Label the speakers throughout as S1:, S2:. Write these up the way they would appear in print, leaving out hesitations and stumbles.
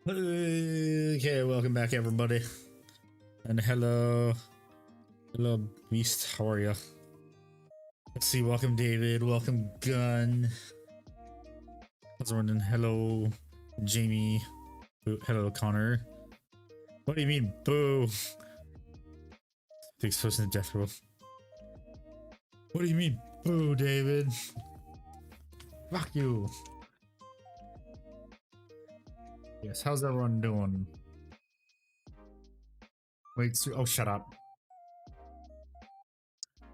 S1: Okay, welcome back everybody. And hello Beast, how are you? Let's see, welcome David, welcome Gun. How's everyone? Hello Jamie. Hello Connor. What do you mean, boo? Takes person to death row. What do you mean, boo, David? Fuck you. Yes, how's everyone doing? Wait, oh, shut up.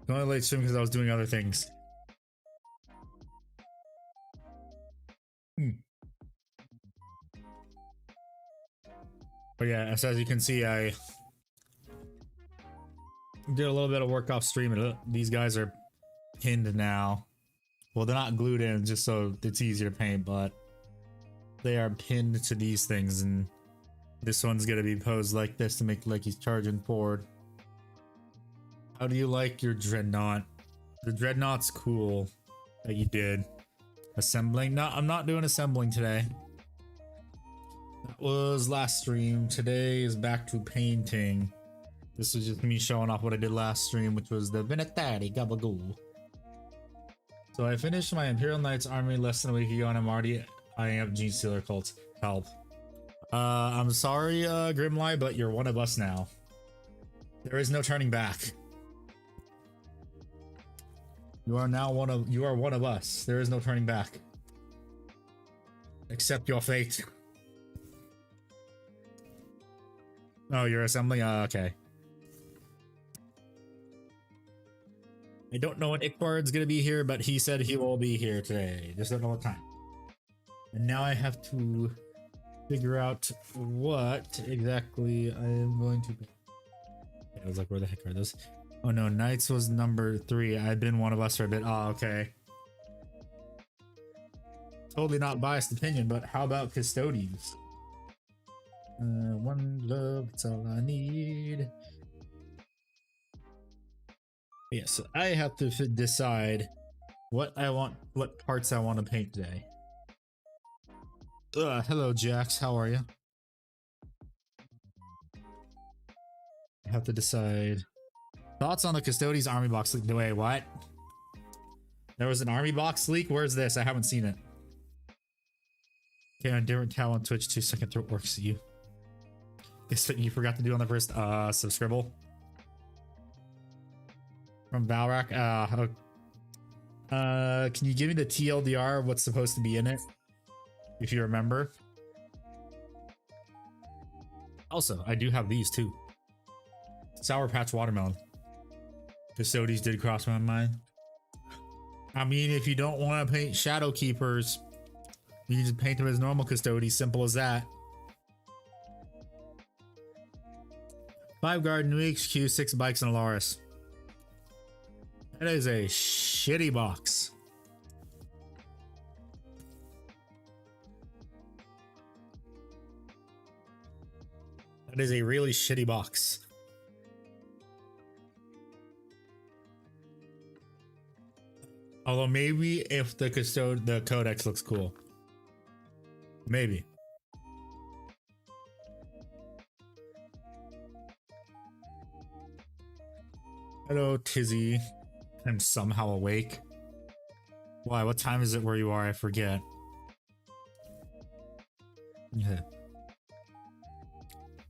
S1: I'm only late stream because I was doing other things. But yeah, as you can see, I did a little bit of work off stream, and these guys are pinned now. Well, they're not glued in just so it's easier to paint, but they are pinned to these things, and this one's gonna be posed like this to make it like he's charging forward. How do you like your dreadnought? The dreadnought's cool that you did. Assembling? No, I'm not doing assembling today. That was last stream. Today is back to painting. This is just me showing off what I did last stream, which was the Venetari Gabagoo. So I finished my Imperial Knights army less than a week ago, and I'm already eyeing up Gene Stealer cults. Help. I'm sorry, Grimlie, but you're one of us now. There is no turning back. You are now one of us. There is no turning back. Accept your fate. Oh, you're assembling? Okay. I don't know when Ickbard's gonna be here, but he said he will be here today. Just don't know what time. And now I have to figure out what exactly I am going to be. I was like, where the heck are those? Oh no, Knights was number 3. I've been one of us for a bit. Oh, okay. Totally not biased opinion, but how about Custodians? One love, that's all I need. Yeah, so I have to decide what parts I want to paint today. Hello Jax, how are you? I have to decide. Thoughts on the Custodians army box leak? Wait, what? There was an army box leak? Where's this? I haven't seen it. Okay, on different tab on Twitch, 2 second throat works at you. Guess what you forgot to do on the first subscribble? From Valrak. Can you give me the TLDR of what's supposed to be in it? If you remember. Also, I do have these too. Sour Patch Watermelon. Custodians did cross my mind. I mean, if you don't want to paint Shadow Keepers, you can just paint them as normal Custodians. Simple as that. 5 guard, new HQ, 6 bikes, and a Loris. That is a shitty box. That is a really shitty box. Although maybe if the codex looks cool. Maybe. Hello, Tizzy. I'm somehow awake. Why? What time is it where you are? I forget. Yeah.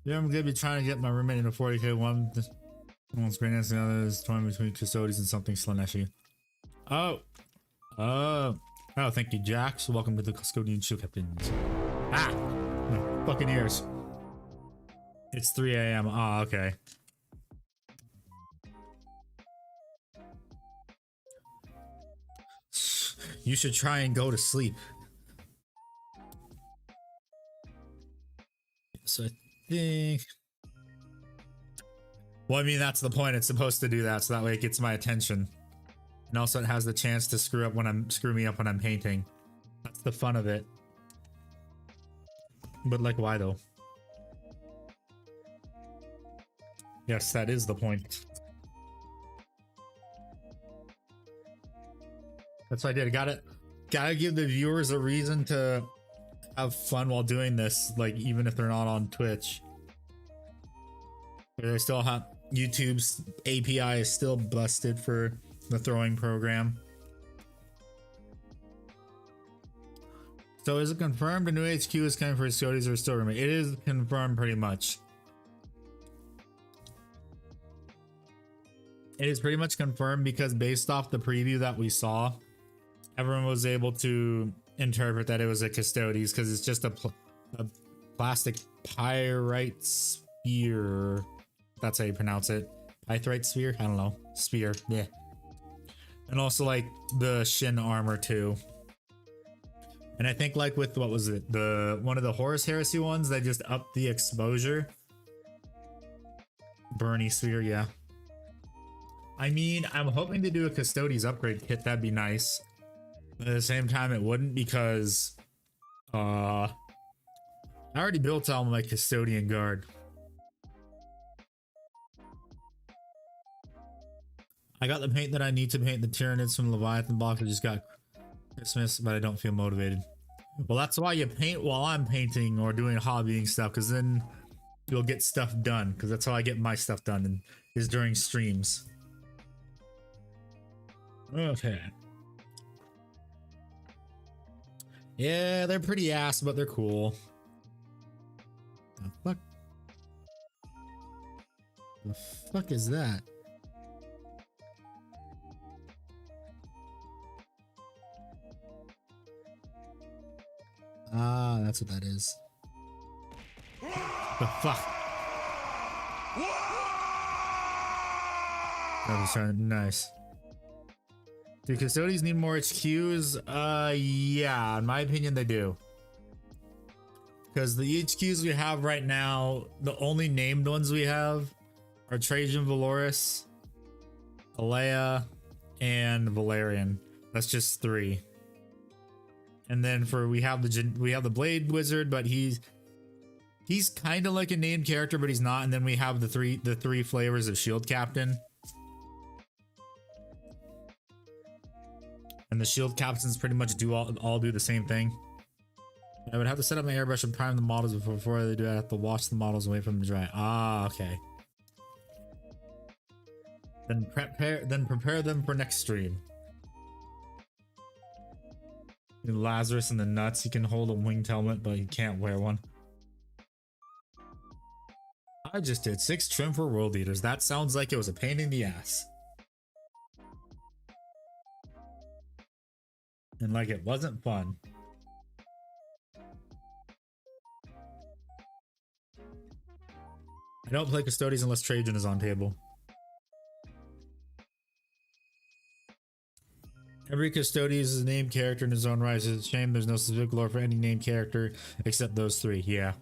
S1: Yeah, I'm gonna be trying to get my roommate into 40k. One's great, the other is torn between Custodians and something Slaneshi. Oh. Oh, thank you, Jax. Welcome to the Custodian Shield Captains. Ah! My fucking ears. It's 3 AM. Ah, okay. You should try and go to sleep. So I think... Well, I mean, that's the point. It's supposed to do that, so that way it gets my attention. And also it has the chance to screw me up when I'm painting. That's the fun of it. But like, why though? Yes, that is the point. That's what I did. Gotta give the viewers a reason to have fun while doing this, like even if they're not on Twitch. They still have YouTube's API is still busted for the throwing program. So is it confirmed a new HQ is coming for Custodians or still remain? It is confirmed pretty much. It is pretty much confirmed because based off the preview that we saw, everyone was able to interpret that it was a Custodians because it's just a plastic pyrite sphere. That's how you pronounce it. Pyrite sphere? I don't know. Sphere. Yeah. And also like the shin armor too. And I think like with, what was it? One of the Horus Heresy ones that just upped the exposure. Bernie sphere, yeah. I mean, I'm hoping to do a Custodians upgrade kit. That'd be nice. But at the same time, it wouldn't because I already built all my Custodian guard. I got the paint that I need to paint the Tyranids from Leviathan box. I just got Christmas, but I don't feel motivated. Well, that's why you paint while I'm painting or doing hobbying stuff, because then you'll get stuff done. Because that's how I get my stuff done, and is during streams. Okay. Yeah, they're pretty ass, but they're cool. The fuck? The fuck is that? Ah, that's what that is. The fuck? That was nice. Do custodians need more HQs? Yeah, in my opinion, they do. Because the HQs we have right now, the only named ones we have are Trajan Valoris, Alea, and Valerian. That's just 3. And then we have the Blade Wizard, but he's kind of like a named character, but he's not. And then we have the three flavors of Shield Captain. And the Shield Captains pretty much all do the same thing. I would have to set up my airbrush and prime the models before they do. I have to wash the models away from the dry. Ah, okay. Then prepare them for next stream. Lazarus and the nuts. He can hold a winged helmet, but he can't wear one. I just did 6 trim for World Eaters. That sounds like it was a pain in the ass. And like it wasn't fun. I don't play Custodians unless Trajan is on table. Every Custodian is a named character in his own right. It's a shame there's no specific lore for any named character except those 3. Yeah.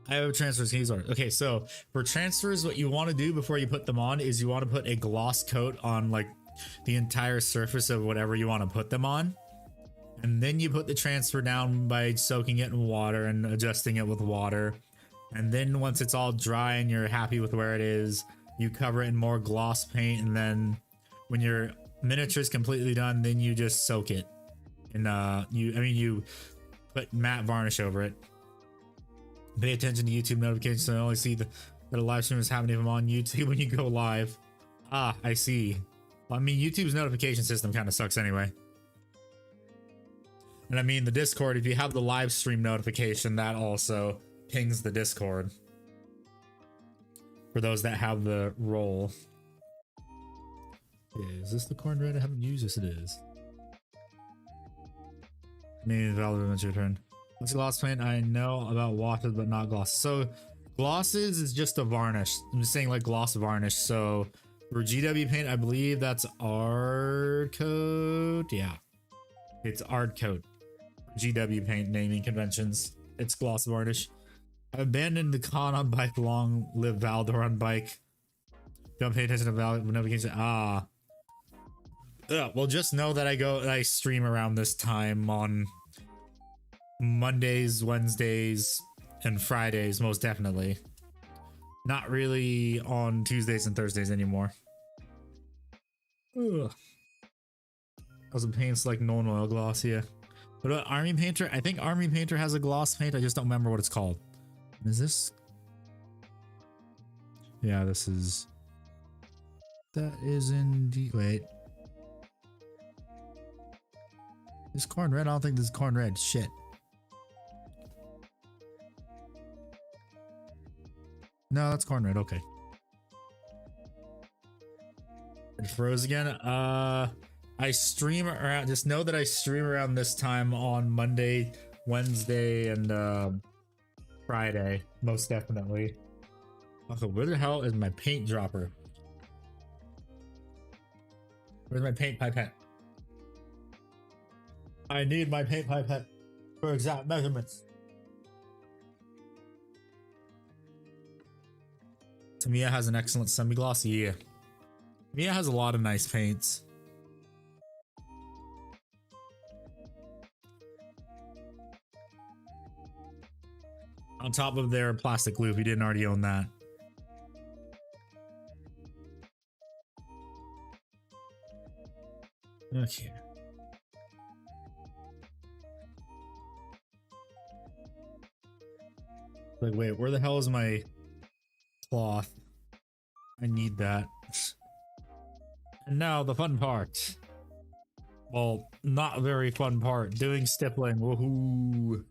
S1: I have transfers. He's on. Okay, so for transfers, what you want to do before you put them on is you want to put a gloss coat on like the entire surface of whatever you want to put them on. And then you put the transfer down by soaking it in water and adjusting it with water. And then once it's all dry and you're happy with where it is, you cover it in more gloss paint. And then when your miniature is completely done, then you just soak it. And you put matte varnish over it. Pay attention to YouTube notifications so I only see that a live stream is happening if I'm on YouTube when you go live. Ah, I see. Well, I mean, YouTube's notification system kind of sucks anyway. And I mean, the Discord, if you have the live stream notification, that also pings the Discord. For those that have the role. Okay, is this the cornbread I haven't used? Yes, it is. Maybe Valor, it's your turn. What's gloss paint? I know about washes, but not gloss. So glosses is just a varnish. I'm just saying like gloss varnish. So for GW paint, I believe that's art coat. Yeah, it's art coat. GW paint naming conventions. It's gloss varnish. I abandoned the con on bike. Long live Valdor on bike. Don't pay attention to Val notification. Ah. Well, just know that I stream around this time on Mondays, Wednesdays, and Fridays, most definitely. Not really on Tuesdays and Thursdays anymore. Ugh. Those paints like non-oil gloss, yeah. What about Army Painter? I think Army Painter has a gloss paint. I just don't remember what it's called. Is this? Yeah, this is. That is indeed. Wait. This corn red? I don't think this is corn red. Shit. No, that's corn red. Okay. It froze again. I stream around. Just know that I stream around this time on Monday, Wednesday, and Friday. Most definitely. Okay, where the hell is my paint dropper? Where's my paint pipette? I need my paint pipette for exact measurements. Tamiya has an excellent semi-gloss. Yeah. Tamiya has a lot of nice paints. On top of their plastic loop, you didn't already own that. Okay. Like, wait, where the hell is my cloth? I need that. And now the fun part. Well, not very fun part. Doing stippling. Woohoo.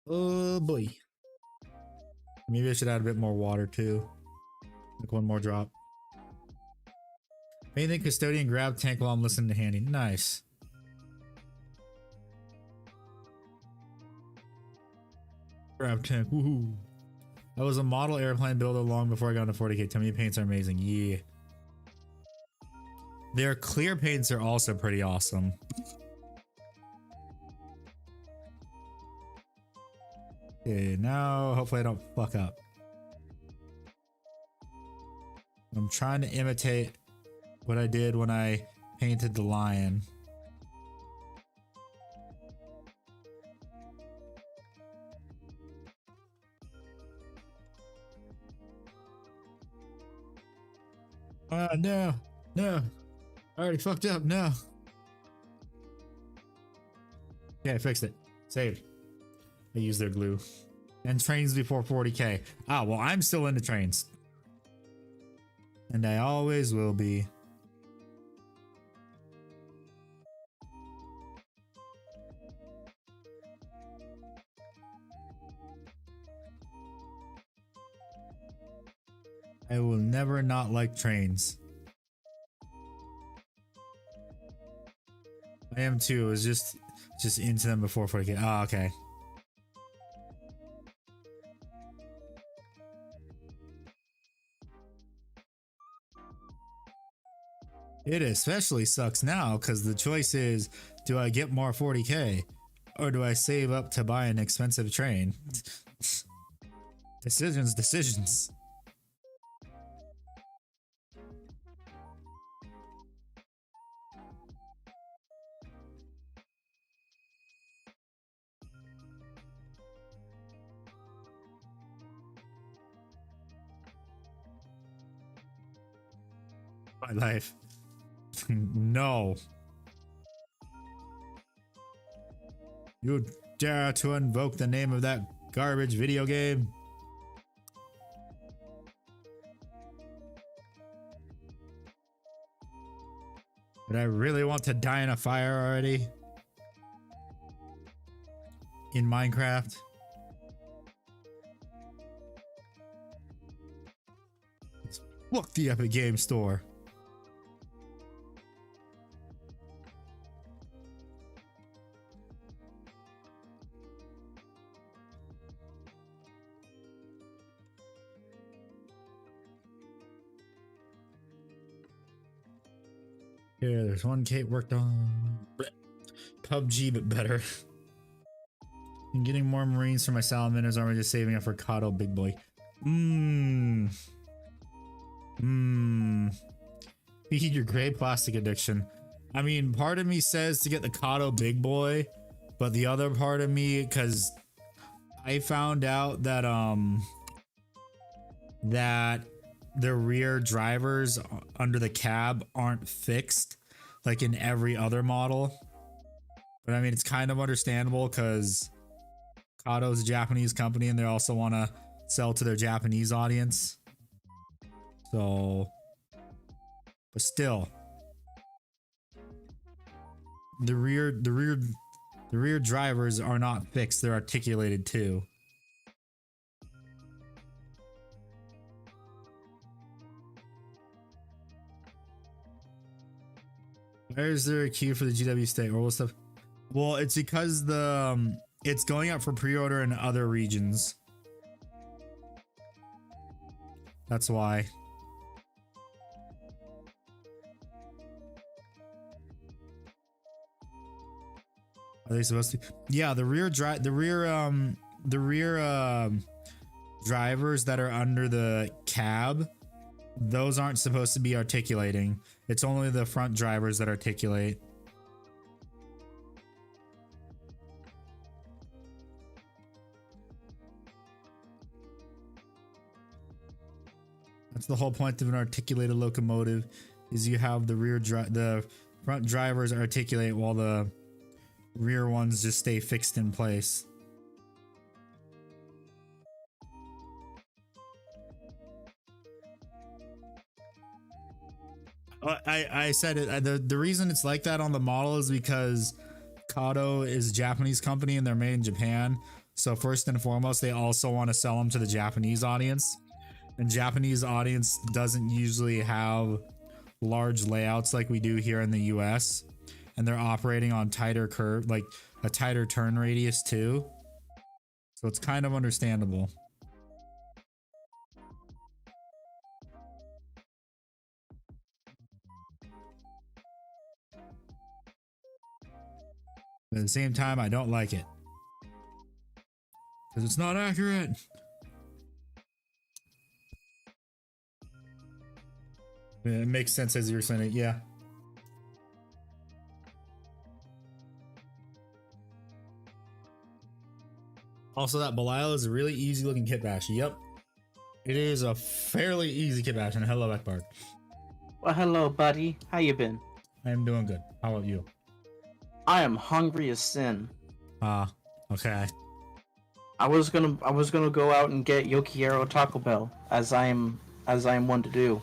S1: Oh boy. Maybe I should add a bit more water too. Like one more drop. Anything custodian grab tank while I'm listening to Handy. Nice. Grab tank. Woohoo. I was a model airplane builder long before I got into 40k. Tell me paints are amazing. Yeah. Their clear paints are also pretty awesome. Okay, now hopefully I don't fuck up. I'm trying to imitate what I did when I painted the lion. No, no. I already fucked up, no. Yeah, I fixed it. Saved. I used their glue. And trains before 40k. Ah, well, I'm still into trains. And I always will be. I will never not like trains. I am too. It was just into them before 40k. Ah, okay. It especially sucks now because the choice is, do I get more 40k or do I save up to buy an expensive train? Decisions. My life. No. You dare to invoke the name of that garbage video game? Did I really want to die in a fire already? In Minecraft? Fuck the Epic Game Store. Here, there's one Kate worked on. PUBG, but better. I'm getting more Marines for my Salamanders army, just saving up for Kato, big boy. Feed your gray plastic addiction. I mean, part of me says to get the Kato big boy, but the other part of me, because I found out that that the rear drivers under the cab aren't fixed like in every other model. But I mean, it's kind of understandable because Kato's a Japanese company and they also want to sell to their Japanese audience. So, but still, the rear drivers are not fixed. They're articulated too. Where is there a queue for the GW state or what stuff? Well, it's because the it's going up for pre-order in other regions. That's why. Are they supposed to? Yeah, the rear drivers that are under the cab, those aren't supposed to be articulating. It's only the front drivers that articulate. That's the whole point of an articulated locomotive, is you have the front drivers articulate while the rear ones just stay fixed in place. I said it. The reason it's like that on the model is because Kato is a Japanese company and they're made in Japan. So first and foremost, they also want to sell them to the Japanese audience. And Japanese audience doesn't usually have large layouts like we do here in the US. And they're operating on tighter curve, like a tighter turn radius too. So it's kind of understandable. But at the same time, I don't like it. Because it's not accurate. Yeah, it makes sense as you're saying it, yeah. Also, that Belial is a really easy looking kit bash. Yep. It is a fairly easy kit bash. And hello, Ekbard.
S2: Well, hello, buddy. How you been?
S1: I am doing good. How about you?
S2: I am hungry as sin.
S1: Okay.
S2: I was gonna go out and get Yokiero Taco Bell, as I am one to do.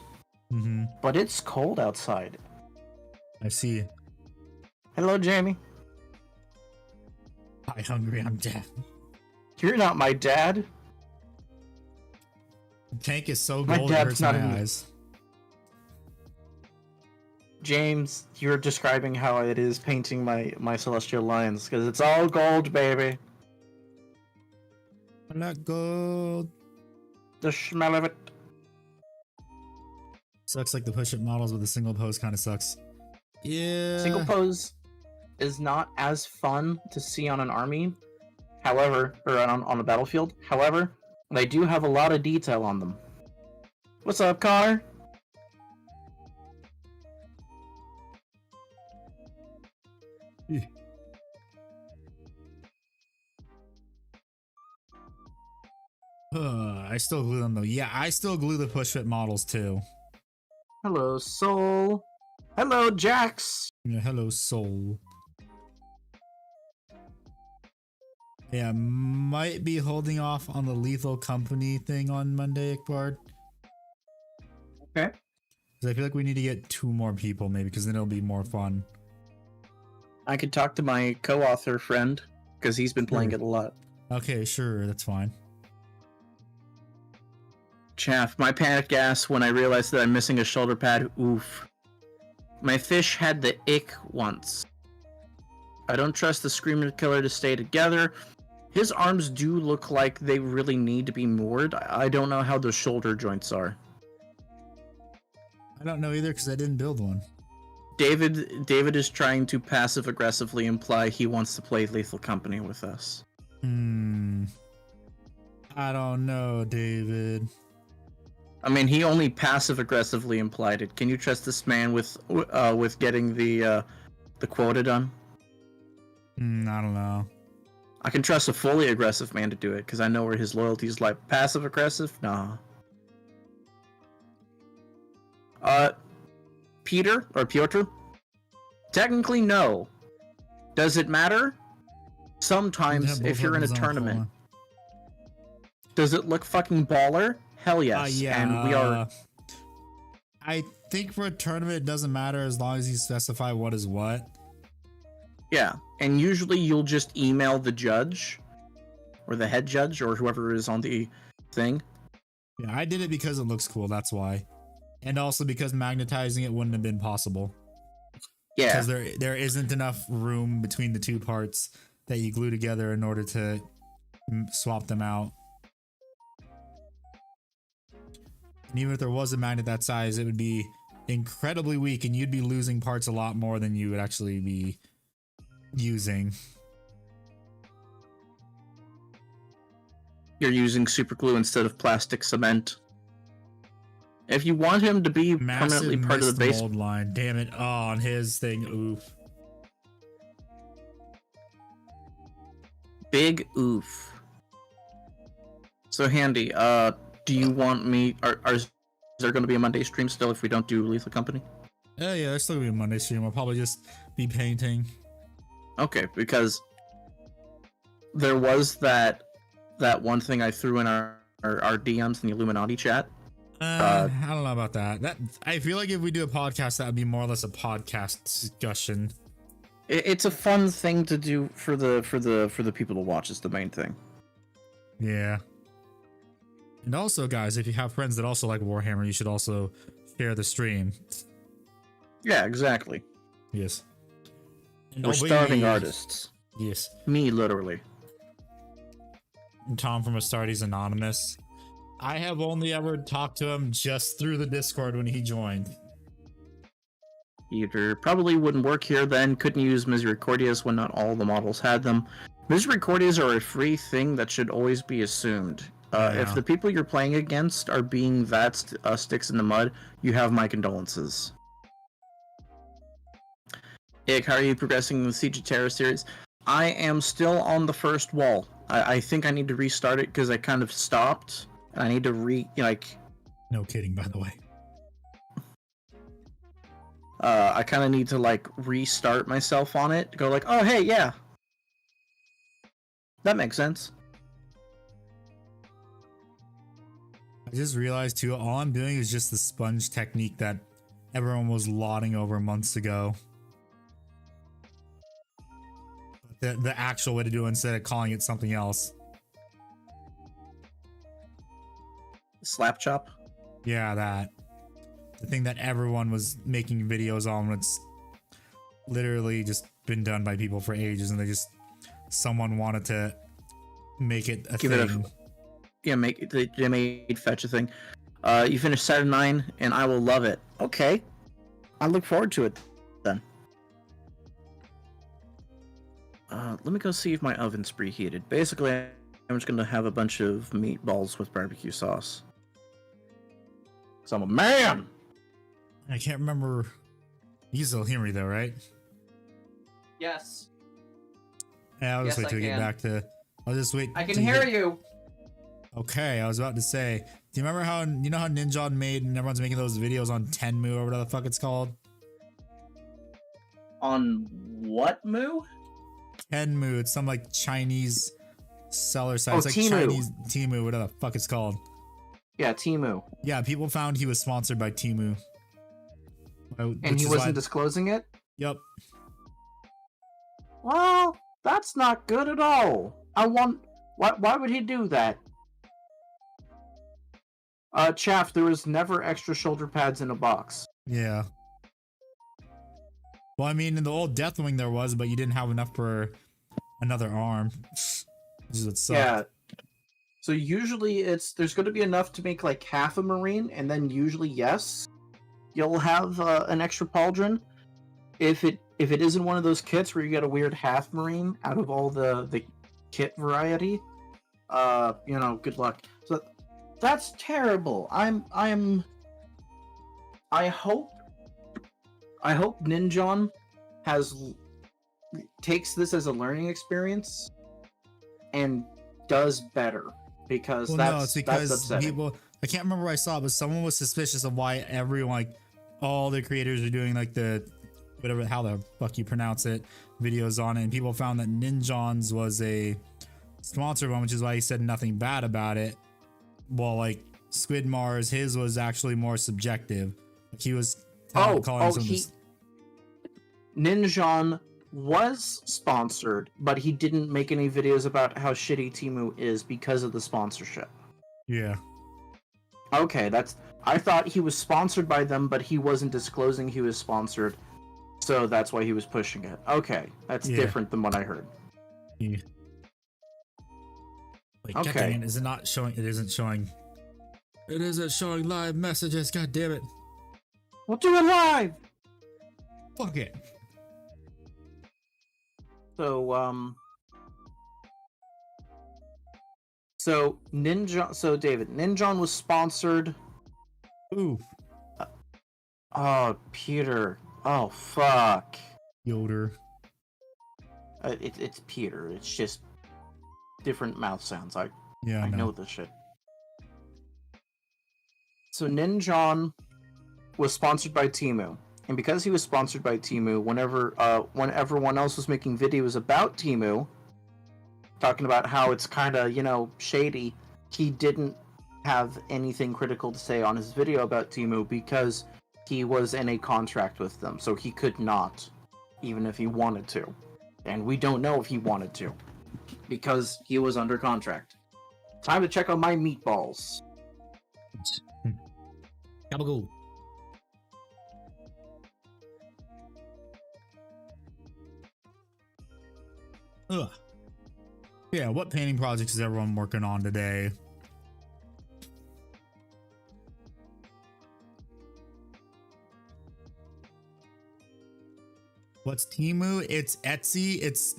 S1: Mm-hmm.
S2: But it's cold outside.
S1: I see.
S2: Hello, Jamie.
S1: I'm hungry. I'm dead.
S2: You're not my dad.
S1: The tank is so
S2: My
S1: gold it
S2: dad's
S1: hurts
S2: not
S1: my
S2: in-
S1: eyes.
S2: James, you're describing how it is painting my Celestial Lions, because it's all gold, baby.
S1: Not gold.
S2: The smell of it.
S1: Sucks like the push-up models with a single pose kind of sucks. Yeah.
S2: Single pose is not as fun to see on an army, however, or on a battlefield. However, they do have a lot of detail on them. What's up, Connor?
S1: I still glue them though. Yeah, I still glue the push fit models too.
S2: Hello, Soul. Hello, Jax.
S1: Yeah, hello, soul. Yeah, might be holding off on the Lethal Company thing on Monday, Ikbard.
S2: Okay.
S1: Because I feel like we need to get 2 more people, maybe, because then it'll be more fun.
S2: I could talk to my co-author friend, because he's been playing it a lot.
S1: Okay, sure, that's fine.
S2: Chaff, my panic gas when I realized that I'm missing a shoulder pad. Oof. My fish had the ick once. I don't trust the Screamer Killer to stay together. His arms do look like they really need to be moored. I don't know how the shoulder joints are.
S1: I don't know either because I didn't build one.
S2: David is trying to passive aggressively imply he wants to play Lethal Company with us.
S1: I don't know, David.
S2: I mean, he only passive aggressively implied it. Can you trust this man with getting the quota done?
S1: I don't know.
S2: I can trust a fully aggressive man to do it because I know where his loyalties lie. Passive aggressive? Nah. Peter or Piotr? Technically, no. Does it matter? Sometimes, if you're in a tournament. Does it look fucking baller? Hell yes.
S1: Yeah.
S2: And we are.
S1: I think for a tournament, it doesn't matter as long as you specify what is what.
S2: Yeah, and usually you'll just email the judge, or the head judge, or whoever is on the thing.
S1: Yeah, I did it because it looks cool, that's why. And also because magnetizing it wouldn't have been possible.
S2: Yeah.
S1: Because there isn't enough room between the 2 parts that you glue together in order to swap them out. And even if there was a magnet that size, it would be incredibly weak and you'd be losing parts a lot more than you would actually be using.
S2: You're using super glue instead of plastic cement. If you want him to be permanently part of the base
S1: mold line, damn it! Oh, on his thing, oof.
S2: Big oof. So Handy, do you want me? Is there going to be a Monday stream still if we don't do Lethal Company?
S1: Yeah, there's still gonna be a Monday stream. I'll probably just be painting. Okay,
S2: because there was that one thing I threw in our DMs in the Illuminati chat.
S1: I don't know about that. That I feel like if we do a podcast, that would be more or less a podcast discussion.
S2: It's a fun thing to do for the people to watch. Is the main thing.
S1: Yeah. And also, guys, if you have friends that also like Warhammer, you should also share the stream.
S2: Yeah, exactly.
S1: Yes.
S2: We're starving artists.
S1: Yes.
S2: Me, literally.
S1: And Tom from Astartes Anonymous. I have only ever talked to him just through the Discord when he joined.
S2: Either probably wouldn't work here then, couldn't use Misericordias when not all the models had them. Misericordias are a free thing that should always be assumed. If the people you're playing against are being that sticks in the mud, you have my condolences. Ick, how are you progressing in the Siege of Terror series? I am still on the first wall. I think I need to restart it because I kind of stopped. I need to
S1: No kidding, by the way.
S2: I kind of need to like restart myself on it. Go like, oh hey, yeah, that makes sense.
S1: I just realized too, all I'm doing is just the sponge technique that everyone was lauding over months ago. The actual way to do it instead of calling it something else.
S2: Slap chop?
S1: Yeah, that. The thing that everyone was making videos on, it's literally just been done by people for ages, and someone wanted to make it a thing.
S2: They made fetch a thing. You finished Saturn 9, and I will love it. Okay. I look forward to it then. Let me go see if my oven's preheated. Basically, I'm just gonna have a bunch of meatballs with barbecue sauce. Cause I'm a man!
S1: I can't remember. You can still hear me though, right?
S2: Yes.
S1: Yeah, I'll just wait till we get back to... I'll just wait.
S2: I can hear you!
S1: Okay, I was about to say, do you remember how, you know how Ninja made and everyone's making those videos on Tenmu or whatever the fuck it's called?
S2: On what Moo?
S1: Tenmu, it's some like Chinese seller site.
S2: Oh,
S1: it's like
S2: Temu.
S1: Chinese Temu, whatever the fuck it's called.
S2: Yeah, Temu.
S1: Yeah, people found he was sponsored by Temu.
S2: And he wasn't disclosing it?
S1: Yep.
S2: Well, that's not good at all. Why would he do that? Chaff, there was never extra shoulder pads in a box.
S1: Yeah. Well, I mean, in the old Deathwing there was, but you didn't have enough for another arm. Which is what sucked. Yeah.
S2: So usually there's going to be enough to make like half a Marine, and then usually, yes, you'll have an extra pauldron. If it isn't one of those kits where you get a weird half Marine out of all the kit variety, good luck. So that's terrible. I hope Ninjon takes this as a learning experience and does better, because
S1: it's because people, I can't remember where I saw it, but someone was suspicious of why everyone, like all the creators are doing like the whatever, how the fuck you pronounce it, videos on it, and people found that Ninjon's was a sponsored one, which is why he said nothing bad about it. Well, like Squid Mars, his was actually more subjective. Like he was
S2: Ninjon was sponsored, but he didn't make any videos about how shitty Temu is because of the sponsorship.
S1: Yeah.
S2: Okay, I thought he was sponsored by them, but he wasn't disclosing he was sponsored, so that's why he was pushing it. Okay, that's different than what I heard.
S1: Yeah. Wait,
S2: okay.
S1: Is it not showing? It isn't showing. It isn't showing live messages. God damn it!
S2: We'll do it live.
S1: Fuck it.
S2: So David, Ninjon was sponsored.
S1: Ooh.
S2: Peter. Oh fuck.
S1: Yoder.
S2: It's Peter. It's just different mouth sounds. I know this shit. So Ninjon was sponsored by Temu. And because he was sponsored by Temu, whenever everyone else was making videos about Temu, talking about how it's kind of, shady, he didn't have anything critical to say on his video about Temu because he was in a contract with them. So he could not, even if he wanted to. And we don't know if he wanted to, because he was under contract. Time to check on my meatballs.
S1: Gabagool. Ugh. Yeah, what painting projects is everyone working on today? What's Temu? It's Etsy.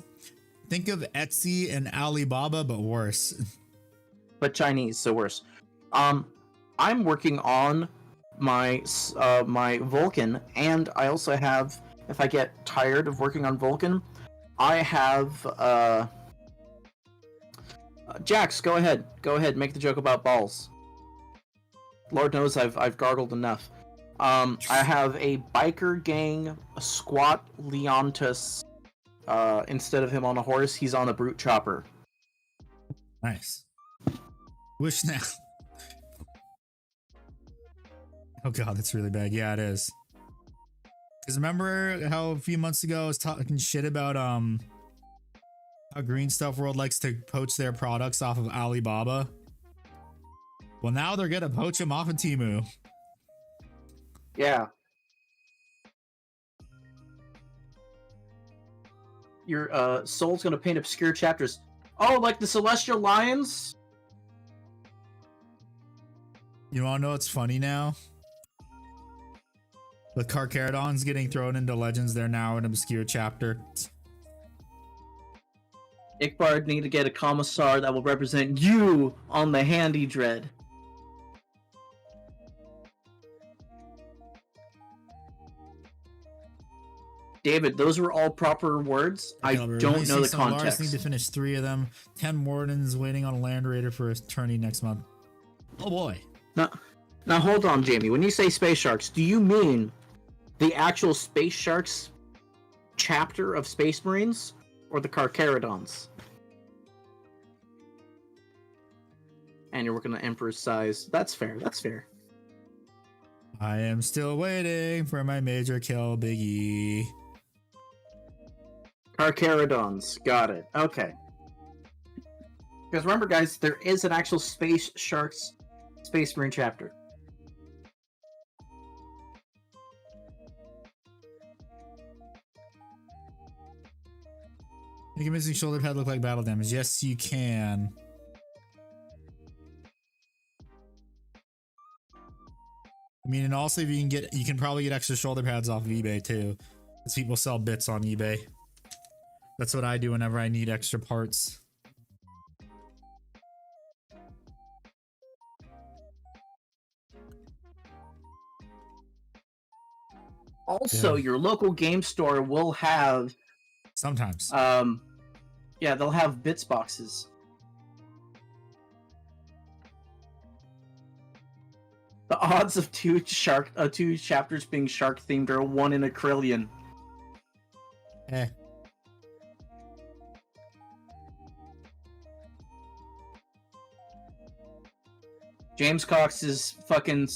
S1: Think of Etsy and Alibaba, but worse.
S2: But Chinese, so worse. I'm working on my my Vulcan, and I also have. If I get tired of working on Vulcan, I have Jax. Go ahead, make the joke about balls. Lord knows I've gargled enough. I have a biker gang squat Leontus. Instead of him on a horse, he's on a brute chopper.
S1: Nice. Wish now. Oh god, that's really bad. Yeah, it is. Because remember how a few months ago I was talking shit about how Green Stuff World likes to poach their products off of Alibaba? Well, now they're gonna poach them off of Temu.
S2: Yeah. Your soul's gonna paint obscure chapters. Oh, like the Celestial Lions?
S1: You wanna know what's funny now? With Carcharodons getting thrown into Legends, they're now an obscure chapter.
S2: Ickbard need to get a commissar that will represent you on the Handy Dread. David, those were all proper words. I don't know the context.
S1: Need to finish 3 of them. 10 Wardens waiting on a Land Raider for a tourney next month. Oh boy.
S2: Now hold on, Jamie. When you say Space Sharks, do you mean the actual Space Sharks chapter of Space Marines, or the Carcharodons? And you're working on Emperor's size. That's fair. That's fair.
S1: I am still waiting for my major kill, Biggie.
S2: Carcharodons. Got it. Okay. Because remember, guys, there is an actual Space Sharks Space Marine chapter.
S1: Make a missing shoulder pad look like battle damage. Yes, you can. I mean, and also if you can probably get extra shoulder pads off of eBay too. Because people sell bits on eBay. That's what I do whenever I need extra parts.
S2: Also, your local game store will have
S1: sometimes.
S2: Yeah, they'll have bits boxes. The odds of two chapters being shark themed are 1 in a trillion.
S1: Eh.
S2: James Cox is fucking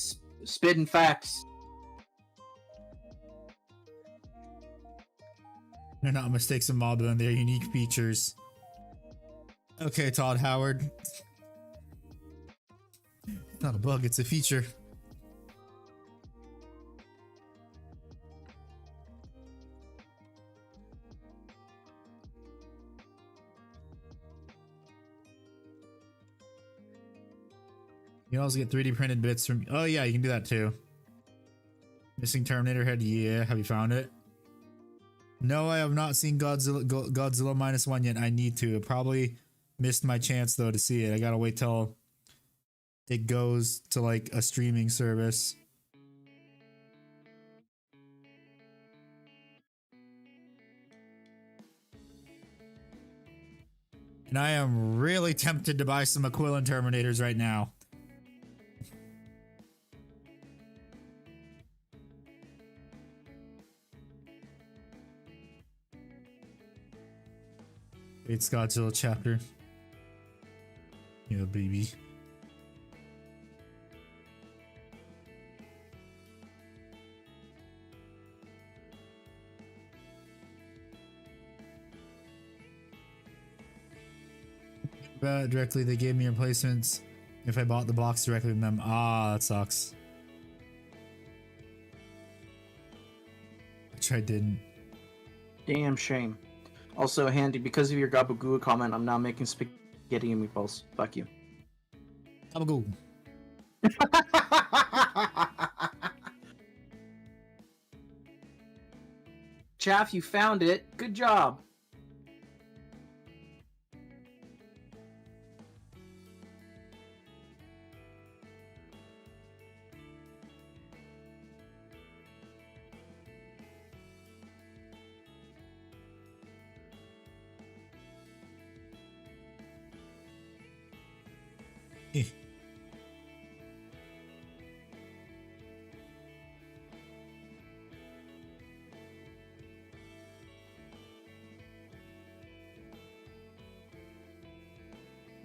S2: spitting facts.
S1: They're not mistakes of modeling, they're unique features. Okay, Todd Howard. It's not a bug, it's a feature. You can also get 3D printed bits from. Oh, yeah, you can do that too. Missing Terminator head. Yeah, have you found it? No, I have not seen Godzilla -1 yet. I need to. I probably missed my chance though to see it. I gotta wait till it goes to like a streaming service. And I am really tempted to buy some Aquilon Terminators right now. It's Godzilla chapter. Yeah, baby. Directly, they gave me replacements if I bought the box directly from them. Ah, that sucks. Which I didn't.
S2: Damn shame. Also, Handy, because of your Gabagoo comment, I'm now making spaghetti and meatballs. Fuck you.
S1: Gabagoo.
S2: Chaff, you found it. Good job.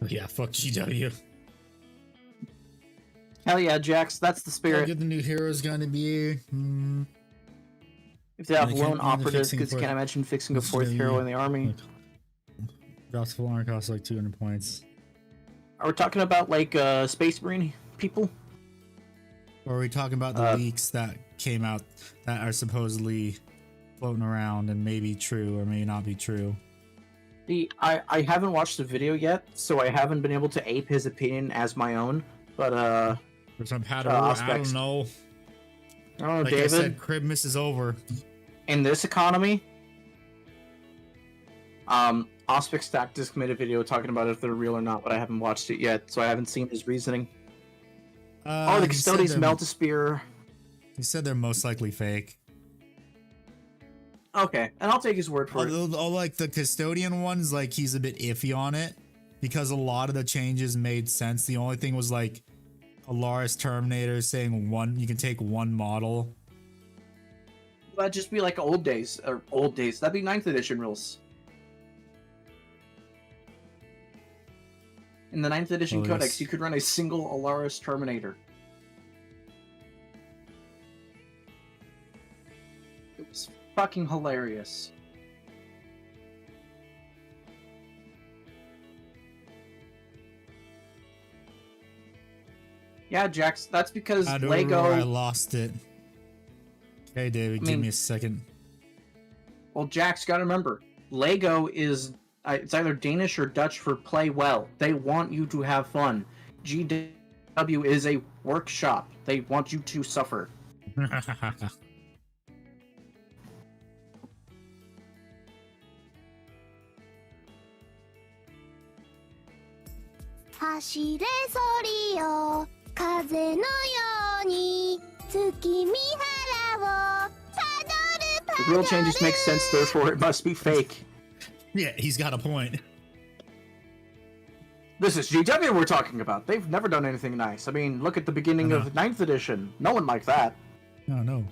S1: Yeah, fuck GW.
S2: Hell yeah, Jax, that's the
S1: How
S2: spirit.
S1: good the new hero is gonna be.
S2: If they have
S1: They
S2: lone
S1: can't-
S2: operatives,
S1: fixing
S2: because
S1: for-
S2: can't imagine fixing a
S1: It's
S2: fourth
S1: really-
S2: hero in the army.
S1: Like, drops full armor costs like 200 points.
S2: Are we talking about like Space Marine people?
S1: Or are we talking about the leaks that came out that are supposedly floating around and may be true or may not be true?
S2: I haven't watched the video yet, so I haven't been able to ape his opinion as my own. But
S1: For some pattern, I don't know.
S2: I don't know,
S1: Like
S2: David.
S1: I said, Cribmas is over.
S2: In this economy, Auspic Stack just made a video talking about if they're real or not, but I haven't watched it yet, so I haven't seen his reasoning. The Custodes Melt-a-Spear.
S1: He said they're most likely fake.
S2: Okay, and I'll take his word for it.
S1: Like the Custodian ones, like he's a bit iffy on it because a lot of the changes made sense. The only thing was like Alaris Terminator saying you can take one model.
S2: That'd just be like old days. That'd be 9th edition rules. In the 9th edition codex, you could run a single Alaris Terminator. It was fucking hilarious. Yeah, Jax, that's because
S1: I don't
S2: Lego...
S1: know where I lost it. Okay, David, give me a second.
S2: Well, Jax, gotta remember, Lego is... it's either Danish or Dutch for play well. They want you to have fun. GW is a workshop. They want you to suffer. The rule changes make sense, therefore it must be fake.
S1: Yeah, he's got a point.
S2: This is GW we're talking about. They've never done anything nice. I mean, look at the beginning of 9th edition. No one liked that.
S1: No.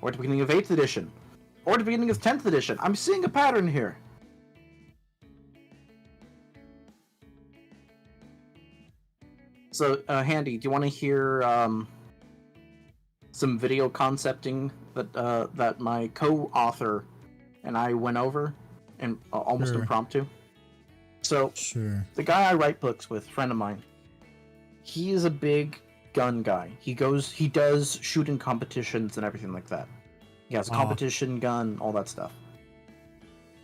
S2: Or at the beginning of 8th edition. Or at the beginning of 10th edition. I'm seeing a pattern here. So, Handy, do you want to hear some video concepting that my co-author and I went over, and almost impromptu? So, the guy I write books with, friend of mine, he is a big gun guy. He does shooting competitions and everything like that. He has a competition gun, all that stuff.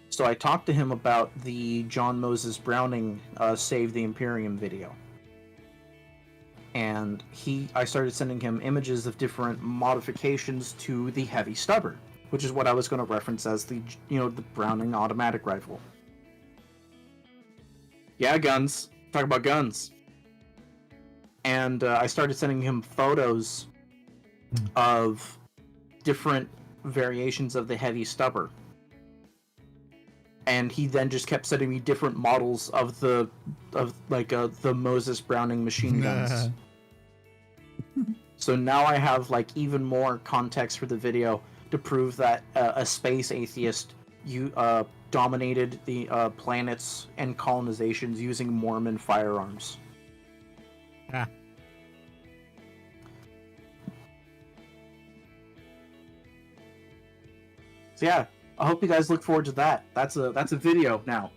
S2: So I talked to him about the John Moses Browning Save the Imperium video. And I started sending him images of different modifications to the heavy stubber, which is what I was going to reference as the Browning automatic rifle. Yeah, guns. Talk about guns. And I started sending him photos of different variations of the heavy stubber. And he then just kept sending me different models of the Moses Browning machine guns. So now I have even more context for the video to prove that a space atheist dominated the planets and colonizations using Mormon firearms.
S1: Ah.
S2: So yeah, I hope you guys look forward to that. That's a video now.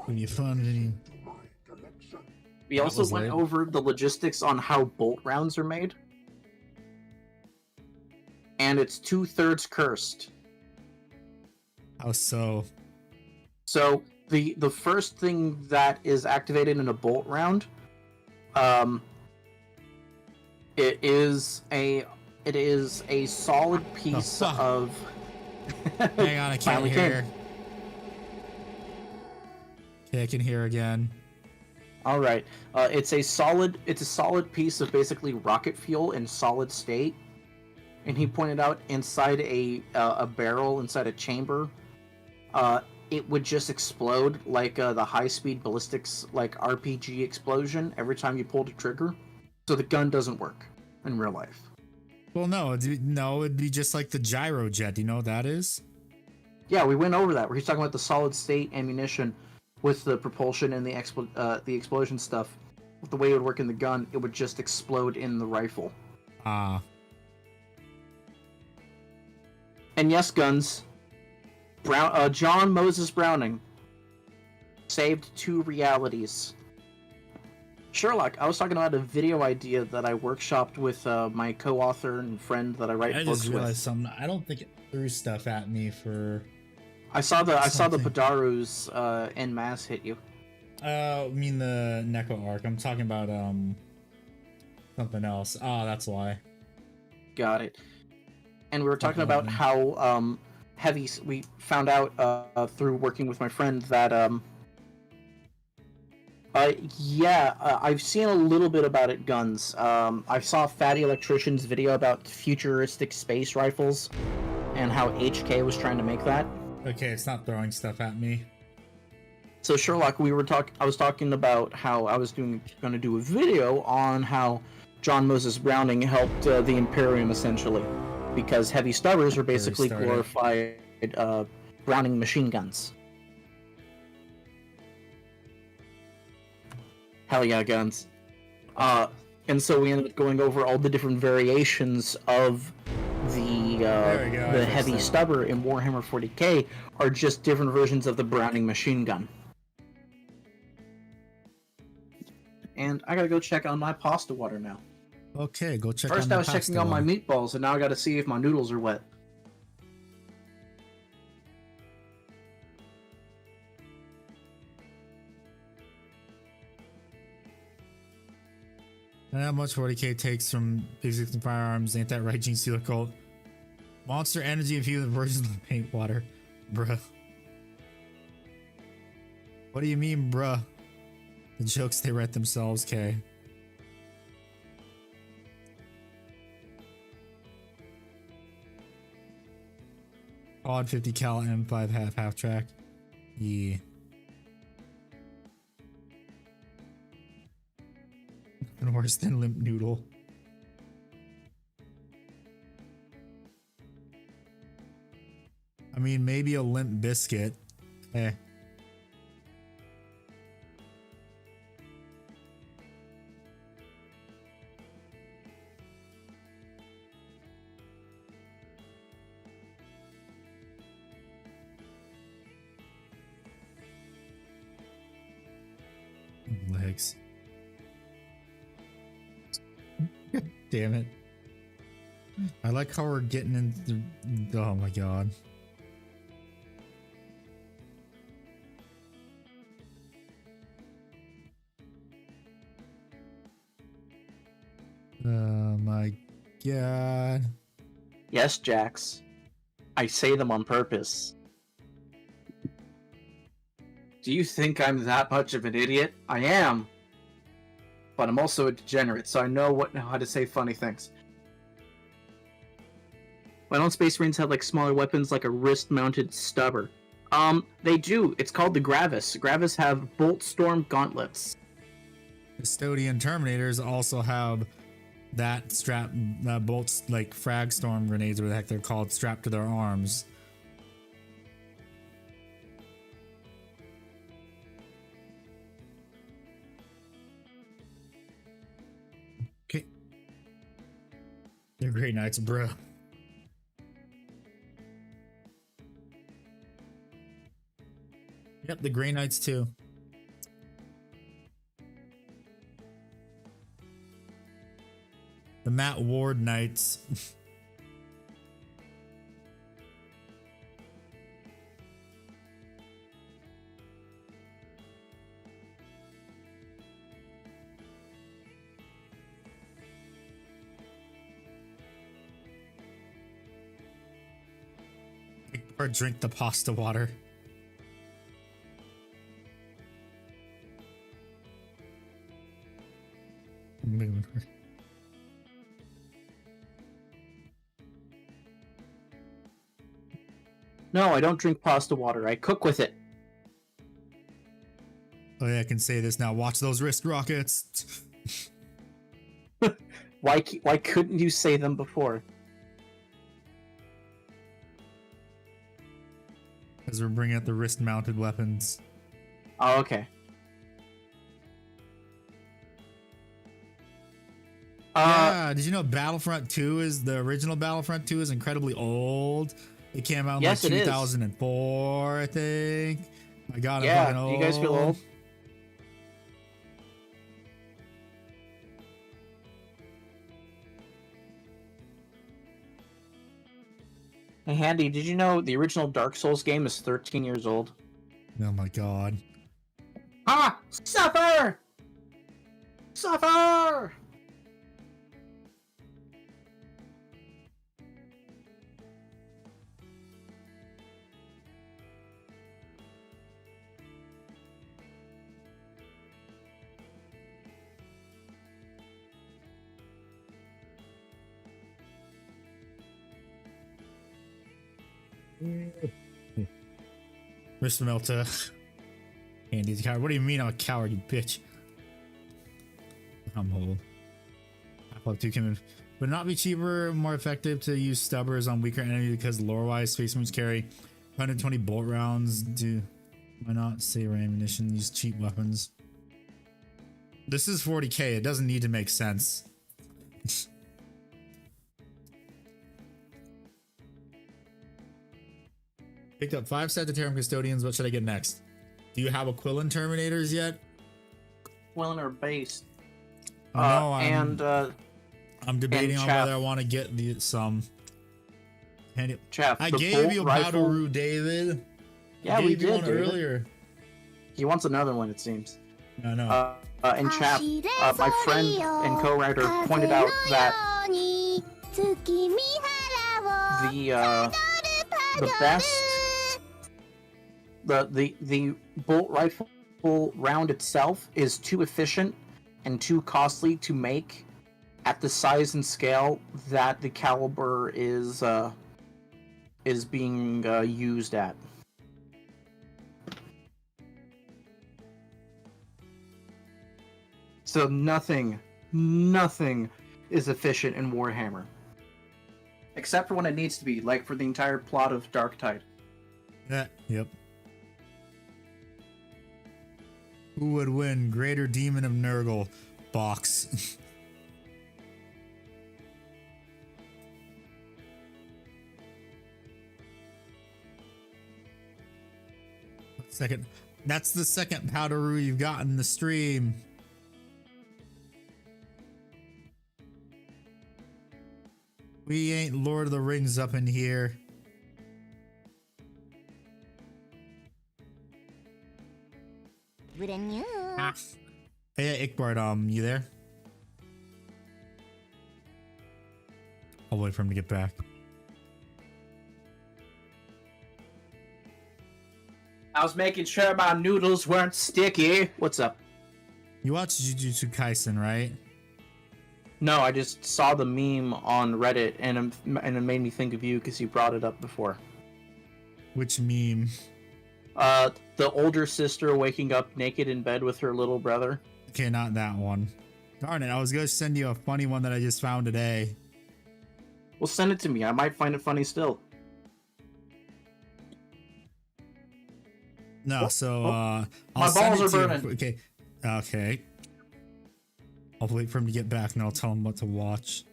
S1: When you find any...
S2: We also went over the logistics on how bolt rounds are made. And it's 2/3 cursed.
S1: How so?
S2: So the first thing that is activated in a bolt round It is a solid piece
S1: fuck?
S2: of.
S1: Hang on, I can't
S2: Finally
S1: hear.
S2: came.
S1: Okay, I can hear again.
S2: All right. It's a solid piece of basically rocket fuel in solid state, and he pointed out inside a barrel, inside a chamber, it would just explode like the high speed ballistics like RPG explosion every time you pulled a trigger. So the gun doesn't work in real life.
S1: Well, no, it'd be just like the gyro jet. Do you know what that is?
S2: Yeah, we went over that. Where he's talking about the solid state ammunition with the propulsion and the explosion stuff. The way it would work in the gun, it would just explode in the rifle.
S1: Ah.
S2: And yes, guns. John Moses Browning saved 2 realities. Sherlock, I was talking about a video idea that I workshopped with my co-author and friend that I write books with.
S1: I just realized something. I don't think it threw stuff at me for.
S2: I saw the Padaru's en masse hit you.
S1: I mean the Neko arc. I'm talking about something else. Oh, that's why.
S2: Got it. And we were talking about how heavy. We found out through working with my friend that I've seen a little bit about it. Guns. I saw Fatty Electrician's video about futuristic space rifles and how HK was trying to make that.
S1: Okay, it's not throwing stuff at me.
S2: So Sherlock, I was talking about how I was going to do a video on how John Moses Browning helped the Imperium essentially, because heavy stubbers are basically glorified Browning machine guns. Hell yeah, guns. And so we ended up going over all the different variations of the heavy stubber in Warhammer 40k are just different versions of the Browning machine gun. And I gotta go check on my pasta water now.
S1: Okay, go check.
S2: First, I was checking on my meatballs, and now I gotta see if my noodles are wet.
S1: And how much 40k takes from physics and firearms? Ain't that right, Gene Stealer Cult? Monster energy infused versions of paint water. Bruh. What do you mean, bruh? The jokes, they write themselves, Kay. Odd 50 cal M5 half track. Yeah. And worse than Limp Noodle. I mean, maybe a Limp Biscuit. Eh. Legs. Damn it. I like how we're getting into the... Oh my god. Oh my god.
S2: Yes, Jax. I say them on purpose. Do you think I'm that much of an idiot? I am. But I'm also a degenerate, so I know how to say funny things. Why don't Space Marines have like smaller weapons like a wrist-mounted stubber? They do. It's called the Gravis. Gravis have Bolt Storm gauntlets.
S1: Custodian Terminators also have that strap, bolts like frag storm grenades, or what the heck they're called, strapped to their arms. Okay. They're great knights, bro. Yep, the Grey Knights too. The Matt Ward Knights. Or drink the pasta water.
S2: No, I don't drink pasta water. I cook with it.
S1: Oh yeah, I can say this now. Watch those wrist rockets.
S2: Why couldn't you say them before?
S1: Because we're bringing out the wrist-mounted weapons.
S2: Oh, okay.
S1: Yeah, did you know Battlefront 2 is the original Battlefront 2 is incredibly old? It came out in
S2: Yes,
S1: like
S2: it is.
S1: 2004, I think. My God, I'm
S2: Yeah,
S1: fucking old.
S2: do you guys feel old? Hey, Handy, did you know the original Dark Souls game is 13 years old?
S1: Oh my God.
S2: Ah! Suffer! Suffer!
S1: Mr. Melta. Andy's a coward. What do you mean I'm a coward, you bitch? I'm old. Half-Life 2 can would it not be cheaper, more effective to use stubbers on weaker enemies because lore-wise space moons carry 120 bolt rounds? Why not save ammunition? Use cheap weapons. This is 40k. It doesn't need to make sense. Picked up 5 Sagittarium Custodians. What should I get next? Do you have a Quillen Terminators yet?
S2: Quillen or base?
S1: No, I'm debating on
S2: chaff.
S1: whether I want to get some.
S2: Chaff,
S1: I
S2: the
S1: gave
S2: bolt
S1: you a
S2: rifle-
S1: Powderoo, David.
S2: Yeah,
S1: I
S2: we
S1: gave you
S2: did,
S1: one
S2: David.
S1: earlier.
S2: He wants another one, it seems.
S1: No, no.
S2: And Chaff, my friend and co-writer pointed out that the best, the bolt rifle round itself is too efficient and too costly to make at the size and scale that the caliber is being used at. So nothing is efficient in Warhammer. Except for when it needs to be, like for the entire plot of Darktide.
S1: Yeah, yep. Who would win? Greater Demon of Nurgle. Box. Second. That's the second Powderoo you've got in the stream. We ain't Lord of the Rings up in here. Ah. Hey, Ickbard, you there? I'll wait for him to get back.
S2: I was making sure my noodles weren't sticky. What's up?
S1: You watched Jujutsu Kaisen, right?
S2: No, I just saw the meme on Reddit, and it made me think of you because you brought it up before.
S1: Which meme?
S2: The older sister waking up naked in bed with her little brother.
S1: Okay, not that one. Darn it, I was gonna send you a funny one that I just found today.
S2: Well, send it to me. I might find it funny still.
S1: No, so I'll
S2: my
S1: send
S2: balls
S1: it
S2: are
S1: to you.
S2: burning.
S1: Okay. I'll wait for him to get back and I'll tell him what to watch.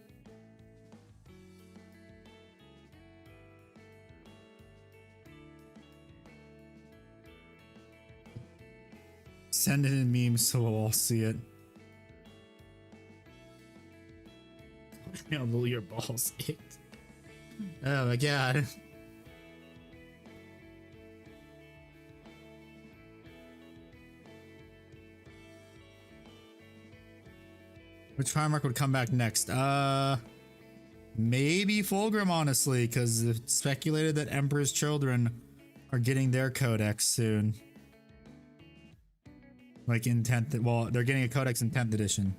S1: Send it in memes so we'll all see it. Handle your balls ached. Oh my god. Which Primarch would come back next? Maybe Fulgrim, honestly, because it's speculated that Emperor's Children are getting their codex soon. Like in 10th, well, they're getting a codex in 10th edition.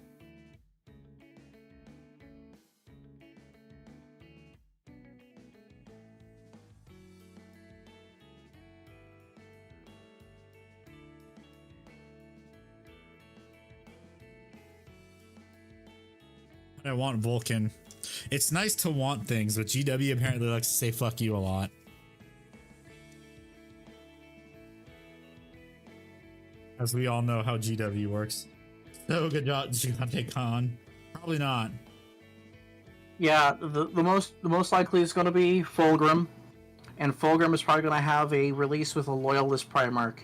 S1: I want Vulcan. It's nice to want things, but GW apparently likes to say fuck you a lot. As we all know how GW works. So good job, Gigante Khan. Probably not.
S2: Yeah, the most likely is going to be Fulgrim, and Fulgrim is probably going to have a release with a Loyalist Primarch.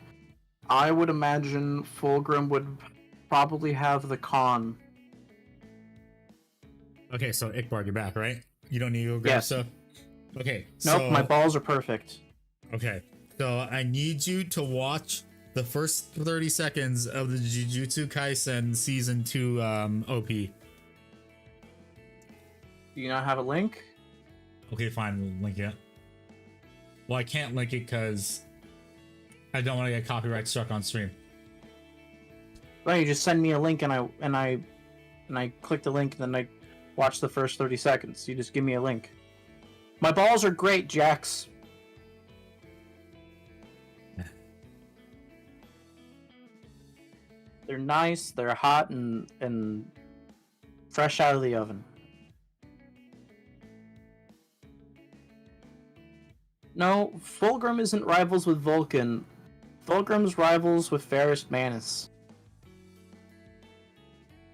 S2: I would imagine Fulgrim would probably have the Khan.
S1: Okay, so Ickbar, you're back, right? You don't need to go grab stuff? Okay,
S2: nope, my balls are perfect.
S1: Okay, so I need you to watch the first 30 seconds of the Jujutsu Kaisen Season 2 OP.
S2: Do you not have a link?
S1: Okay, fine, we'll link it. Well, I can't link it because I don't want to get copyright struck on stream.
S2: Well, you just send me a link and I click the link and then I watch the first 30 seconds. You just give me a link. My balls are great, Jax. They're nice, they're hot and fresh out of the oven. No, Fulgrim isn't rivals with Vulcan. Fulgrim's rivals with Ferris Manus.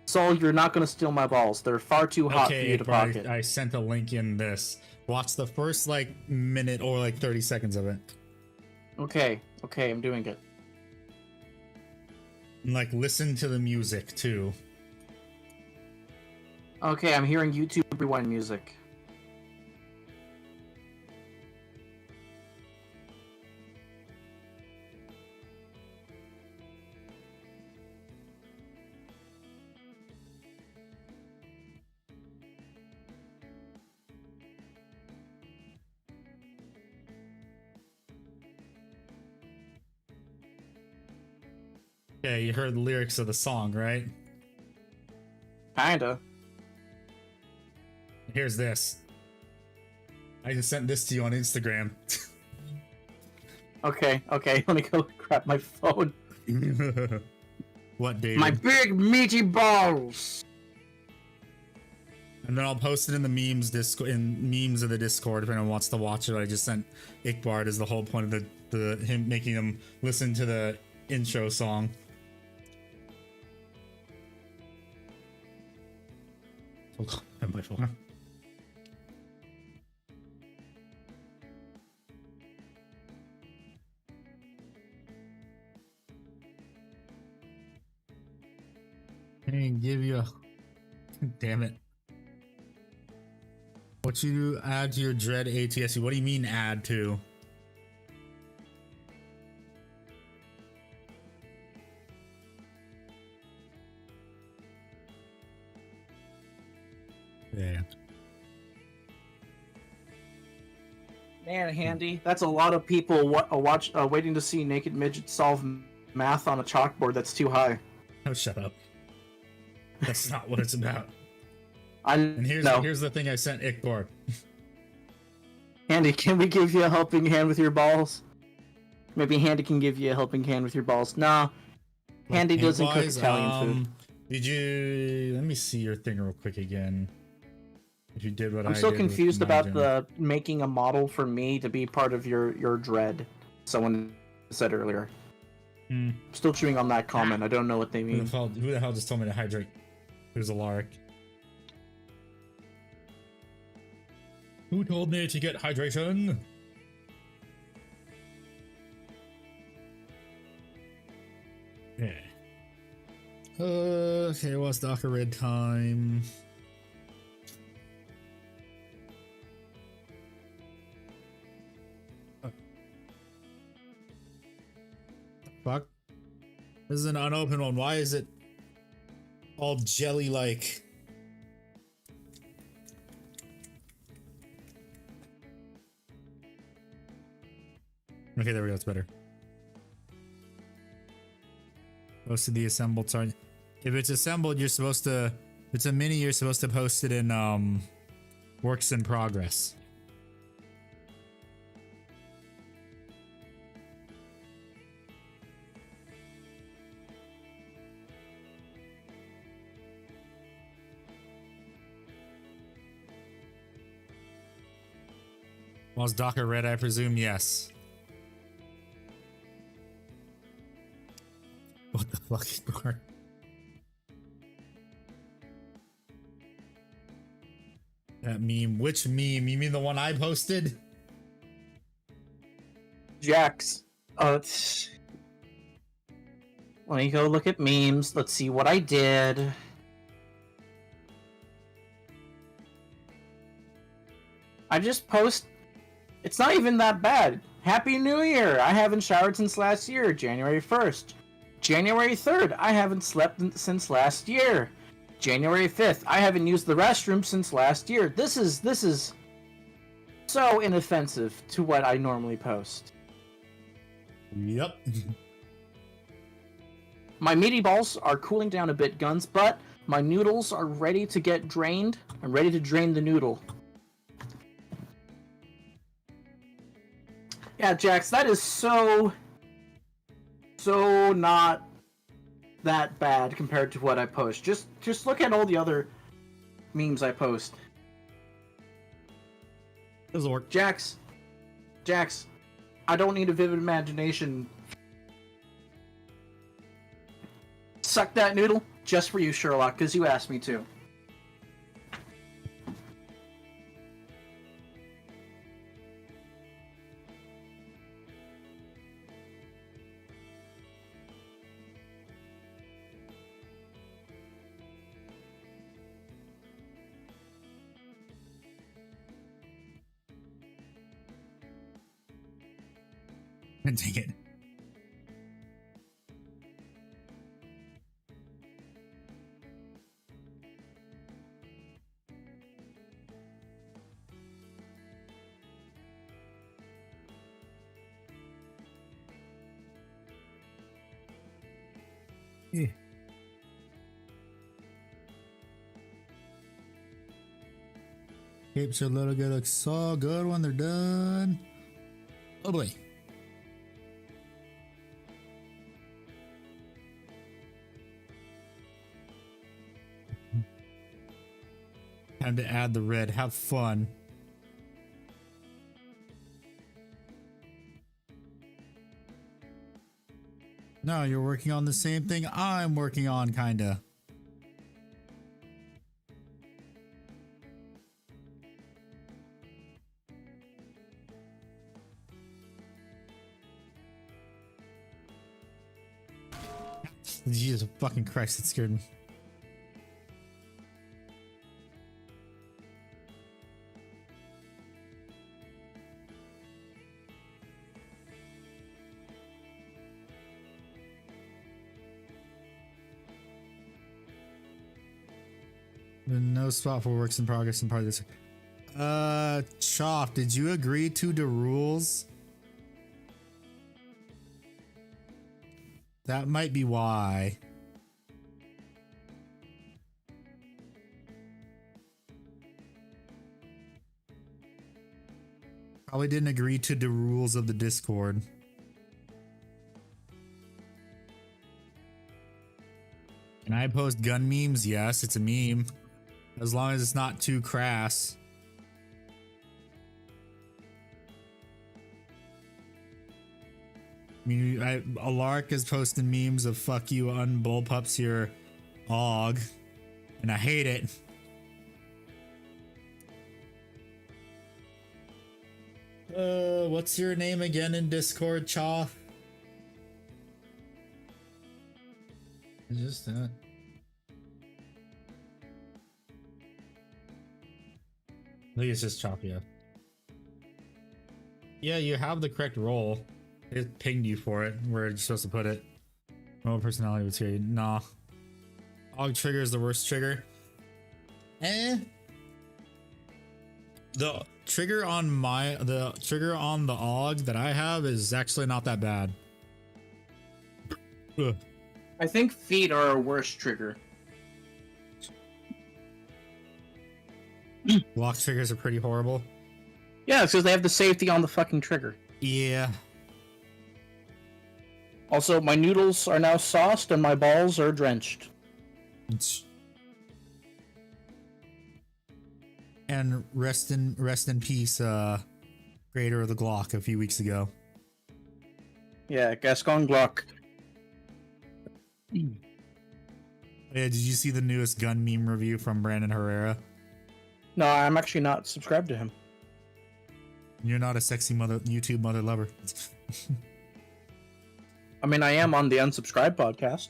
S2: Sol, you're not going to steal my balls. They're far too hot for you to pocket.
S1: I sent a link in this. Watch the first, like, minute or, like, 30 seconds of it.
S2: Okay, I'm doing it.
S1: And, like, listen to the music, too.
S2: Okay, I'm hearing YouTube Rewind music.
S1: Yeah, you heard the lyrics of the song, right?
S2: Kinda.
S1: Here's this. I just sent this to you on Instagram.
S2: Okay, let me go grab my phone.
S1: What, David?
S2: My big meaty balls!
S1: And then I'll post it in the memes of the Discord if anyone wants to watch it. I just sent Ickbard as the whole point of him making them listen to the intro song. My phone. Hey, give you a damn it. What you add to your Dread ATSU? What do you mean add to? Yeah.
S2: Man, Handy, that's a lot of people waiting to see naked midgets solve math on a chalkboard that's too high.
S1: Oh, shut up. That's not what it's about.
S2: And
S1: here's the thing I sent Ickbard.
S2: Handy, can we give you a helping hand with your balls? Maybe Handy can give you a helping hand with your balls. Nah, Handy doesn't cook Italian food.
S1: Did you... Let me see your thing real quick again. If you did what
S2: I'm so confused about the making a model for me to be part of your dread. Someone said earlier. I'm still chewing on that comment. I don't know what they mean.
S1: Who the hell just told me to hydrate? Who's a lark? Who told me to get hydration? Yeah. Okay, what's Dr. Red time? Fuck. This is an unopened one. Why is it all jelly-like? Okay, there we go. It's better. Posted the assembled target. If it's assembled, you're supposed to. If it's a mini, you're supposed to post it in works in progress. Was Docker red? I presume yes. What the fuck is bar? That meme. Which meme? You mean the one I posted?
S2: Jax. Let me go look at memes. Let's see what I did. I just post. It's not even that bad. Happy New Year! I haven't showered since last year, January 1st. January 3rd, I haven't slept since last year. January 5th, I haven't used the restroom since last year. This is so inoffensive to what I normally post.
S1: Yep.
S2: My meaty balls are cooling down a bit, Guns, but my noodles are ready to get drained. I'm ready to drain the noodle. Yeah, Jax, that is so not that bad compared to what I post. Just look at all the other memes I post.
S1: This'll work.
S2: Jax, I don't need a vivid imagination. Suck that noodle just for you, Sherlock, because you asked me to.
S1: Take it. Yeah. Capes are little good, look so good when they're done. Oh boy. Time to add the red. Have fun. No, you're working on the same thing I'm working on, kinda. Jesus fucking Christ, it scared me. No spot for works in progress in part of this. Chop, did you agree to the rules? That might be why. Probably didn't agree to the rules of the Discord. Can I post gun memes? Yes, it's a meme. As long as it's not too crass. I mean, Alark is posting memes of fuck you unbullpups your og, and I hate it. What's your name again in Discord, Chaw? Just that. I think it's just Chopia. Yeah, you have the correct role. It pinged you for it, where you're supposed to put it. No personality would scare you. Nah. Og trigger is the worst trigger. The trigger on the trigger on the AUG that I have is actually not that bad. Ugh.
S2: I think feet are a worse trigger.
S1: Lock triggers are pretty horrible.
S2: Yeah, it's because they have the safety on the fucking trigger.
S1: Yeah.
S2: Also, my noodles are now sauced and my balls are drenched.
S1: And rest in peace, creator of the Glock a few weeks ago.
S2: Yeah, Gascon Glock.
S1: Yeah, did you see the newest gun meme review from Brandon Herrera?
S2: No, I'm actually not subscribed to him.
S1: You're not a sexy YouTube mother lover.
S2: I mean, I am on the Unsubscribed podcast.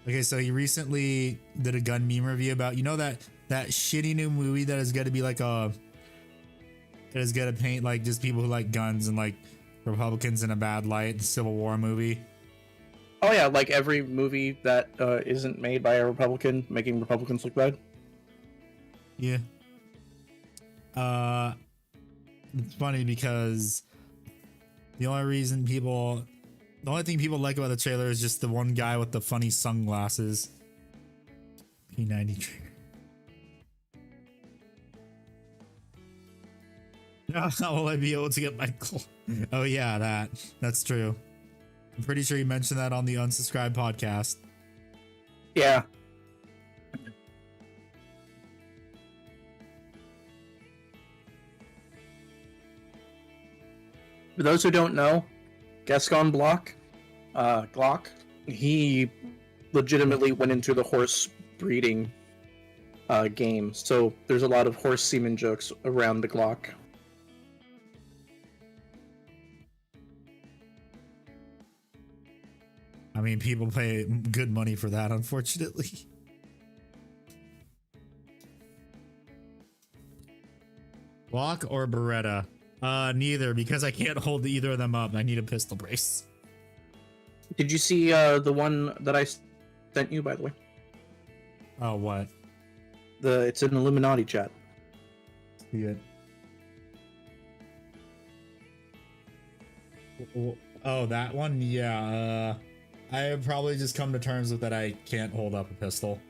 S1: Okay, so he recently did a gun meme review about, you know, that shitty new movie that is going to be like that is going to paint like just people who like guns and like Republicans in a bad light, the Civil War movie.
S2: Oh yeah, like every movie that isn't made by a Republican, making Republicans look bad.
S1: Yeah. It's funny because the only thing people like about the trailer is just the one guy with the funny sunglasses. P90 trigger. How will I be able to get my Oh yeah, that's true. I'm pretty sure you mentioned that on the Unsubscribed podcast.
S2: Yeah. For those who don't know, Gascon Glock, he legitimately went into the horse breeding game. So there's a lot of horse semen jokes around the Glock.
S1: I mean, people pay good money for that, unfortunately. Glock or Beretta? Neither, because I can't hold either of them up. I need a pistol brace.
S2: Did you see the one that I sent you, by the way?
S1: Oh, what?
S2: It's an Illuminati chat.
S1: Good. Oh, that one? Yeah. I have probably just come to terms with that I can't hold up a pistol.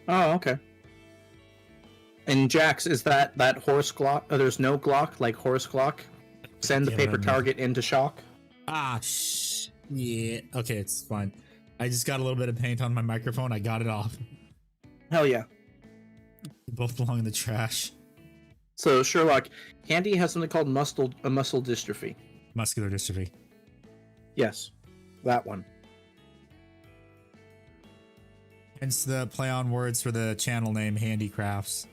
S2: Oh, okay. And Jax, is that horse Glock? Oh, there's no Glock, like horse Glock? Send the paper target into shock?
S1: Ah, yeah. Okay, it's fine. I just got a little bit of paint on my microphone. I got it off.
S2: Hell yeah.
S1: They both belong in the trash.
S2: So, Sherlock, Handy has something called muscle dystrophy.
S1: Muscular dystrophy.
S2: Yes, that one.
S1: Hence the play on words for the channel name, Handicrafts.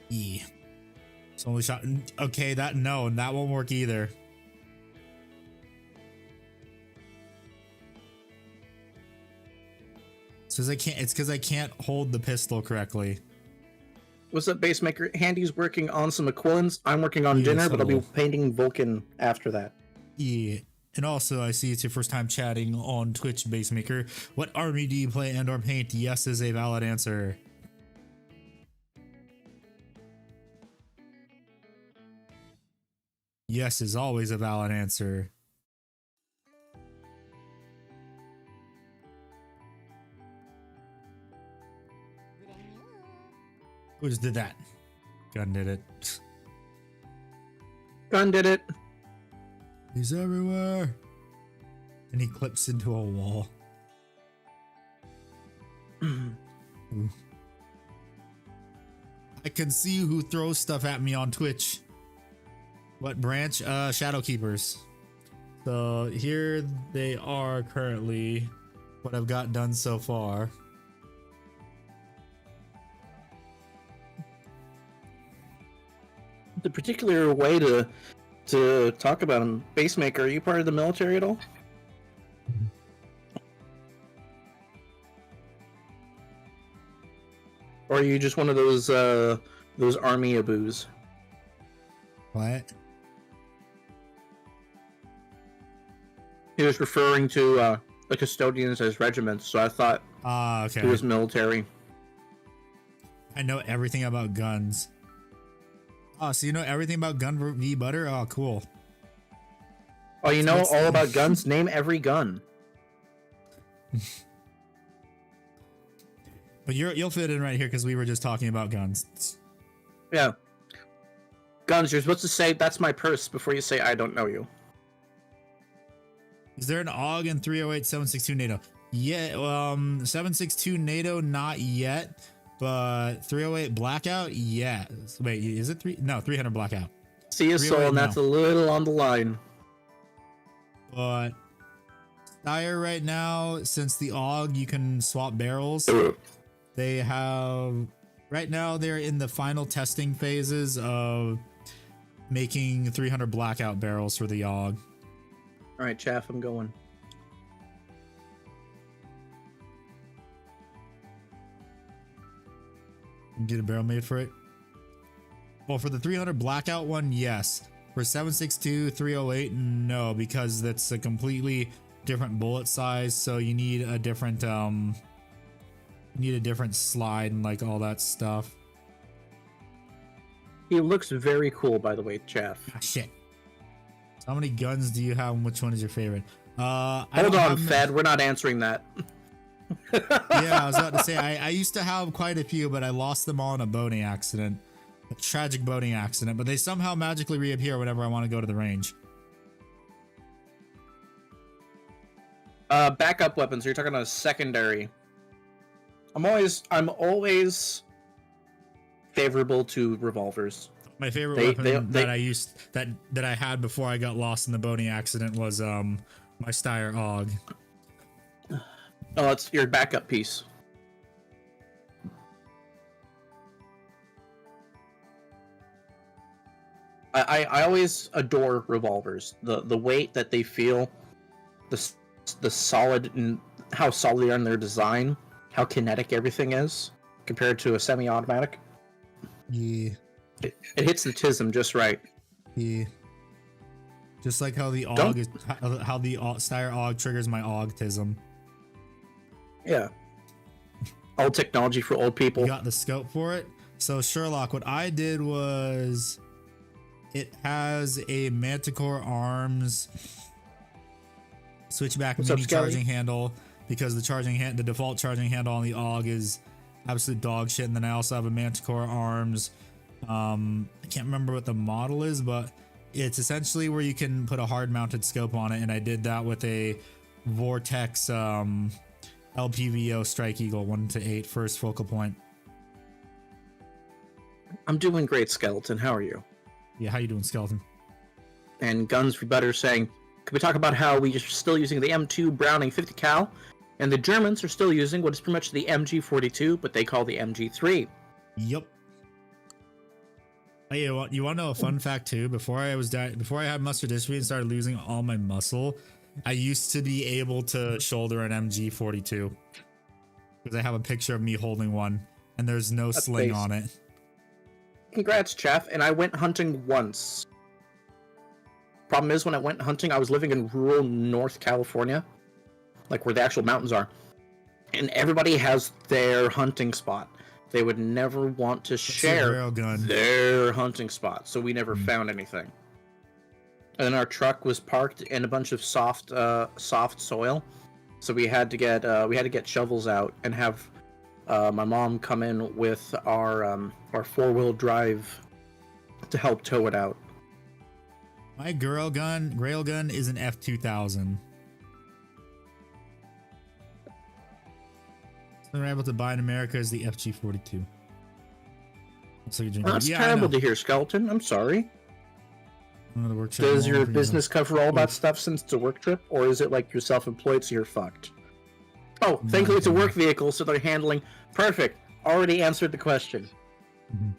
S1: E. It's only shot. Okay, that won't work either. It's because I can't hold the pistol correctly.
S2: What's up, Basemaker? Handy's working on some Aquilans. I'm working on dinner, but I'll be painting Vulcan after that.
S1: Yeah. And also, I see it's your first time chatting on Twitch, Basemaker. What army do you play and or paint? Yes is a valid answer. Yes is always a valid answer. Who just did that? Gun did it.
S2: Gun did it.
S1: He's everywhere. And he clips into a wall. I can see who throws stuff at me on Twitch. What branch? Shadowkeepers. So here they are currently. What I've got done so far.
S2: The particular way to talk about him, Basemaker, are you part of the military at all? Or are you just one of those army aboos?
S1: What?
S2: He was referring to the custodians as regiments, so I thought
S1: okay.
S2: it was military.
S1: I know everything about guns. Oh, so you know everything about Gun v Butter? Oh, cool.
S2: Oh, you know all about guns? Name every gun.
S1: But you'll fit in right here because we were just talking about guns.
S2: Yeah. Guns, you're supposed to say, that's my purse, before you say, I don't know you.
S1: Is there an AUG in 308 762 NATO? Yeah, 762 NATO, not yet. But 308 Blackout, yeah. Wait, is it 300 Blackout.
S2: See a soul, and that's a little on the line.
S1: But Steyr right now, since the AUG, you can swap barrels. They have right now they're in the final testing phases of making 300 Blackout barrels for the AUG.
S2: All right, Chaff, I'm going.
S1: Get a barrel made for it. Well, for the 300 Blackout one, yes. For 762 308, no, because that's a completely different bullet size, so you need a different slide and like all that stuff.
S2: He looks very cool, by the way, Chaff.
S1: Ah, shit. So how many guns do you have and which one is your favorite?
S2: Hold on, Fed, we're not answering that.
S1: Yeah, I was about to say, I used to have quite a few, but I lost them all in a boating accident. A tragic boating accident, but they somehow magically reappear whenever I want to go to the range.
S2: Backup weapons, you're talking about a secondary. I'm always favorable to revolvers.
S1: My favorite weapon that I had before I got lost in the boating accident was my Steyr AUG.
S2: Oh, it's your backup piece. I always adore revolvers. The weight that they feel, the solid and how solid they are in their design, how kinetic everything is compared to a semi-automatic.
S1: Yeah.
S2: It hits the tism just right.
S1: Yeah. Just like how the AUG is, how the Steyr AUG triggers my AUGtism.
S2: Yeah. Old technology for old people.
S1: You got the scope for it. So Sherlock, what I did was, it has a Manticore Arms switchback mini charging handle, because the default charging handle on the AUG is absolute dog shit. And then I also have a Manticore Arms. I can't remember what the model is, but it's essentially where you can put a hard mounted scope on it. And I did that with a Vortex LPVO Strike Eagle 1-8 first focal point.
S2: I'm doing great, Skeleton. How are you?
S1: Yeah, how you doing, Skeleton?
S2: And Guns for Butter saying, could we talk about how we are still using the M2 Browning 50 cal, and the Germans are still using what is pretty much the MG42, but they call the MG3.
S1: Yep. Hey, you want to know a fun fact too? Before I had muscular dystrophy and started losing all my muscle, I used to be able to shoulder an MG42 because I have a picture of me holding one, and there's no sling on it.
S2: Congrats, Chaff. And I went hunting once. Problem is, when I went hunting, I was living in rural North California, like where the actual mountains are, and everybody has their hunting spot. They would never want to share their hunting spot, so we never found anything. And then our truck was parked in a bunch of soft soil, so we had to get shovels out and have my mom come in with our 4-wheel drive to help tow it out.
S1: My railgun is an F2000. Something we're able to buy in America is the FG42.
S2: That's terrible to hear, Skeleton. I'm sorry. Does your business cover all that stuff since it's a work trip, or is it like you're self-employed so you're fucked? Oh, thankfully it's a work vehicle, so they're handling. Perfect. Already answered the question.
S1: Mm-hmm.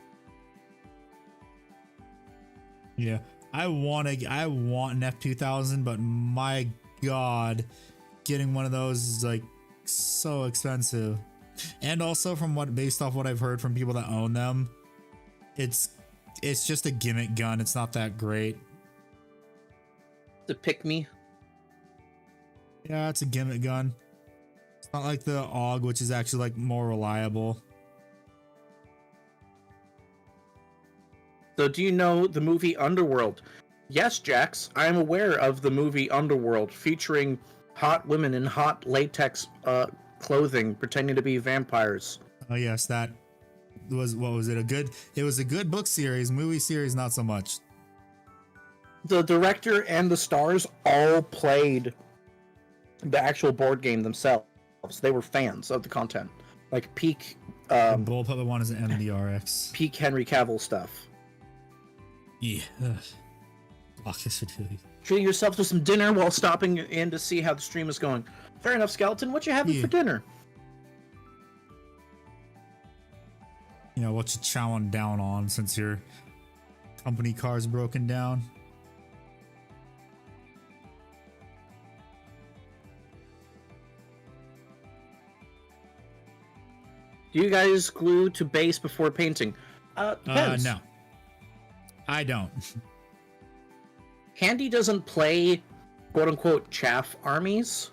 S1: Yeah, I want an F2000, but my God, getting one of those is like so expensive. And also based off what I've heard from people that own them, it's just a gimmick gun. It's not that great.
S2: To pick me.
S1: Yeah, it's a gimmick gun. It's not like the AUG, which is actually like more reliable.
S2: So do you know the movie Underworld? Yes, Jax, I am aware of the movie Underworld, featuring hot women in hot latex clothing pretending to be vampires.
S1: Oh yes, that was, what was it? It was a good book series, movie series, not so much.
S2: The director and the stars all played the actual board game themselves. They were fans of the content. Like peak
S1: Bull Puppet one is an MDRX.
S2: peak Henry Cavill stuff.
S1: Yeah. Fuck this fertility.
S2: Treating yourself to some dinner while stopping in to see how the stream is going. Fair enough, Skeleton. What you having for dinner?
S1: You know, what you chowing down on since your company car's broken down?
S2: Do you guys glue to base before painting? Depends.
S1: No. I don't.
S2: Handy doesn't play quote-unquote chaff armies.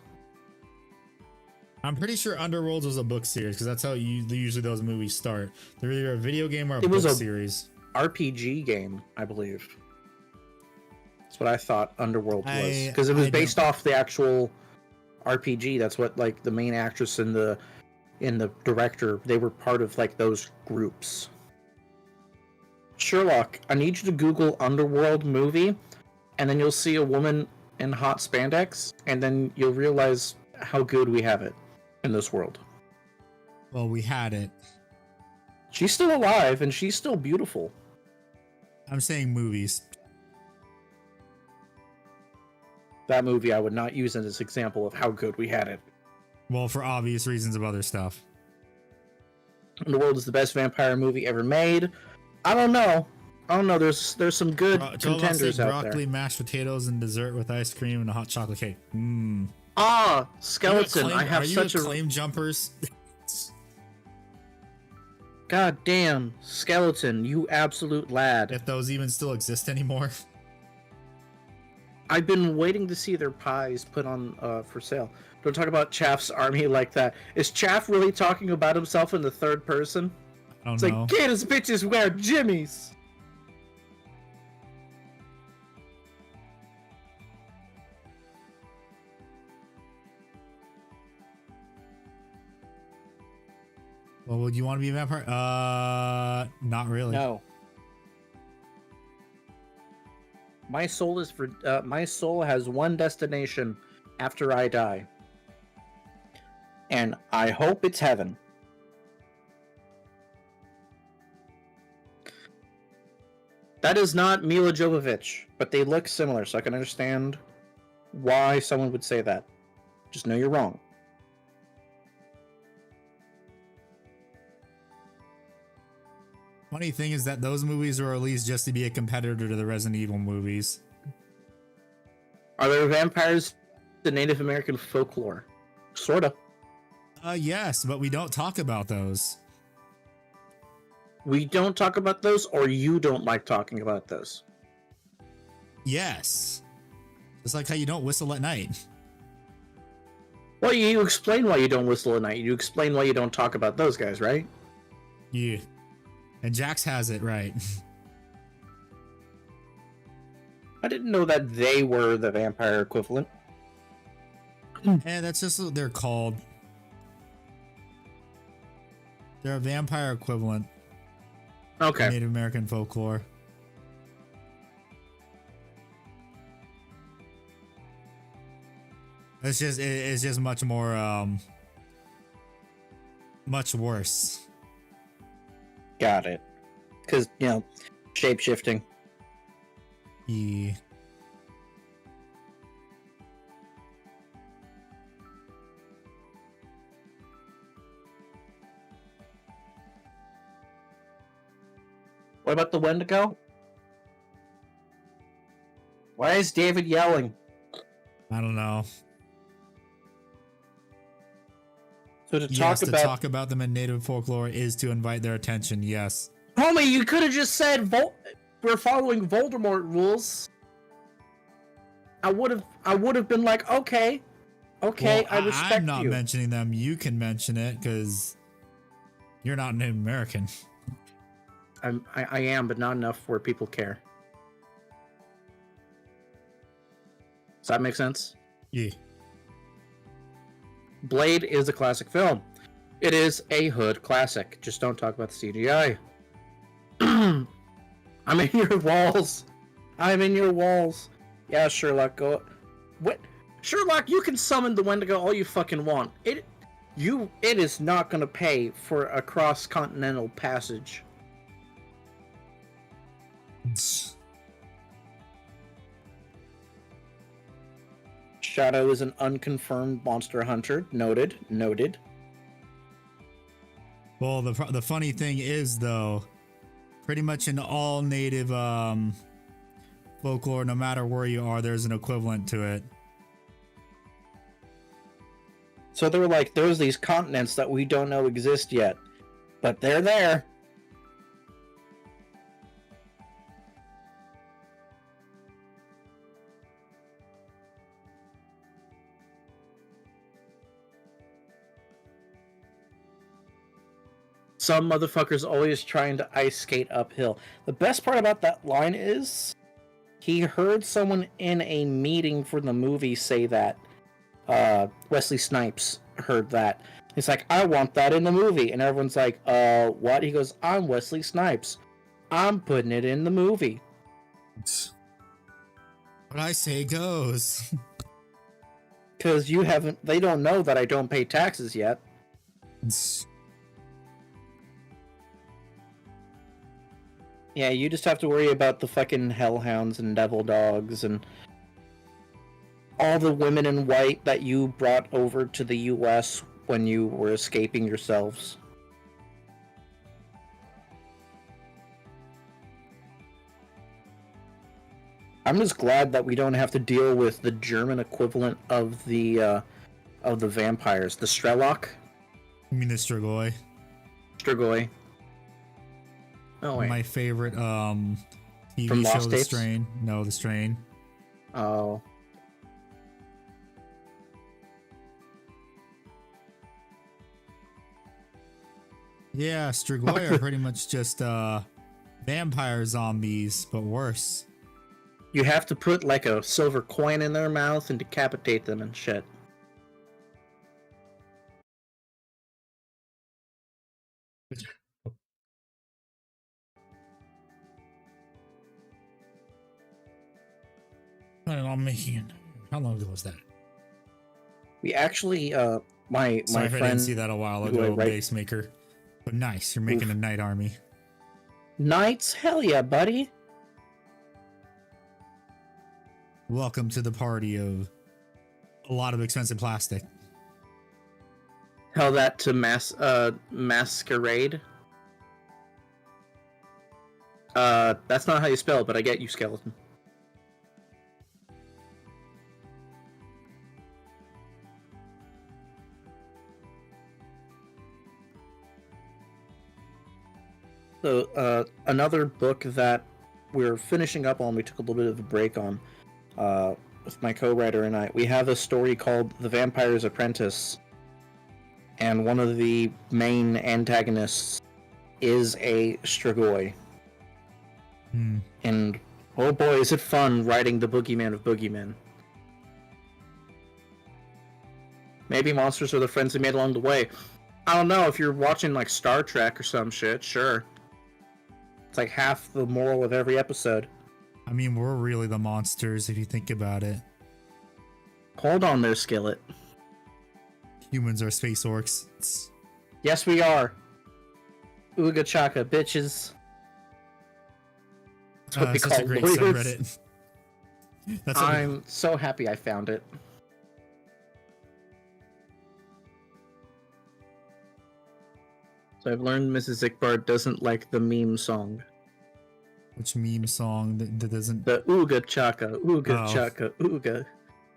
S1: I'm pretty sure Underworlds was a book series because that's how usually those movies start. They're either a video game or a book series.
S2: RPG game, I believe. That's what I thought Underworld was, because it
S1: I
S2: was based off the actual RPG. That's what, like, the main actress and the director, they were part of like those groups. Sherlock, I need you to Google Underworld movie, and then you'll see a woman in hot spandex, and then you'll realize how good we have it in this world.
S1: Well, we had it.
S2: She's still alive, and she's still beautiful.
S1: I'm saying movies.
S2: That movie I would not use as an example of how good we had it.
S1: Well, for obvious reasons of other stuff.
S2: Underworld is the best vampire movie ever made. I don't know. There's some good contenders out
S1: broccoli,
S2: there.
S1: mashed potatoes, and dessert with ice cream and a hot chocolate cake. Mmm.
S2: Ah, Skeleton! I have such a
S1: claim jumpers.
S2: God damn, Skeleton! You absolute lad.
S1: If those even still exist anymore.
S2: I've been waiting to see their pies put on for sale. Don't talk about Chaff's army like that. Is Chaff really talking about himself in the third person?
S1: I don't
S2: It's
S1: know.
S2: like, get his bitches wear jimmies.
S1: Well, would you want to be a vampire? Not really.
S2: No. My soul is for. My soul has one destination after I die, and I hope it's heaven. That is not Mila Jovovich, but they look similar, so I can understand why someone would say that. Just know you're wrong.
S1: Funny thing is that those movies were released just to be a competitor to the Resident Evil movies.
S2: Are there vampires in Native American folklore? Sorta.
S1: Yes, but we don't talk about those.
S2: We don't talk about those, or you don't like talking about those?
S1: Yes. Just like how you don't whistle at night.
S2: Well, you explain why you don't whistle at night. You explain why you don't talk about those guys, right?
S1: Yeah. And Jax has it right.
S2: I didn't know that they were the vampire equivalent.
S1: And that's just what they're called. They're a vampire equivalent.
S2: Okay.
S1: Native American folklore. It's just much more much worse.
S2: Got it. Because, you know, shape-shifting.
S1: Yeah.
S2: What about the Wendigo? Why is David yelling?
S1: I don't know.
S2: So to
S1: Yes,
S2: talk
S1: to talk about them in native folklore is to invite their attention, yes.
S2: Homie, you could have just said we're following Voldemort rules. I would have been like, okay. Okay,
S1: Well,
S2: I respect
S1: I'm not
S2: you.
S1: mentioning them. You can mention it because you're not Native American.
S2: I am, but not enough where people care. Does that make sense?
S1: Yeah.
S2: Blade is a classic film. It is a hood classic. Just don't talk about the CGI. I'm in your walls. I'm in your walls. Yeah, Sherlock, go. What? Sherlock, you can summon the Wendigo all you fucking want. It is not gonna pay for a cross-continental passage. Shadow is an unconfirmed monster hunter. Noted. Noted.
S1: Well, the funny thing is, though, pretty much in all native folklore, no matter where you are, there's an equivalent to it.
S2: So they were like, there's these continents that we don't know exist yet, but they're there. Some motherfucker's always trying to ice skate uphill. The best part about that line is he heard someone in a meeting for the movie say that. Wesley Snipes heard that. He's like, I want that in the movie. And everyone's like, what? He goes, I'm Wesley Snipes. I'm putting it in the movie.
S1: What I say goes.
S2: Because they don't know that I don't pay taxes yet. Yeah, you just have to worry about the fucking hellhounds and devil dogs and all the women in white that you brought over to the US when you were escaping yourselves. I'm just glad that we don't have to deal with the German equivalent of the vampires, the Strelok.
S1: You mean the Strigoi?
S2: Strigoi. Oh wait.
S1: My favorite TV
S2: From
S1: show,
S2: Lost
S1: The
S2: Tapes?
S1: Strain. No, The Strain.
S2: Oh.
S1: Yeah, Strigoi are pretty much just vampire zombies, but worse.
S2: You have to put like a silver coin in their mouth and decapitate them and shit.
S1: I'm making it. How long ago was that?
S2: We actually, my
S1: Sorry if I didn't
S2: friend
S1: see that a while
S2: who I
S1: ago,
S2: write-
S1: base maker. But nice, you're making a knight army.
S2: Knights, hell yeah, buddy.
S1: Welcome to the party of a lot of expensive plastic.
S2: Tell that to masquerade. That's not how you spell it, but I get you, skeleton. So, another book that we're finishing up on, we took a little bit of a break on, with my co-writer and I. We have a story called The Vampire's Apprentice, and one of the main antagonists is a Strigoi. And oh boy, is it fun writing the boogeyman of boogeymen. Maybe monsters are the friends we made along the way. I don't know, if you're watching like Star Trek or some shit, sure. It's like half the moral of every episode.
S1: I mean, we're really the monsters if you think about it.
S2: Hold on there, Skillet.
S1: Humans are space orcs.
S2: Yes, we are. Ooga chaka, bitches. That's what we
S1: such
S2: call
S1: a great
S2: lawyers.
S1: subreddit. That's what
S2: I'm so happy I found it. So I've learned Mrs. Ickbard doesn't like the meme song.
S1: which meme song that doesn't.
S2: The ooga chaka, ooga
S1: Oh.
S2: chaka, ooga.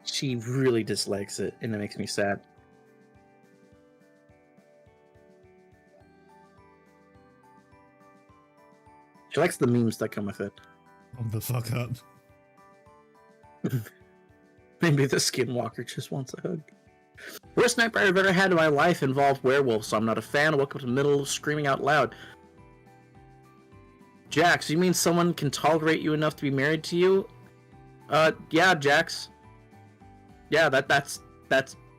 S2: She really dislikes it, and it makes me sad. She likes the memes that come with it.
S1: Hold the fuck up.
S2: Maybe the skinwalker just wants a hug. Worst nightmare I've ever had in my life involved werewolves, so I'm not a fan. I woke up in the middle screaming out loud. Jax, you mean someone can tolerate you enough to be married to you? Yeah, Jax. Yeah, that's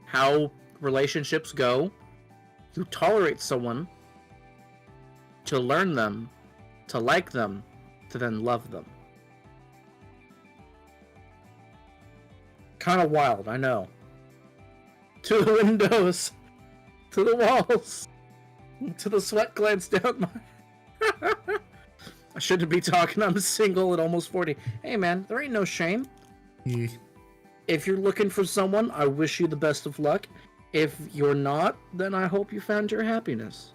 S2: how relationships go. You tolerate someone to learn them, to like them, to then love them. Kind of wild, I know. To the windows, to the walls, to the sweat glands down my... I shouldn't be talking, I'm single at almost 40. Hey man, there ain't no shame.
S1: Yeah.
S2: If you're looking for someone, I wish you the best of luck. If you're not, then I hope you found your happiness.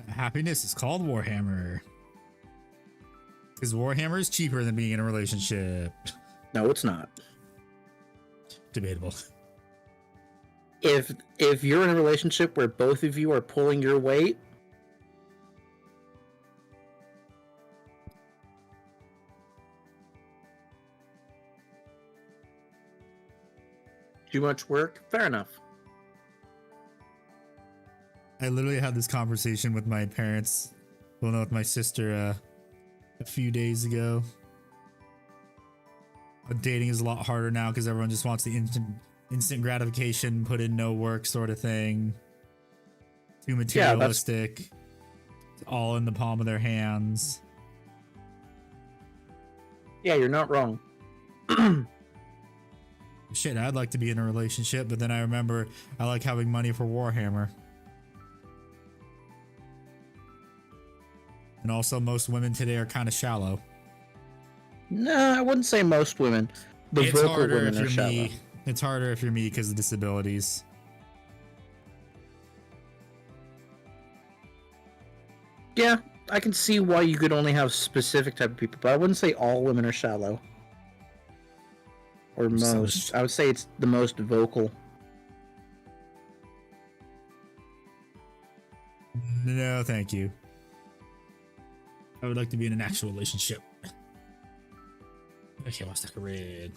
S1: Happiness is called Warhammer. Because Warhammer is cheaper than being in a relationship.
S2: No, it's not.
S1: Debatable.
S2: If you're in a relationship where both of you are pulling your weight, too much work, fair enough.
S1: I literally had this conversation with my parents, well, no, with my sister a few days ago. Dating is a lot harder now because everyone just wants the instant gratification, put in no work sort of thing. Too materialistic. It's all in the palm of their hands.
S2: Yeah, you're not wrong.
S1: Shit, I'd like to be in a relationship, but then I remember I like having money for Warhammer. And also, most women today are kind of shallow.
S2: No, I wouldn't say most women. The
S1: It's
S2: vocal
S1: harder
S2: women
S1: if
S2: are
S1: you're
S2: shallow.
S1: me. It's harder if you're me because of disabilities.
S2: Yeah, I can see why you could only have specific type of people, but I wouldn't say all women are shallow. Or most. I would say it's the most vocal.
S1: No, thank you. I would like to be in an actual relationship. Okay, I'll stack a red.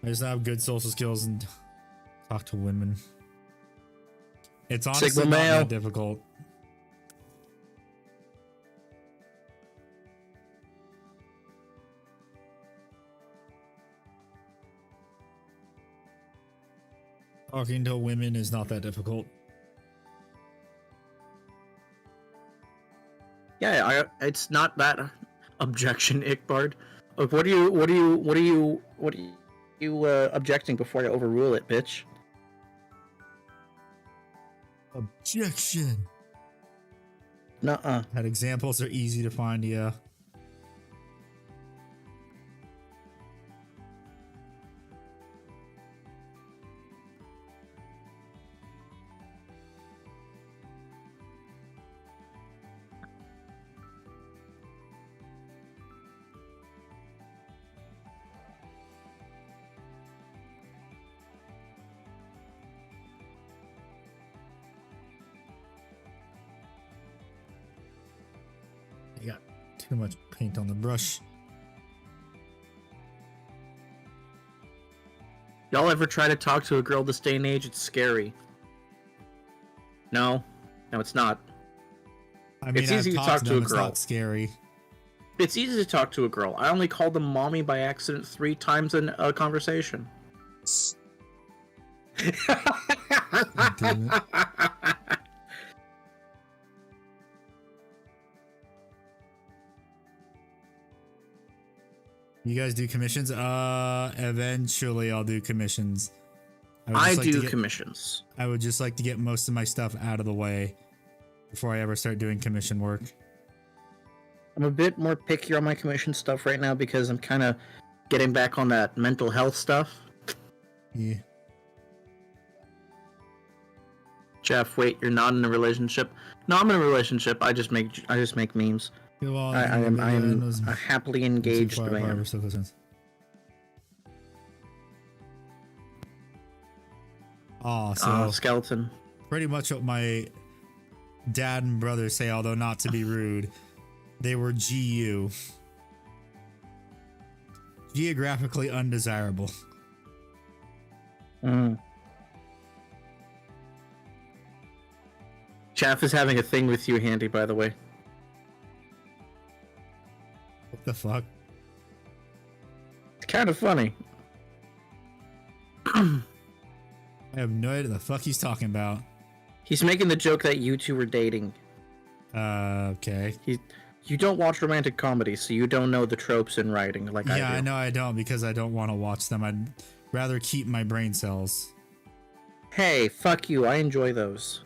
S1: I just have good social skills and talk to women. It's honestly
S2: Sigma
S1: not
S2: male.
S1: that difficult. Talking to women is not that difficult.
S2: Yeah, it's not that objection, Ickbard. Like, what are you objecting before I overrule it, bitch?
S1: Objection.
S2: Nuh-uh.
S1: That examples are easy to find, yeah. You got too much paint on the brush.
S2: Y'all ever try to talk to a girl this day and age? It's scary. No, it's not.
S1: I mean,
S2: It's easy to
S1: I've
S2: talk
S1: talked
S2: to a
S1: them, it's
S2: girl.
S1: not scary.
S2: It's easy to talk to a girl. I only called them mommy by accident 3 times in a conversation.
S1: Damn it. You guys do commissions? Eventually I'll do commissions.
S2: I do commissions.
S1: I would just like to get most of my stuff out of the way before I ever start doing commission work.
S2: I'm a bit more picky on my commission stuff right now because I'm kind of getting back on that mental health stuff.
S1: Yeah.
S2: Jeff, wait, you're not in a relationship? No, I'm in a relationship. I just make memes. I am a happily engaged man.
S1: Oh, so
S2: skeleton.
S1: pretty much what my dad and brother say, although not to be rude, they were GU. Geographically undesirable.
S2: Mm. Chaff is having a thing with you, Handy, by the way.
S1: What the fuck?
S2: It's kind of funny.
S1: I have no idea what the fuck he's talking about.
S2: He's making the joke that you two were dating.
S1: Okay.
S2: You don't watch romantic comedies, so you don't know the tropes in writing like I do.
S1: Yeah, I know I don't because I don't want to watch them. I'd rather keep my brain cells.
S2: Hey, fuck you. I enjoy those.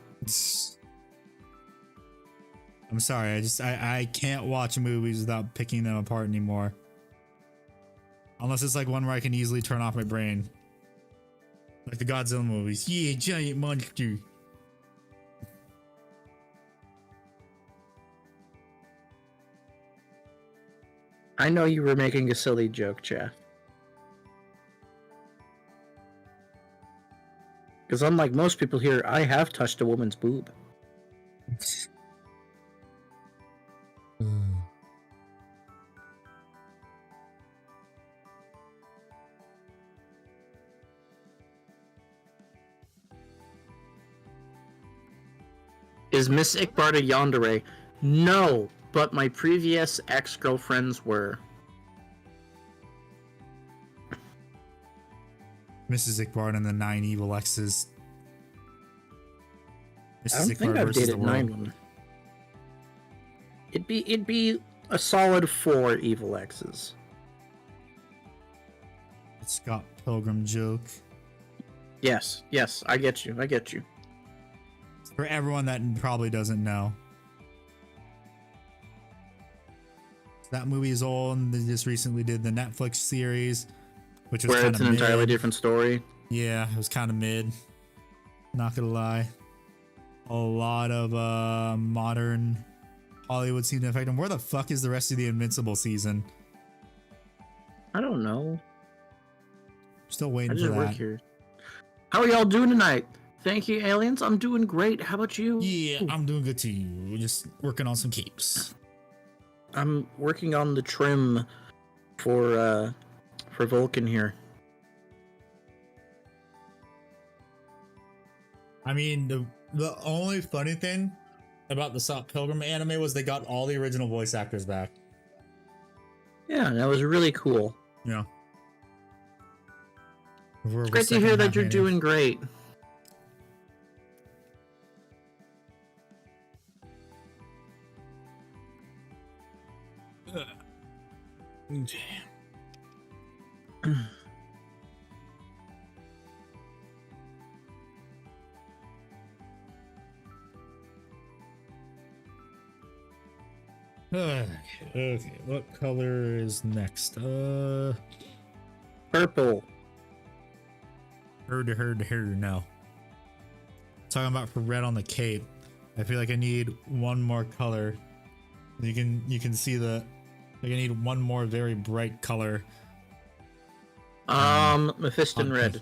S1: I'm sorry. I can't watch movies without picking them apart anymore. Unless it's like one where I can easily turn off my brain. Like the Godzilla movies. Yeah, giant monster.
S2: I know you were making a silly joke, Jeff. Because unlike most people here, I have touched a woman's boob. Is Miss Ickbard a yandere? No, but my previous ex-girlfriends were.
S1: Mrs. Ickbard and the 9 evil exes.
S2: I don't think I've dated 9 women. It'd be a solid 4 evil exes.
S1: Scott Pilgrim joke.
S2: Yes, I get you.
S1: For everyone that probably doesn't know. That movie is old and they just recently did the Netflix series, which was
S2: where it's an entirely different story.
S1: Yeah, it was kind of mid. Not gonna lie. A lot of modern Hollywood seemed to affect them. Where the fuck is the rest of the Invincible season?
S2: I don't know.
S1: Still waiting
S2: I just
S1: for
S2: work
S1: that.
S2: here. How are y'all doing tonight? Thank you, aliens. I'm doing great. How about you?
S1: Yeah, I'm doing good too. We're just working on some capes.
S2: I'm working on the trim for Vulcan here.
S1: I mean, the only funny thing about the Scott Pilgrim anime was they got all the original voice actors back.
S2: Yeah, that was really cool.
S1: Yeah.
S2: It's great to hear that you're doing great.
S1: Okay, what color is next?
S2: Purple.
S1: Heard, no. Talking about for red on the cape. I feel like I need one more color. You can see the like I need one more very bright color.
S2: Mephiston red.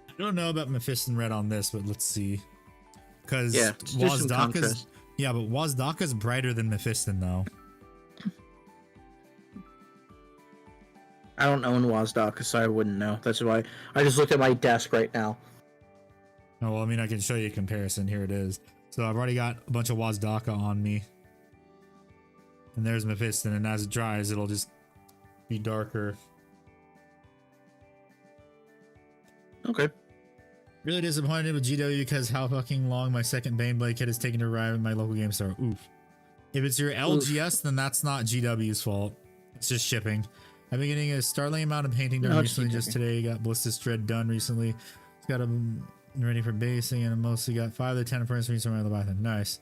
S1: I don't know about Mephiston red on this, but let's see. Because
S2: yeah,
S1: Wazdaka's yeah, but Wazdaka's brighter than Mephiston though.
S2: I don't own Wazdaka, so I wouldn't know. That's why I just looked at my desk right now.
S1: Oh well, I mean I can show you a comparison. Here it is. So I've already got a bunch of Wazdaka on me. And there's Mephiston, and as it dries, it'll just be darker.
S2: Okay.
S1: Really disappointed with GW because how fucking long my second Baneblade kit is taking to arrive at my local game store. Oof. If it's your LGS, then that's not GW's fault. It's just shipping. I've been getting a startling amount of painting done recently. Just today, got Ballistic Dread done recently. It's got them ready for basing, and I mostly got 5 to 10 frames from around the bathroom. Nice.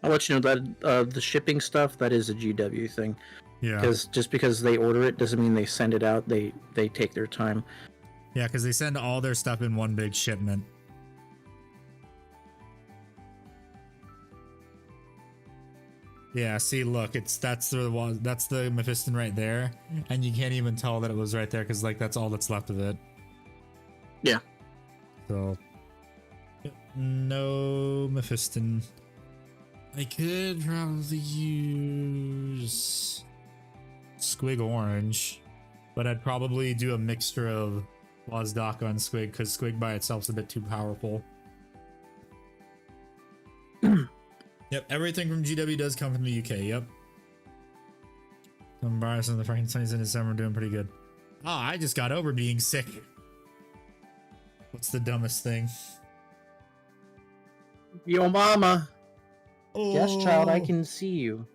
S2: I'll let you know that the shipping stuff, that is a GW thing.
S1: Yeah.
S2: Because just because they order it doesn't mean they send it out. They take their time.
S1: Yeah, because they send all their stuff in one big shipment. Yeah, see, look, that's the Mephiston right there, and you can't even tell that it was right there because like that's all that's left of it.
S2: Yeah.
S1: So no Mephiston. I could probably use Squig Orange, but I'd probably do a mixture of Wazdaka and Squig, because Squig by itself is a bit too powerful. Yep, everything from GW does come from the UK. Yep. Some virus and the Frankenstein's in December doing pretty good. Oh, I just got over being sick. What's the dumbest thing?
S2: Yo, mama.
S1: Oh,
S2: Yes, child, I can see you.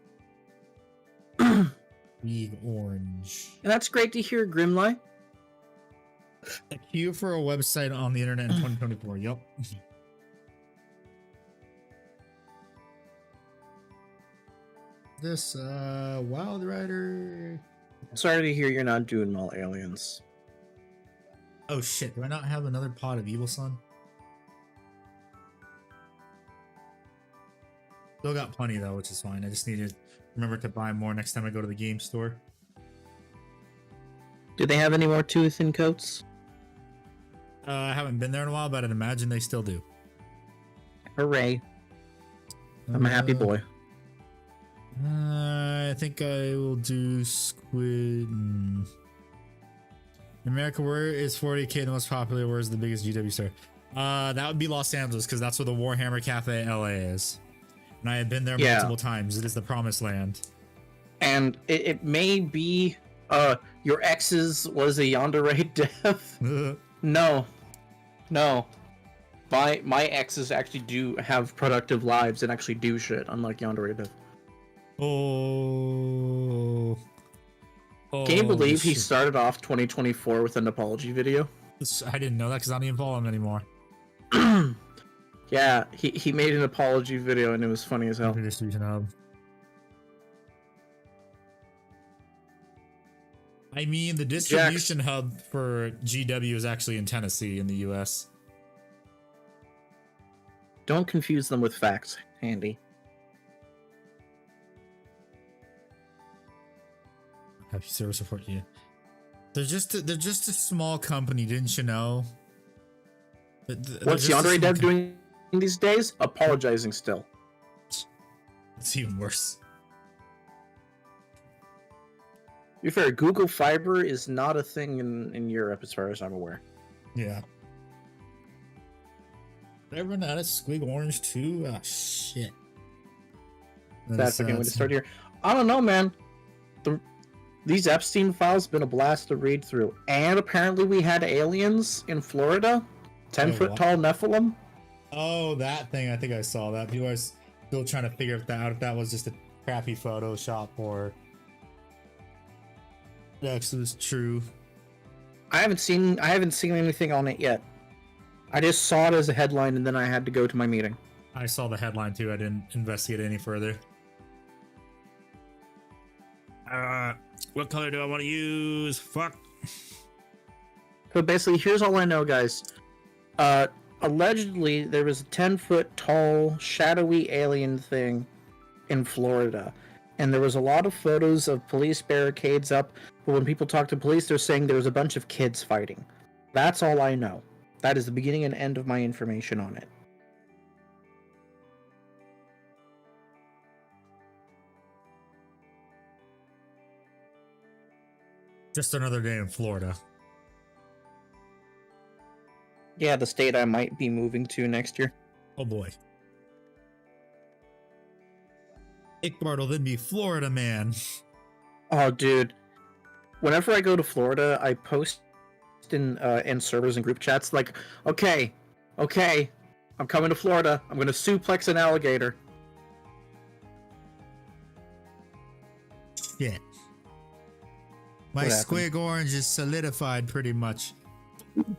S1: big orange.
S2: And that's great to hear, Grimly.
S1: A queue for a website on the internet in 2024. Yep. This Wild Rider.
S2: Sorry to hear you're not doing well, aliens.
S1: Oh shit, do I not have another pot of Evil Sun? Still got plenty though, which is fine. I just need to remember to buy more next time I go to the game store.
S2: Do they have any more tooth and coats?
S1: I haven't been there in a while, but I'd imagine they still do.
S2: Hooray. I'm a happy boy.
S1: I think I will do Squid. In America, where is 40K the most popular? Where's the biggest GW store? That would be Los Angeles, because that's where the Warhammer Cafe LA is. And I have been there multiple times. It is the promised land. And
S2: it may be your ex's was a Yandere death. No. My exes actually do have productive lives and actually do shit, unlike Yandere death.
S1: Oh.
S2: Can you believe he started off 2024 with an apology video?
S1: I didn't know that because I don't even follow him anymore.
S2: Yeah, he made an apology video and it was funny as hell.
S1: Distribution hub. I mean, the distribution hub for GW is actually in Tennessee in the US.
S2: Don't confuse them with facts, Andy.
S1: Happy service report you. They're just a small company, didn't you know?
S2: What's Yandere Dev doing these days? Apologizing still.
S1: It's even worse.
S2: To be fair, Google Fiber is not a thing in Europe as far as I'm aware.
S1: Yeah. Did I run out of Squig Orange too? Ah, shit.
S2: That's fucking way to start here. I don't know, man. These Epstein files been a blast to read through. And apparently we had aliens in Florida. 10-foot tall Nephilim.
S1: Oh, that thing. I think I saw that. People are still trying to figure out if that was just a crappy Photoshop or it actually was true.
S2: I haven't seen anything on it yet. I just saw it as a headline and then I had to go to my meeting.
S1: I saw the headline too. I didn't investigate any further. What color do I want to use? Fuck.
S2: But basically, here's all I know, guys. Allegedly, there was a 10-foot tall, shadowy alien thing in Florida. And there was a lot of photos of police barricades up. But when people talk to police, they're saying there was a bunch of kids fighting. That's all I know. That is the beginning and end of my information on it.
S1: Just another day in Florida.
S2: Yeah, the state I might be moving to next year.
S1: Oh boy. Ickbart will then be Florida man.
S2: Oh, dude. Whenever I go to Florida, I post in servers and group chats like, okay, I'm coming to Florida. I'm going to suplex an alligator.
S1: Shit. My Squig Orange is solidified pretty much. Do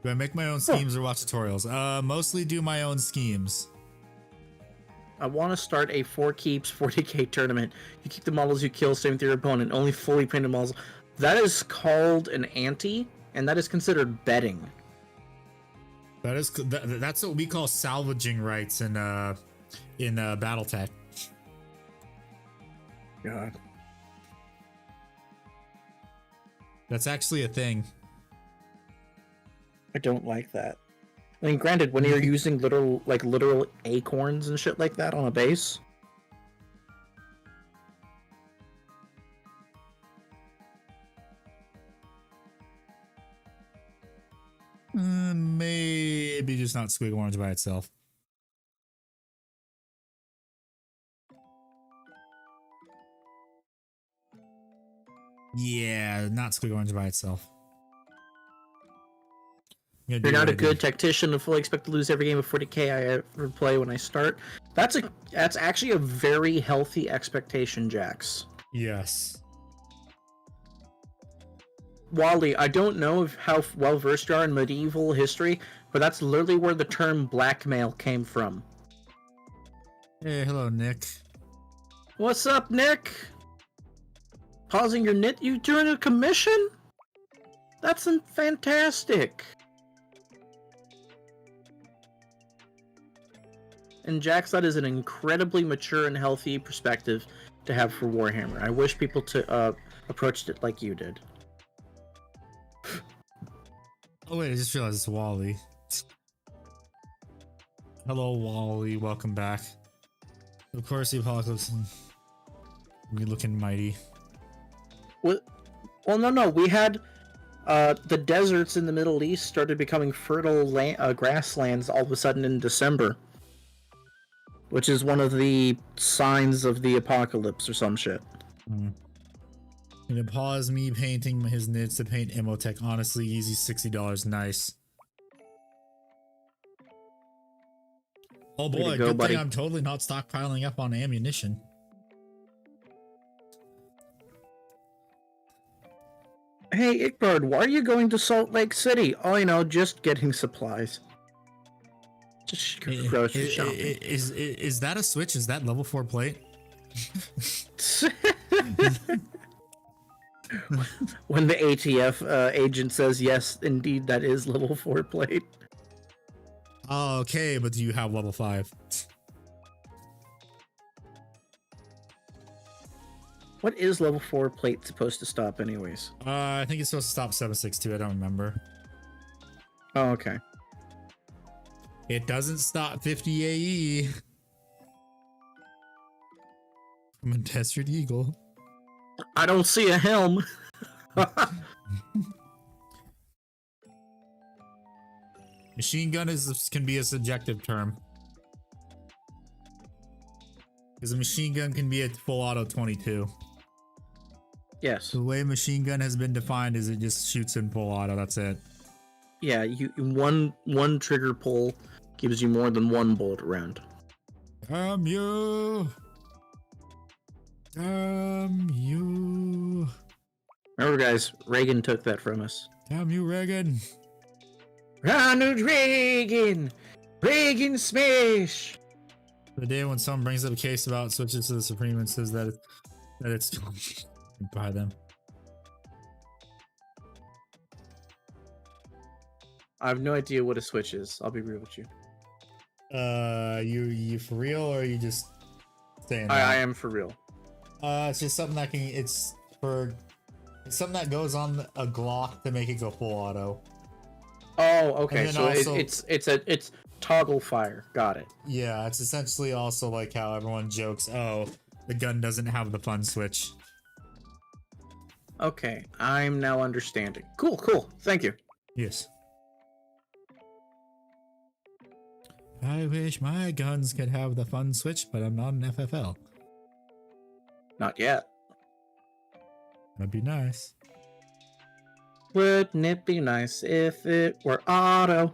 S1: I make my own schemes or watch tutorials? Mostly do my own schemes.
S2: I want to start a 4 keeps 40k tournament. You keep the models you kill, same with your opponent. Only fully painted models. That is called an ante, and that is considered betting.
S1: That's what we call salvaging rights in BattleTech.
S2: God.
S1: That's actually a thing.
S2: I don't like that. I mean, granted, when you're using literal acorns and shit like that on a base.
S1: Maybe just not squig orange by itself. Yeah, not squig orange by itself.
S2: You're not a good tactician and fully expect to lose every game of 40k I ever play when I start. That's actually a very healthy expectation, Jax.
S1: Yes.
S2: Wally, I don't know how well versed you are in medieval history, but that's literally where the term blackmail came from.
S1: Hey, hello, Nick.
S2: What's up, Nick? Pausing your knit? You doing a commission? That's fantastic. And Jax, that is an incredibly mature and healthy perspective to have for Warhammer. I wish people to approached it like you did.
S1: Oh wait, I just realized it's Wally. Hello, Wally. Welcome back. Of course, the apocalypse. We looking mighty.
S2: Well, no. We had the deserts in the Middle East started becoming fertile grasslands all of a sudden in December, which is one of the signs of the apocalypse or some shit.
S1: Gonna pause me painting his knits to paint Emotech. Honestly, easy $60. Nice. Oh boy, good thing I'm totally not stockpiling up on ammunition.
S2: Hey, Ickbird, why are you going to Salt Lake City? Oh, you know, just getting supplies. Just grocery shopping.
S1: Is that a switch? Is that level 4 plate?
S2: When the ATF agent says, yes, indeed, that is level 4 plate.
S1: Oh, okay, but do you have level 5?
S2: What is level 4 plate supposed to stop anyways?
S1: I think it's supposed to stop 762. I don't remember.
S2: Oh, okay.
S1: It doesn't stop 50 AE. I'm a Desert Eagle.
S2: I don't see a helm.
S1: Machine gun can be a subjective term. Because a machine gun can be a full auto 22.
S2: Yes.
S1: The way machine gun has been defined is it just shoots in full auto. That's it.
S2: Yeah, one trigger pull gives you more than one bullet round.
S1: Damn you! Damn you!
S2: Remember, guys, Reagan took that from us.
S1: Damn you, Reagan!
S2: Ronald Reagan! Reagan smash!
S1: The day when someone brings up a case about switches to the Supreme and says that it's by them.
S2: I have no idea what a switch is. I'll be real with you.
S1: You for real, or are you just saying that?
S2: I am for real.
S1: It's just something that it's something that goes on a Glock to make it go full auto.
S2: Oh, okay. So
S1: also,
S2: it's toggle fire. Got it.
S1: Yeah, it's essentially also like how everyone jokes, oh, the gun doesn't have the fun switch.
S2: Okay, I'm now understanding. Cool. Thank you.
S1: Yes. I wish my guns could have the fun switch, but I'm not an FFL.
S2: Not yet.
S1: That'd be nice.
S2: Wouldn't it be nice if it were auto?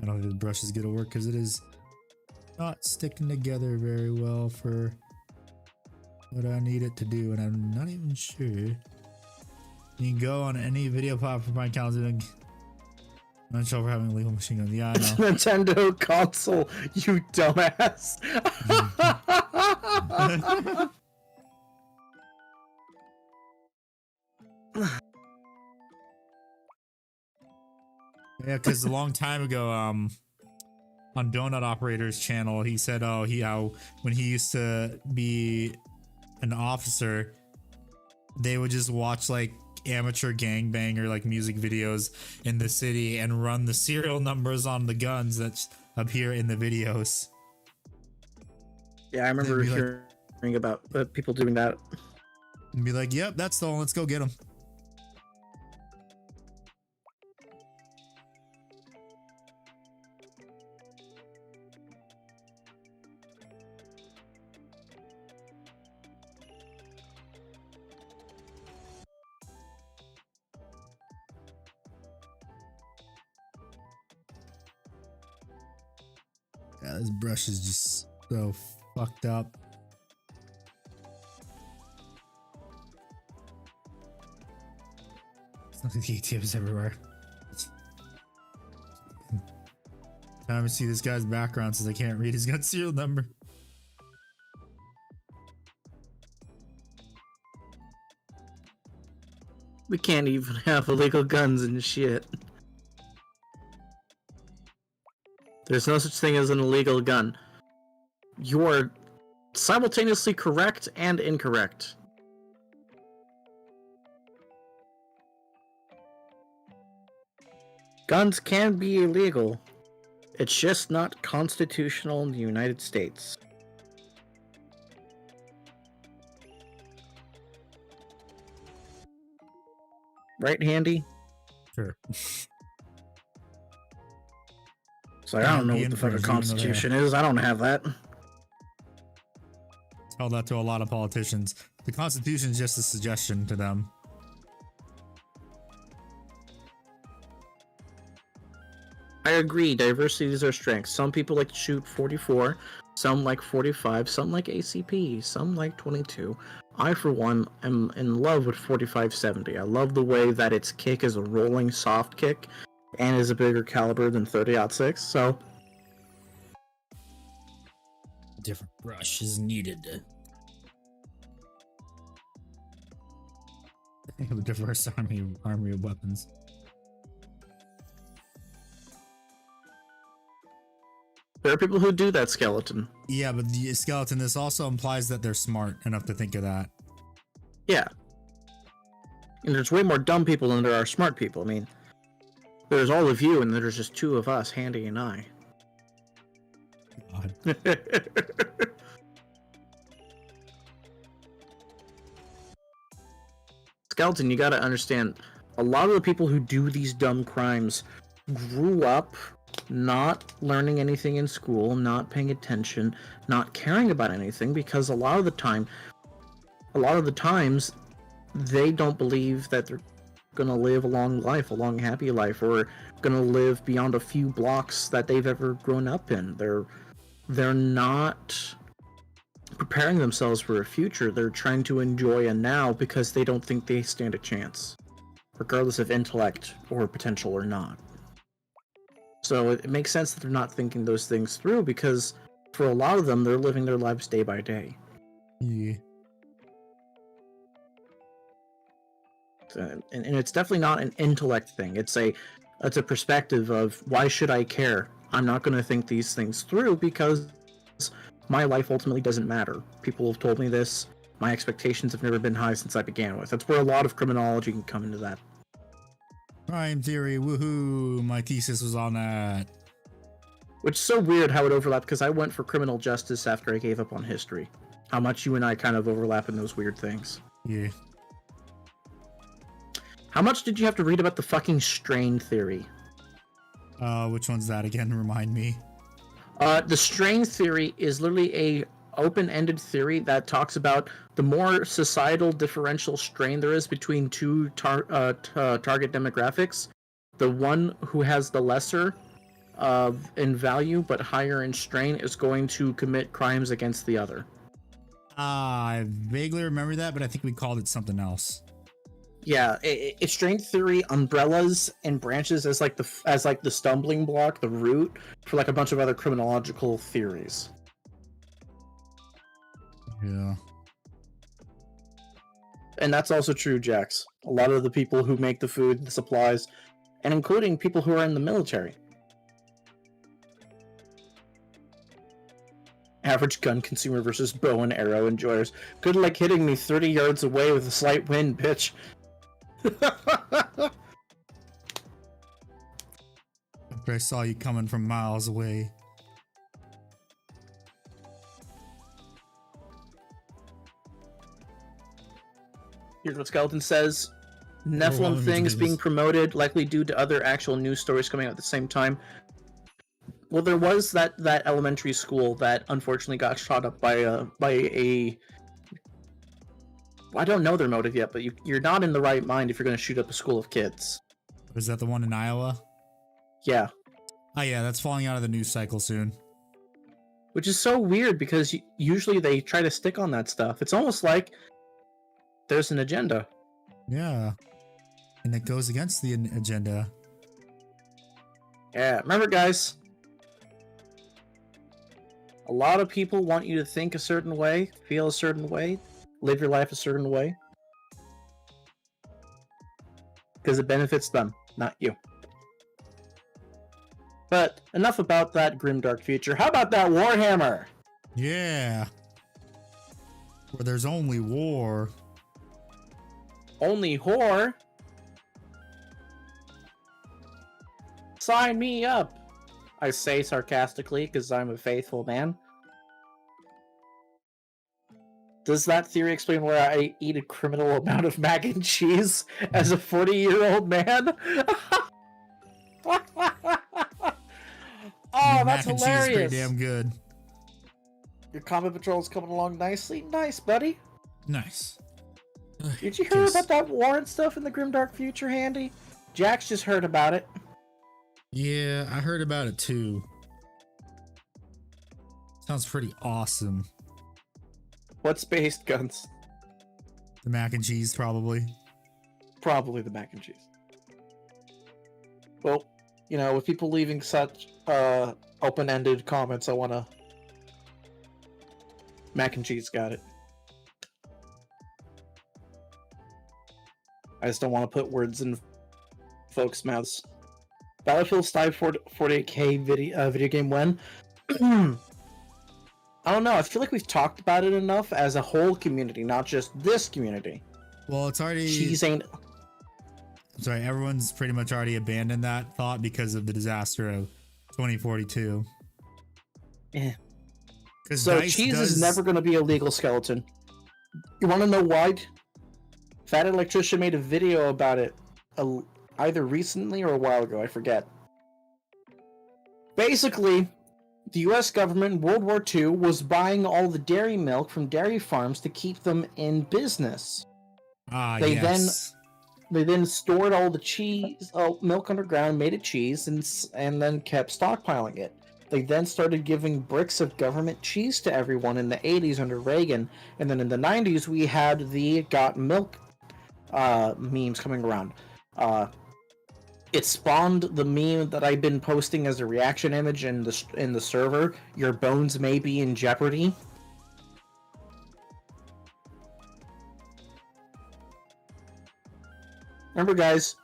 S1: I don't think the brush is gonna work because it is not sticking together very well for what I need it to do, and I'm not even sure. You can go on any video platform my account and I'm not sure for having a legal machine gun. Yeah, I know.
S2: Nintendo console, you dumbass.
S1: Yeah, because a long time ago, on Donut Operator's channel, he said, oh, when he used to be an officer, they would just watch like amateur gangbanger like music videos in the city and run the serial numbers on the guns that appear in the videos.
S2: Yeah, I remember
S1: Be like-
S2: hearing about people doing that.
S1: And be like, yep, that's stolen. Let's go get him. Yeah, this brush is just so fucked up. Look at the ATMs everywhere. Time to see this guy's background since I can't read his gun serial number.
S2: We can't even have illegal guns and shit. There's no such thing as an illegal gun. You're simultaneously correct and incorrect. Guns can be illegal. It's just not constitutional in the United States. Right, Handy?
S1: Sure.
S2: So I don't know what the fucking Constitution is. I don't have that.
S1: Tell that to a lot of politicians. The Constitution is just a suggestion to them.
S2: I agree. Diversity is our strength. Some people like to shoot 44, some like 45, some like ACP, some like 22. I, for one, am in love with 45-70. I love the way that its kick is a rolling soft kick and is a bigger caliber than 30-06, so...
S1: Different brush is needed. I think of a diverse army of weapons.
S2: There are people who do that, Skeleton.
S1: Yeah, but the skeleton, this also implies that they're smart enough to think of that.
S2: Yeah. And there's way more dumb people than there are smart people. I mean, there's all of you, and there's just two of us, Handy and I.
S1: God.
S2: Skeleton, you gotta understand, a lot of the people who do these dumb crimes grew up not learning anything in school, not paying attention, not caring about anything, because a lot of the times they don't believe that they're gonna live a long life, a long happy life, or gonna live beyond a few blocks that they've ever grown up in. They're not preparing themselves for a future. They're trying to enjoy a now because they don't think they stand a chance, regardless of intellect or potential or not. So it makes sense that they're not thinking those things through, because for a lot of them, they're living their lives day by day.
S1: Yeah.
S2: And it's definitely not an intellect thing. It's a perspective of, why should I care? I'm not going to think these things through because my life ultimately doesn't matter. People have told me this. My expectations have never been high since I began with. That's where a lot of criminology can come into that.
S1: Crime theory, woohoo! My thesis was on that.
S2: Which is so weird how it overlapped, because I went for criminal justice after I gave up on history. How much you and I kind of overlap in those weird things.
S1: Yeah.
S2: How much did you have to read about the fucking strain theory?
S1: Which one's that again? Remind me.
S2: The strain theory is literally a open-ended theory that talks about the more societal differential strain there is between two target demographics, the one who has the lesser in value but higher in strain is going to commit crimes against the other.
S1: I vaguely remember that, but I think we called it something else.
S2: Yeah, it's strain theory umbrellas and branches as like the stumbling block, the root for like a bunch of other criminological theories.
S1: Yeah.
S2: And that's also true, Jax. A lot of the people who make the food, the supplies, and including people who are in the military. Average gun consumer versus bow and arrow enjoyers. Good luck hitting me 30 yards away with a slight wind, bitch.
S1: I saw you coming from miles away.
S2: Here's what Skeleton says. Nephilim
S1: Overwhelming
S2: things
S1: images.
S2: being promoted, likely due to other actual news stories coming out at the same time. Well, there was that elementary school that unfortunately got shot up by a I don't know their motive yet, but you're not in the right mind if you're going to shoot up a school of kids.
S1: Was that the one in Iowa?
S2: Yeah.
S1: Oh yeah, that's falling out of the news cycle soon.
S2: Which is so weird because usually they try to stick on that stuff. It's almost like there's an agenda.
S1: Yeah. And it goes against the agenda.
S2: Yeah, remember guys, a lot of people want you to think a certain way, feel a certain way, live your life a certain way. Because it benefits them, not you. But enough about that grimdark future. How about that Warhammer?
S1: Yeah. Where there's only war.
S2: Only whore? Sign me up! I say sarcastically because I'm a faithful man. Does that theory explain why I eat a criminal amount of mac and cheese as a 40-year-old man? Oh, that's
S1: mac and
S2: hilarious!
S1: cheese is pretty damn good.
S2: Your combat patrol is coming along nicely. Nice, buddy.
S1: Nice.
S2: Did you hear about that war and stuff in the grimdark future, Handy? Jax just heard about it.
S1: Yeah, I heard about it too. Sounds pretty awesome.
S2: What spaced guns?
S1: The mac and cheese, probably.
S2: Probably the mac and cheese. Well, you know, with people leaving such open-ended comments, I want to... Mac and cheese got it. I just don't want to put words in folks' mouths. Battlefield Style 48K video game when? I don't know. I feel like we've talked about it enough as a whole community, not just this community.
S1: Well, it's already...
S2: Cheese ain't...
S1: Sorry, everyone's pretty much already abandoned that thought because of the disaster of 2042.
S2: Yeah.
S1: So
S2: cheese is never going to be a legal skeleton. You want to know why? Fat Electrician made a video about it either recently or a while ago, I forget. Basically, the US government in World War II was buying all the dairy milk from dairy farms to keep them in business. They then stored all the cheese, milk underground, made it cheese, and then kept stockpiling it. They then started giving bricks of government cheese to everyone in the 80s under Reagan, and then in the 90s we had the Got Milk memes coming around. It spawned the meme that I've been posting as a reaction image in the server. Your bones may be in jeopardy. Remember, guys,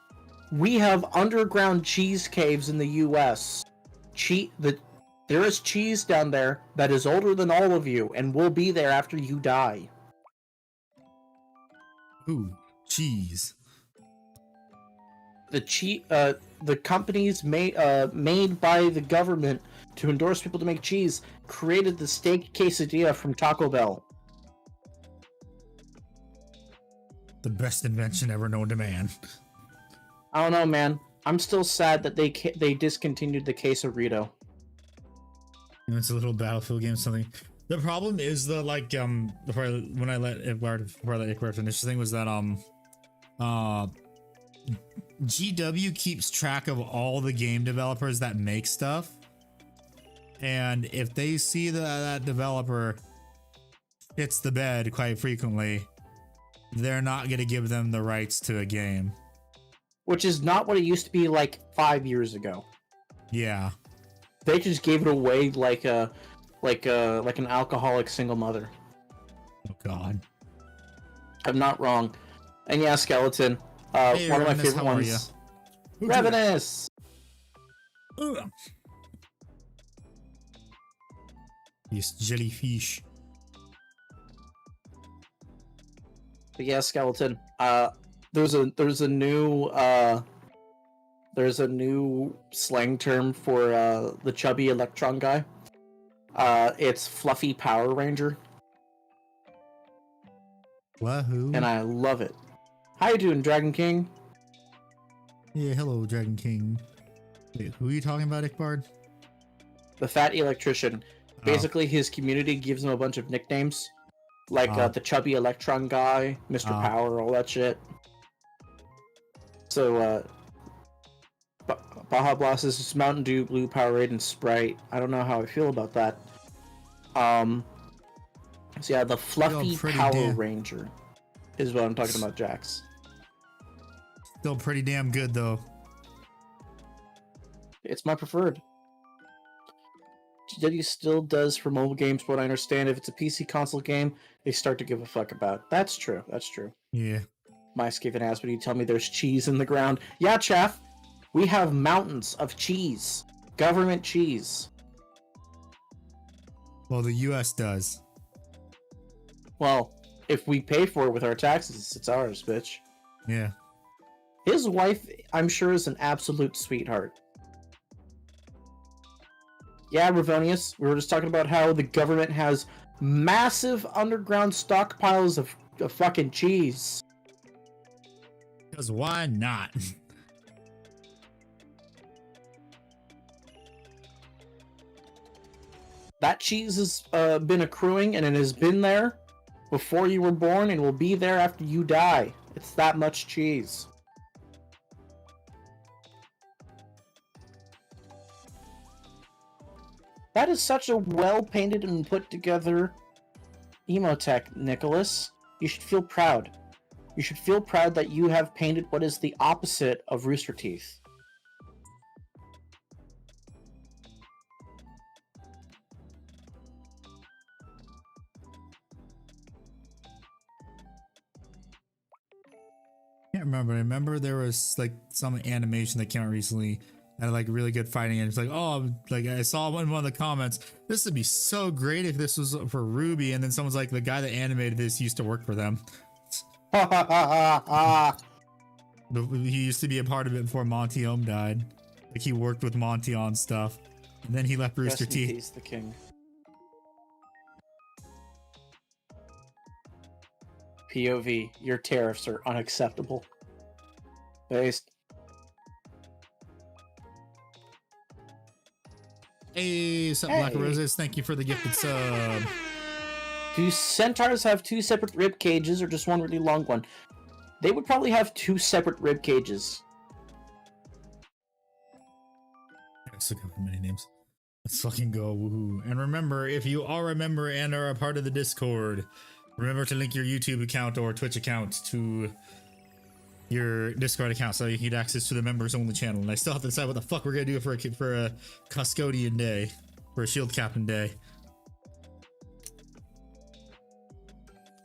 S2: we have underground cheese caves in the U.S. There is cheese down there that is older than all of you and will be there after you die.
S1: Ooh, cheese.
S2: The companies made by the government to endorse people to make cheese created the steak quesadilla from Taco Bell.
S1: The best invention ever known to man.
S2: I don't know, man. I'm still sad that they discontinued the quesarito.
S1: It's a little Battlefield game, something. The problem is the when I let Ickbar finish, the thing was that GW keeps track of all the game developers that make stuff, and if they see that developer hits the bed quite frequently, they're not going to give them the rights to a game.
S2: Which is not what it used to be like 5 years ago.
S1: Yeah.
S2: They just gave it away like an alcoholic single mother.
S1: Oh God.
S2: I'm not wrong. And yeah, Skeleton.
S1: Hey,
S2: one of my
S1: Revenus,
S2: favorite
S1: how are
S2: ones.
S1: ya?
S2: Revenus!
S1: Yes, jellyfish.
S2: But yeah, Skeleton. There's a new slang term for the chubby electron guy. It's Fluffy Power Ranger.
S1: Wahoo.
S2: And I love it. How you doing, Dragon King?
S1: Yeah, hello, Dragon King. Wait, who are you talking about, Ickbard?
S2: The fat electrician. Basically, his community gives him a bunch of nicknames, like the chubby electron guy, Mr. Power, all that shit. So, Baja Blast is Mountain Dew, Blue Powerade, and Sprite. I don't know how I feel about that. So yeah, the Fluffy Power Ranger is what I'm talking about, Jax.
S1: Still pretty damn good, though.
S2: It's my preferred. GW still does for mobile games, but I understand if it's a PC console game, they start to give a fuck about. That's true. That's true.
S1: Yeah.
S2: My scaven ass, but you tell me there's cheese in the ground. Yeah, Chaff. We have mountains of cheese. Government cheese.
S1: Well, the US does.
S2: Well, if we pay for it with our taxes, it's ours, bitch.
S1: Yeah.
S2: His wife, I'm sure, is an absolute sweetheart. Yeah, Ravonius, we were just talking about how the government has massive underground stockpiles of fucking cheese.
S1: Because why not?
S2: That cheese has been accruing, and it has been there before you were born and will be there after you die. It's that much cheese. That is such a well-painted and put-together emotech, Nicholas. You should feel proud. You should feel proud that you have painted what is the opposite of Rooster Teeth.
S1: Can't remember. I remember there was like some animation that came out recently and like really good fighting, and it's like, oh, like I saw in one of the comments, this would be so great if this was for Ruby, and then someone's like, the guy that animated this used to work for them. He used to be a part of it before Monty Ohm died. Like he worked with Monty on stuff, and then he left Rooster Teeth.
S2: He's the king. POV, your tariffs are unacceptable. Based.
S1: Hey, what's up, Black Roses? Thank you for the gifted sub.
S2: Do centaurs have two separate rib cages or just one really long one? They would probably have two separate rib cages.
S1: Let's look up many names. Let's fucking go. Woohoo. And remember, if you are a member and are a part of the Discord, remember to link your YouTube account or Twitch account to your Discord account so you can get access to the members only channel. And I still have to decide what the fuck we're gonna do for a custodian day, for a shield captain day.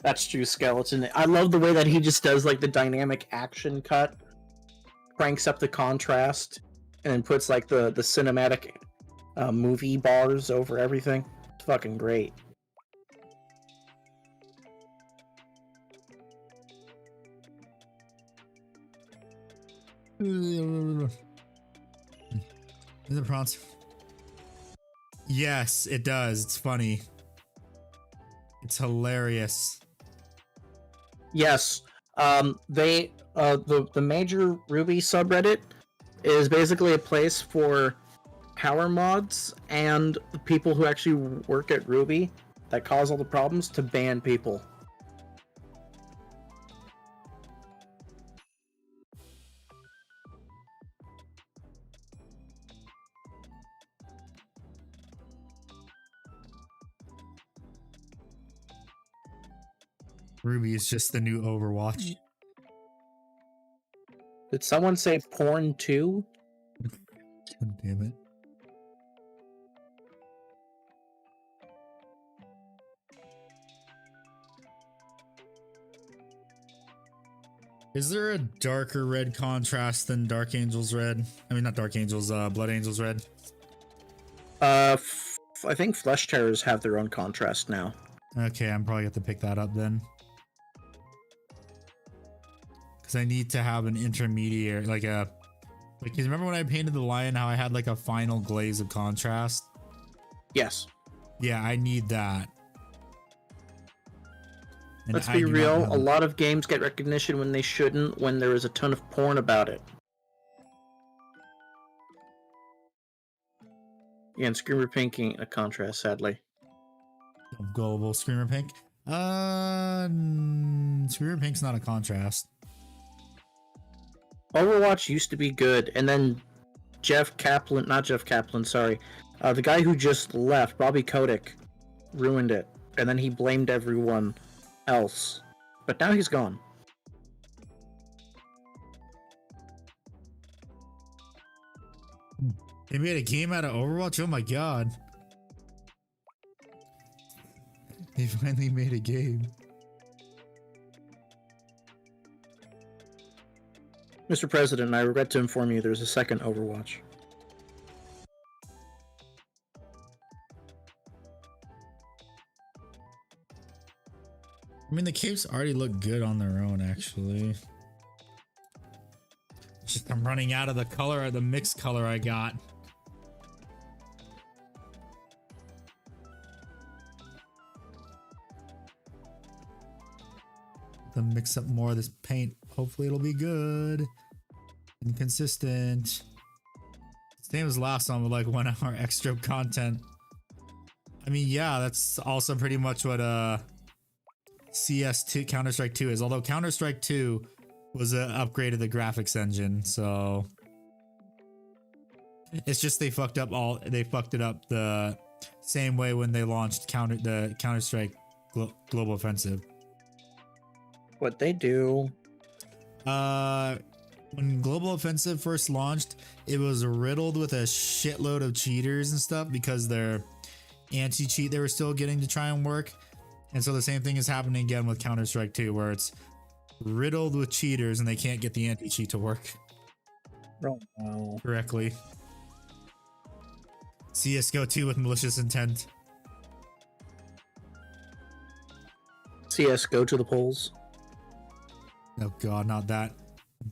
S2: That's true, Skeleton. I love the way that he just does like the dynamic action cut, cranks up the contrast, and then puts like the cinematic movie bars over everything. It's fucking great.
S1: Is it prawns? Yes, it does. It's funny. It's hilarious.
S2: Yes. The major Ruby subreddit is basically a place for power mods and the people who actually work at Ruby that cause all the problems to ban people.
S1: Ruby is just the new Overwatch.
S2: Did someone say porn too?
S1: God damn it. Is there a darker red contrast than Dark Angels red? I mean, not Dark Angels, Blood Angels red.
S2: I think Flesh Terrors have their own contrast now.
S1: Okay, I'm probably going to pick that up then. Because I need to have an intermediate, like a... Like, you remember when I painted the lion, how I had like a final glaze of contrast?
S2: Yes.
S1: Yeah, I need that. And
S2: Let's
S1: I
S2: be
S1: do not
S2: real,
S1: have
S2: a
S1: it.
S2: lot of games get recognition when they shouldn't, when there is a ton of porn about it. Yeah, and Screamer Pink ain't a contrast, sadly.
S1: Global Screamer Pink. Screamer Pink's not a contrast.
S2: Overwatch used to be good, and then the guy who just left, Bobby Kotick, ruined it, and then he blamed everyone else. But now he's gone.
S1: They made a game out of Overwatch? Oh my god. They finally made a game.
S2: Mr. President, I regret to inform you there's a second Overwatch.
S1: I mean, the capes already look good on their own, actually. Just I'm running out of the color, the mixed color I got. To mix up more of this paint. Hopefully it'll be good and consistent. Same as last one with like 1 hour extra content. I mean, yeah, that's also pretty much what CS2 Counter-Strike 2 is. Although Counter-Strike 2 was an upgrade of the graphics engine, so it's just they fucked it up the same way when they launched Counter-Strike Global Offensive.
S2: What they do?
S1: When Global Offensive first launched, it was riddled with a shitload of cheaters and stuff because their anti-cheat they were still getting to try and work. And so the same thing is happening again with Counter-Strike 2, where it's riddled with cheaters and they can't get the anti-cheat to work correctly. CSGO 2 with malicious intent.
S2: CS go to the polls.
S1: Oh god, not that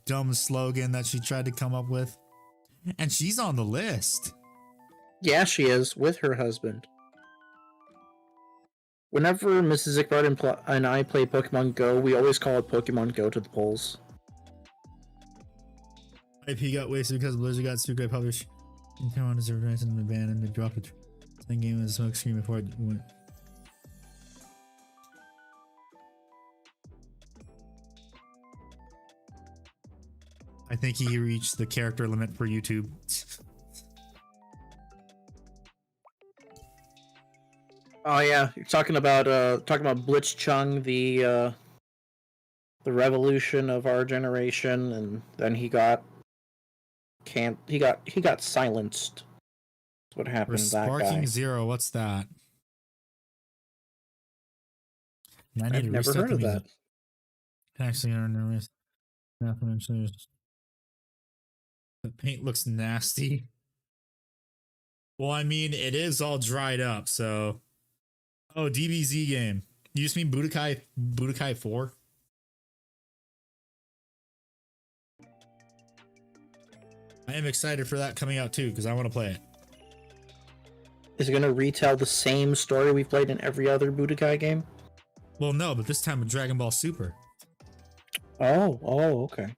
S1: dumb slogan that she tried to come up with. And she's on the list.
S2: Yeah, she is, with her husband. Whenever Mrs. Zickbard and I play Pokemon Go, we always call it Pokemon Go to the polls.
S1: IP got wasted because Blizzard got super great published. And come on, deserve rights and ban and they dropped it. That game was a smoke screen before it went. I think he reached the character limit for YouTube.
S2: Oh yeah, you're talking about Blitzchung, the revolution of our generation, and then he got silenced. That's what happened to that guy.
S1: Sparking Zero, what's that? I need
S2: I've
S1: to
S2: never
S1: restart
S2: heard
S1: the
S2: of
S1: music.
S2: that.
S1: Actually, I don't know. Nothing. The paint looks nasty. Well, I mean, it is all dried up, so. Oh, DBZ game. You just mean Budokai 4? I am excited for that coming out too, because I want to play it.
S2: Is it going to retell the same story we've played in every other Budokai game?
S1: Well, no, but this time with Dragon Ball Super.
S2: Oh, okay.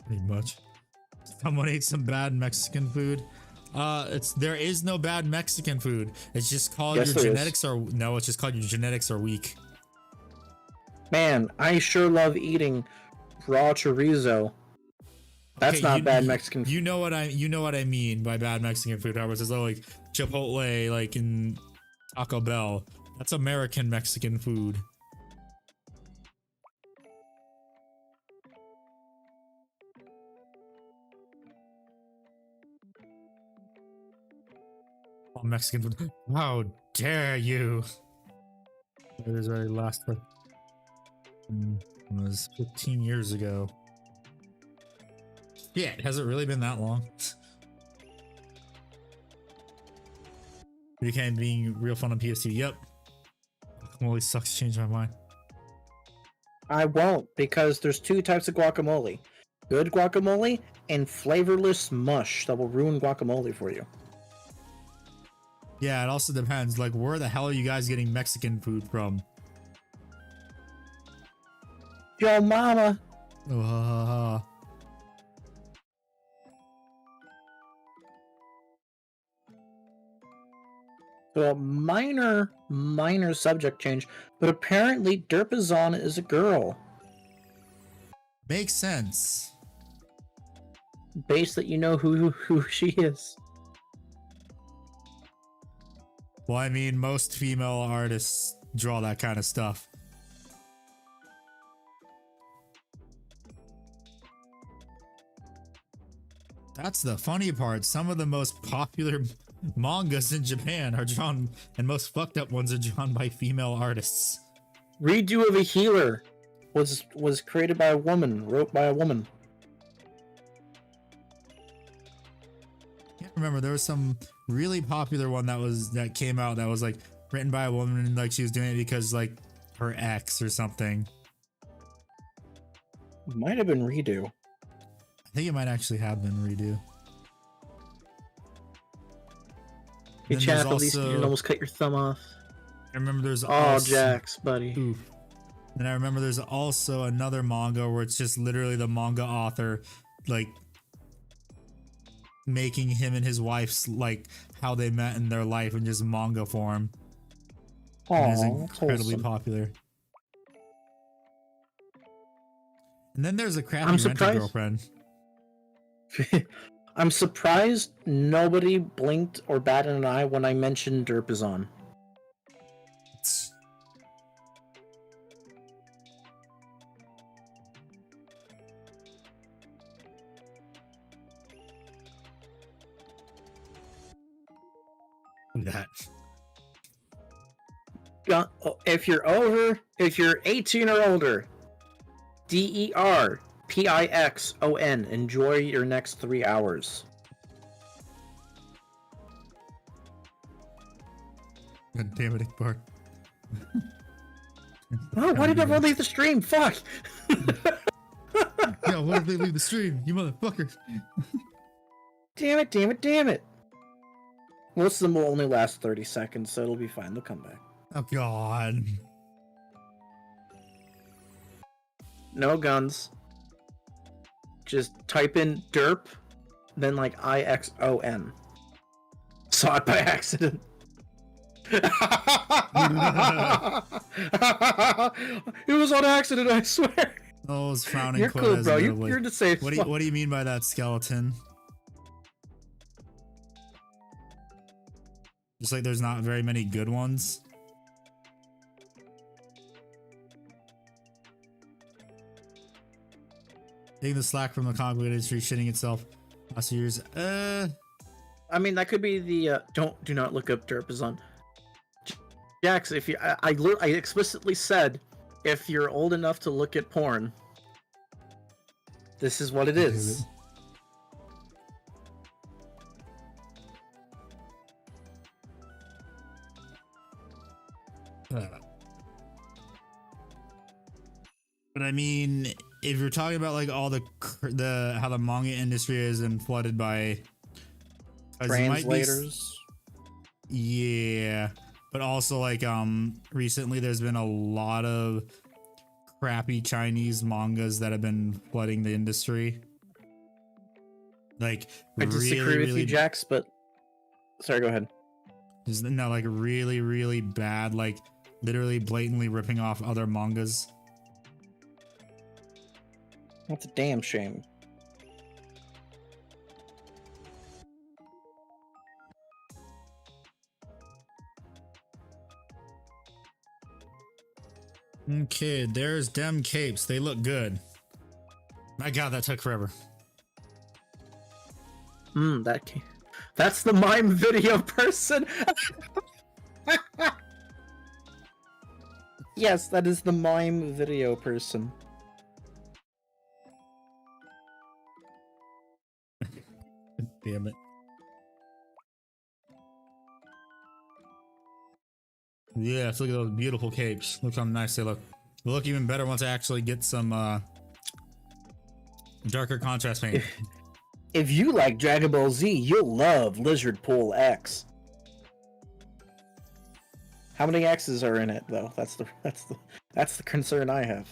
S1: Pretty much. Someone ate some bad Mexican food. There is no bad Mexican food. It's just called
S2: Yes,
S1: your
S2: there
S1: genetics are no. It's just called your genetics are weak.
S2: Man, I sure love eating raw chorizo. That's
S1: Okay,
S2: not bad Mexican food.
S1: You know what I mean by bad Mexican food. However, it's like Chipotle, like in Taco Bell. That's American Mexican food. Oh, Mexican food. How dare you? It was our last one. It was 15 years ago. Yeah, has it really been that long? Became being real fun on PS2. Yep. Guacamole sucks. Changed my mind.
S2: I won't, because there's two types of guacamole. Good guacamole and flavorless mush that will ruin guacamole for you.
S1: Yeah, it also depends. Like, where the hell are you guys getting Mexican food from?
S2: Yo, mama. So a minor subject change, but apparently Derpazon is a girl.
S1: Makes sense.
S2: Based that you know who she is.
S1: Well, I mean, most female artists draw that kind of stuff. That's the funny part. Some of the most popular mangas in Japan are drawn, and most fucked up ones are drawn by female artists.
S2: Redo of a Healer was created by a woman, wrote by a woman.
S1: Can't remember. There was some really popular one that came out that was like written by a woman, and like she was doing it because like her ex or something.
S2: Might have been Redo.
S1: I think it might actually have been Redo.
S2: Hey, chap, at least you didn't almost cut your thumb off.
S1: I remember there's
S2: Jax, buddy.
S1: Oof. And I remember there's also another manga where it's just literally the manga author, like, making him and his wife's, like, how they met in their life in just manga form. And it's incredibly popular. And then there's a crappy rental girlfriend.
S2: I'm surprised nobody blinked or batted an eye when I mentioned Derpazon.
S1: That.
S2: If you're 18 or older, DERPIXON. Enjoy your next 3 hours.
S1: God damn it, Iqbar.
S2: Oh, why did everyone leave the stream? Fuck!
S1: Yeah, what if they leave the stream? You motherfuckers.
S2: Damn it. Most of them will only last 30 seconds, so it'll be fine. They'll come back.
S1: Oh, God.
S2: No guns. Just type in derp, then like IXON. Saw it by accident. It was on accident, I swear.
S1: Oh, it's frowning.
S2: You're cool, bro. You're the safe.
S1: What do you mean by that, skeleton? Just like there's not very many good ones. Taking the slack from the comic book industry shitting itself last few years.
S2: I mean, that could be the do not look up Derpazon. Jax, if you I explicitly said if you're old enough to look at porn, this is what it is.
S1: But I mean, if you're talking about like all the how the manga industry is and flooded by
S2: translators,
S1: yeah, but also like recently there's been a lot of crappy Chinese mangas that have been flooding the industry. Like,
S2: I disagree with you, Jax, but sorry, go ahead.
S1: No, like really bad, like literally blatantly ripping off other mangas.
S2: That's a damn shame.
S1: Okay, there's dem capes. They look good. My God, that took forever.
S2: That's the mime video person. Yes, that is the mime video person.
S1: Damn it. Yeah, let's look at those beautiful capes. Look how nice they look. They'll look even better once I actually get some darker contrast paint.
S2: If you like Dragon Ball Z, you'll love Lizard Pool X. How many X's are in it, though? That's the concern I have.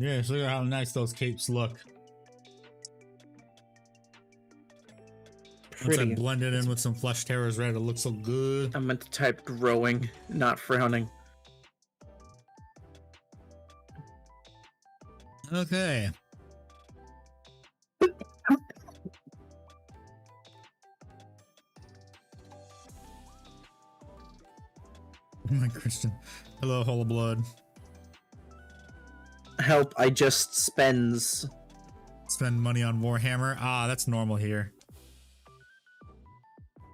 S1: Yeah, so look at how nice those capes look. Once I
S2: Pretty.
S1: blend it in with some Flesh Terror's red, it looks so good.
S2: I meant to type growing, not frowning.
S1: Okay. My Christian. Hello, Whole Blood.
S2: Help, I just spends.
S1: Spend money on Warhammer. Ah, that's normal here.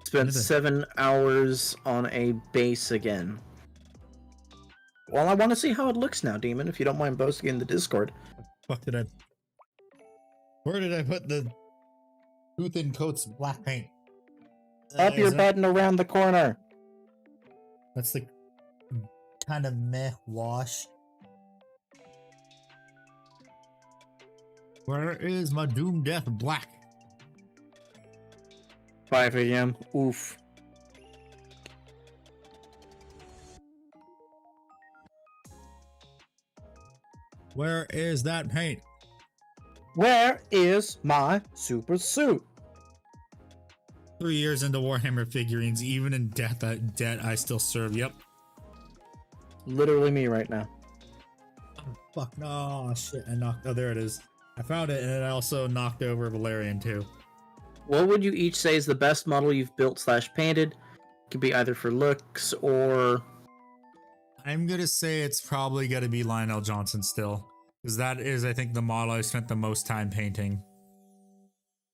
S2: Spent 7 hours on a base again. Well, I want to see how it looks now, Demon, if you don't mind posting in the Discord.
S1: Fuck did I... Where did I put the Tooth and Coat's black paint?
S2: Up your bed and around the corner.
S1: That's the kind of meh wash. Where is my Doom Death black?
S2: 5 a.m. Oof.
S1: Where is that paint?
S2: Where is my super suit?
S1: 3 years into Warhammer figurines, even in debt I still serve. Yep.
S2: Literally me right now.
S1: Oh, fuck no, shit! I knocked. Oh, there it is. I found it, and then I also knocked over Valerian too.
S2: What would you each say is the best model you've built / painted? Could be either for looks or...
S1: I'm gonna say it's probably gonna be Lionel Johnson still, because that is, I think, the model I spent the most time painting.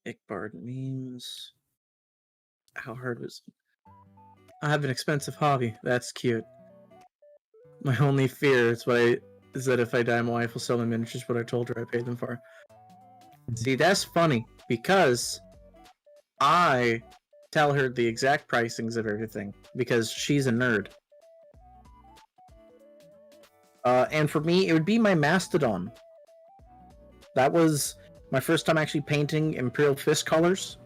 S2: Ickbard memes. How hard was it? I have an expensive hobby. That's cute. My only fear is that if I die, my wife will sell my miniatures what I told her I paid them for. See, that's funny because I tell her the exact pricings of everything because she's a nerd. And for me, it would be my Mastodon. That was my first time actually painting Imperial Fist colors.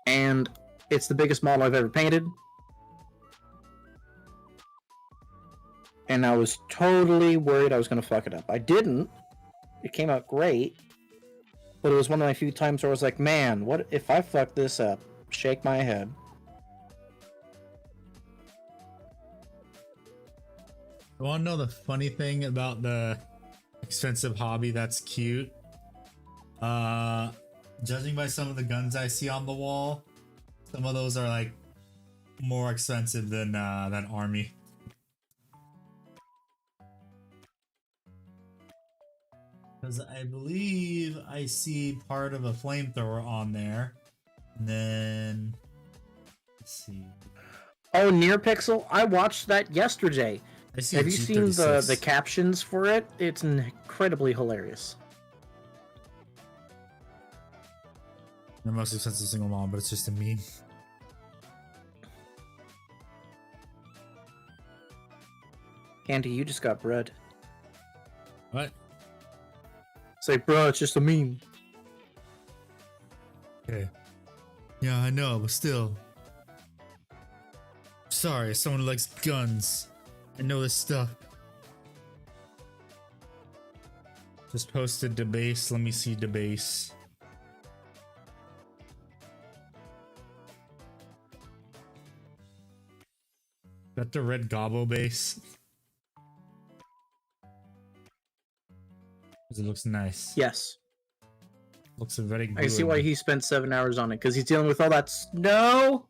S2: And it's the biggest model I've ever painted. And I was totally worried I was going to fuck it up. I didn't. It came out great. But it was one of my few times where I was like, man, what if I fuck this up? Shake my head.
S1: I want to know the funny thing about the expensive hobby that's cute. Judging by some of the guns I see on the wall, some of those are like more expensive than that army. Because I believe I see part of a flamethrower on there. And then let's see.
S2: Oh, Near Pixel? I watched that yesterday. Have you seen the captions for it? It's incredibly hilarious.
S1: The most expensive single mom, but it's just a meme.
S2: Andy, you just got bread.
S1: What?
S2: Say, bro, it's just a meme.
S1: Okay. Yeah, I know, but still. Sorry, someone who likes guns. I know this stuff. Just posted debase. Let me see debase. Got the red gobbo base. It looks nice.
S2: Yes.
S1: Looks very good.
S2: I see why he spent 7 hours on it, because he's dealing with all that snow.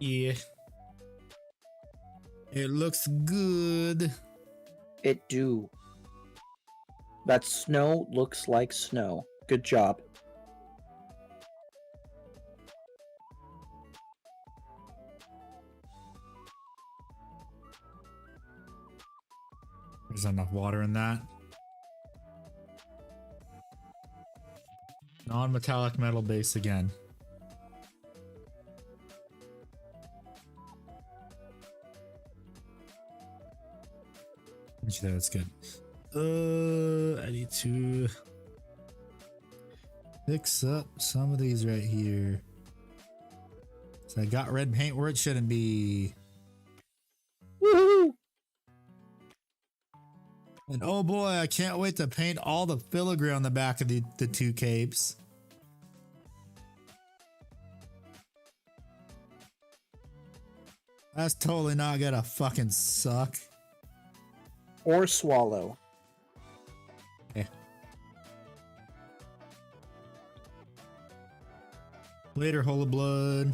S1: Yeah. It looks good.
S2: It do. That snow looks like snow. Good job.
S1: There's not enough water in that. Non-metallic metal base again. Actually, that's good. I need to fix up some of these right here. So I got red paint where it shouldn't be.
S2: Woohoo!
S1: And oh boy, I can't wait to paint all the filigree on the back of the two capes. That's totally not gonna fucking suck.
S2: Or swallow.
S1: Yeah. Later, Holy Blood.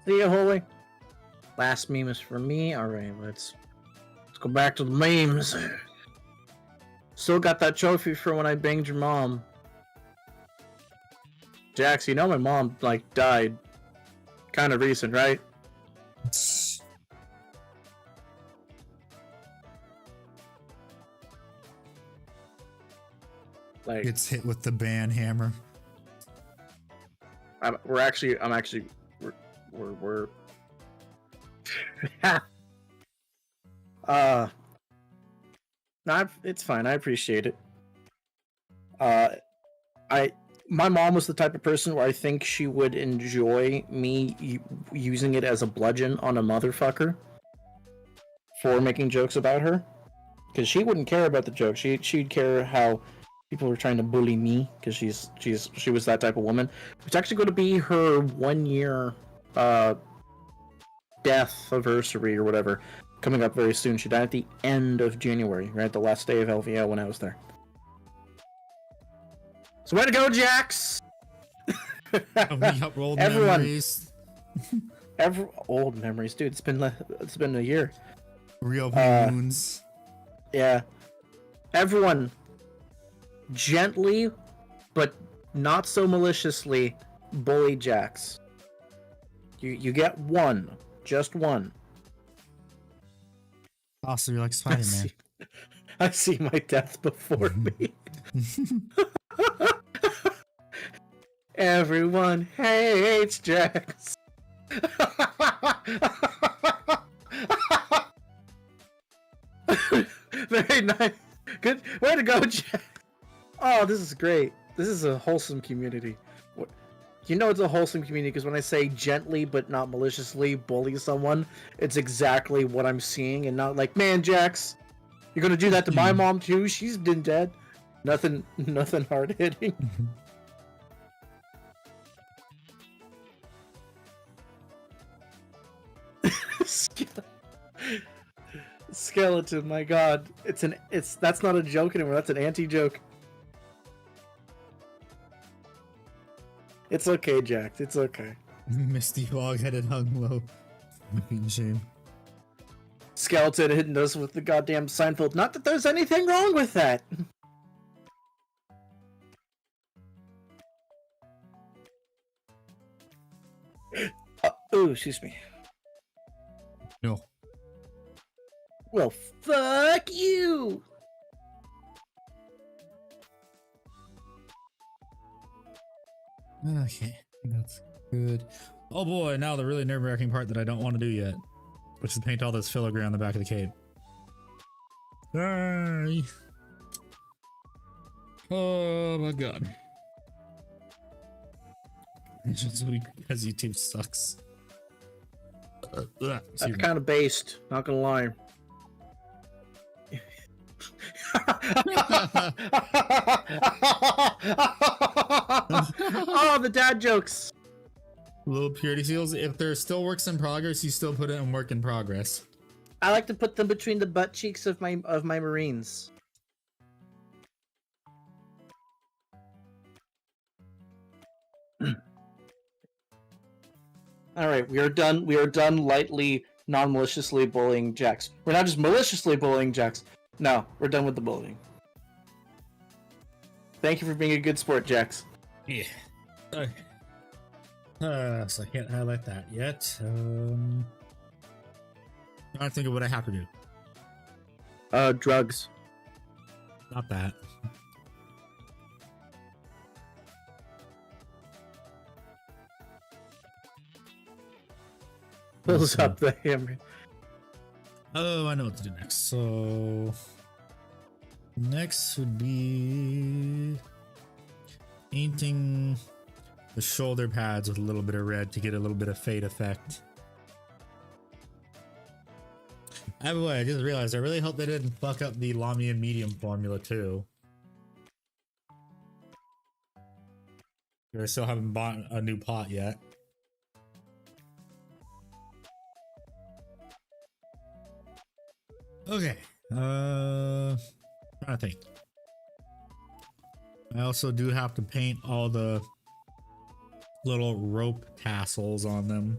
S2: See ya, Holy. Last meme is for me. Alright, let's go back to the memes. Still got that trophy for when I banged your mom. Jax, you know my mom, like, died kind of recent, right? Like,
S1: Gets hit with the ban hammer.
S2: we're no, it's fine. I appreciate it. My mom was the type of person where I think she would enjoy me using it as a bludgeon on a motherfucker for making jokes about her, because she wouldn't care about the joke. She'd care how people were trying to bully me, because she was that type of woman. It's actually going to be her 1 year death anniversary or whatever coming up very soon. She died at the end of January, right? The last day of LVO when I was there. So way to go, Jax!
S1: Old
S2: Everyone.
S1: memories.
S2: Old memories, dude. It's been a year.
S1: Reopening wounds.
S2: Yeah. Everyone, gently, but not so maliciously, bully Jax. You get one. Just one.
S1: Also, you're like Spider-Man.
S2: I see my death before me. Everyone hates Jax. Very nice. Good. Way to go, Jax. Oh, this is great. This is a wholesome community. You know it's a wholesome community because when I say gently but not maliciously bully someone, it's exactly what I'm seeing, and not like, man, Jax, you're gonna do that to my mom too? She's been dead. Nothing hard hitting. Skeleton, my god. That's not a joke anymore, that's an anti-joke. It's okay, Jax. It's okay.
S1: Misty hog-headed hung low. Shame.
S2: Skeleton hitting us with the goddamn Seinfeld. Not that there's anything wrong with that. Ooh, excuse me.
S1: No.
S2: Well, fuck you!
S1: Okay, that's good. Oh boy, now the really nerve-wracking part that I don't want to do yet, which is paint all this filigree on the back of the cape. Sorry. Oh my god. It's just because YouTube sucks.
S2: That's kind of based, not gonna lie. Oh, the dad jokes.
S1: Little purity seals. If they're still works in progress, you still put it in work in progress.
S2: I like to put them between the butt cheeks of my Marines. All right, we are done. We are done lightly, non-maliciously bullying Jax. We're not just maliciously bullying Jax. No, we're done with the bullying. Thank you for being a good sport, Jax.
S1: Yeah. Sorry. So I can't highlight that yet. I think of what I have to do.
S2: Drugs.
S1: Not that.
S2: Pulls up the hammer.
S1: Oh, I know what to do next. So next would be painting the shoulder pads with a little bit of red to get a little bit of fade effect. By the way, I just realized I really hope they didn't fuck up the Lamian medium formula too. I still haven't bought a new pot yet. Okay. Trying to think. I also do have to paint all the little rope tassels on them.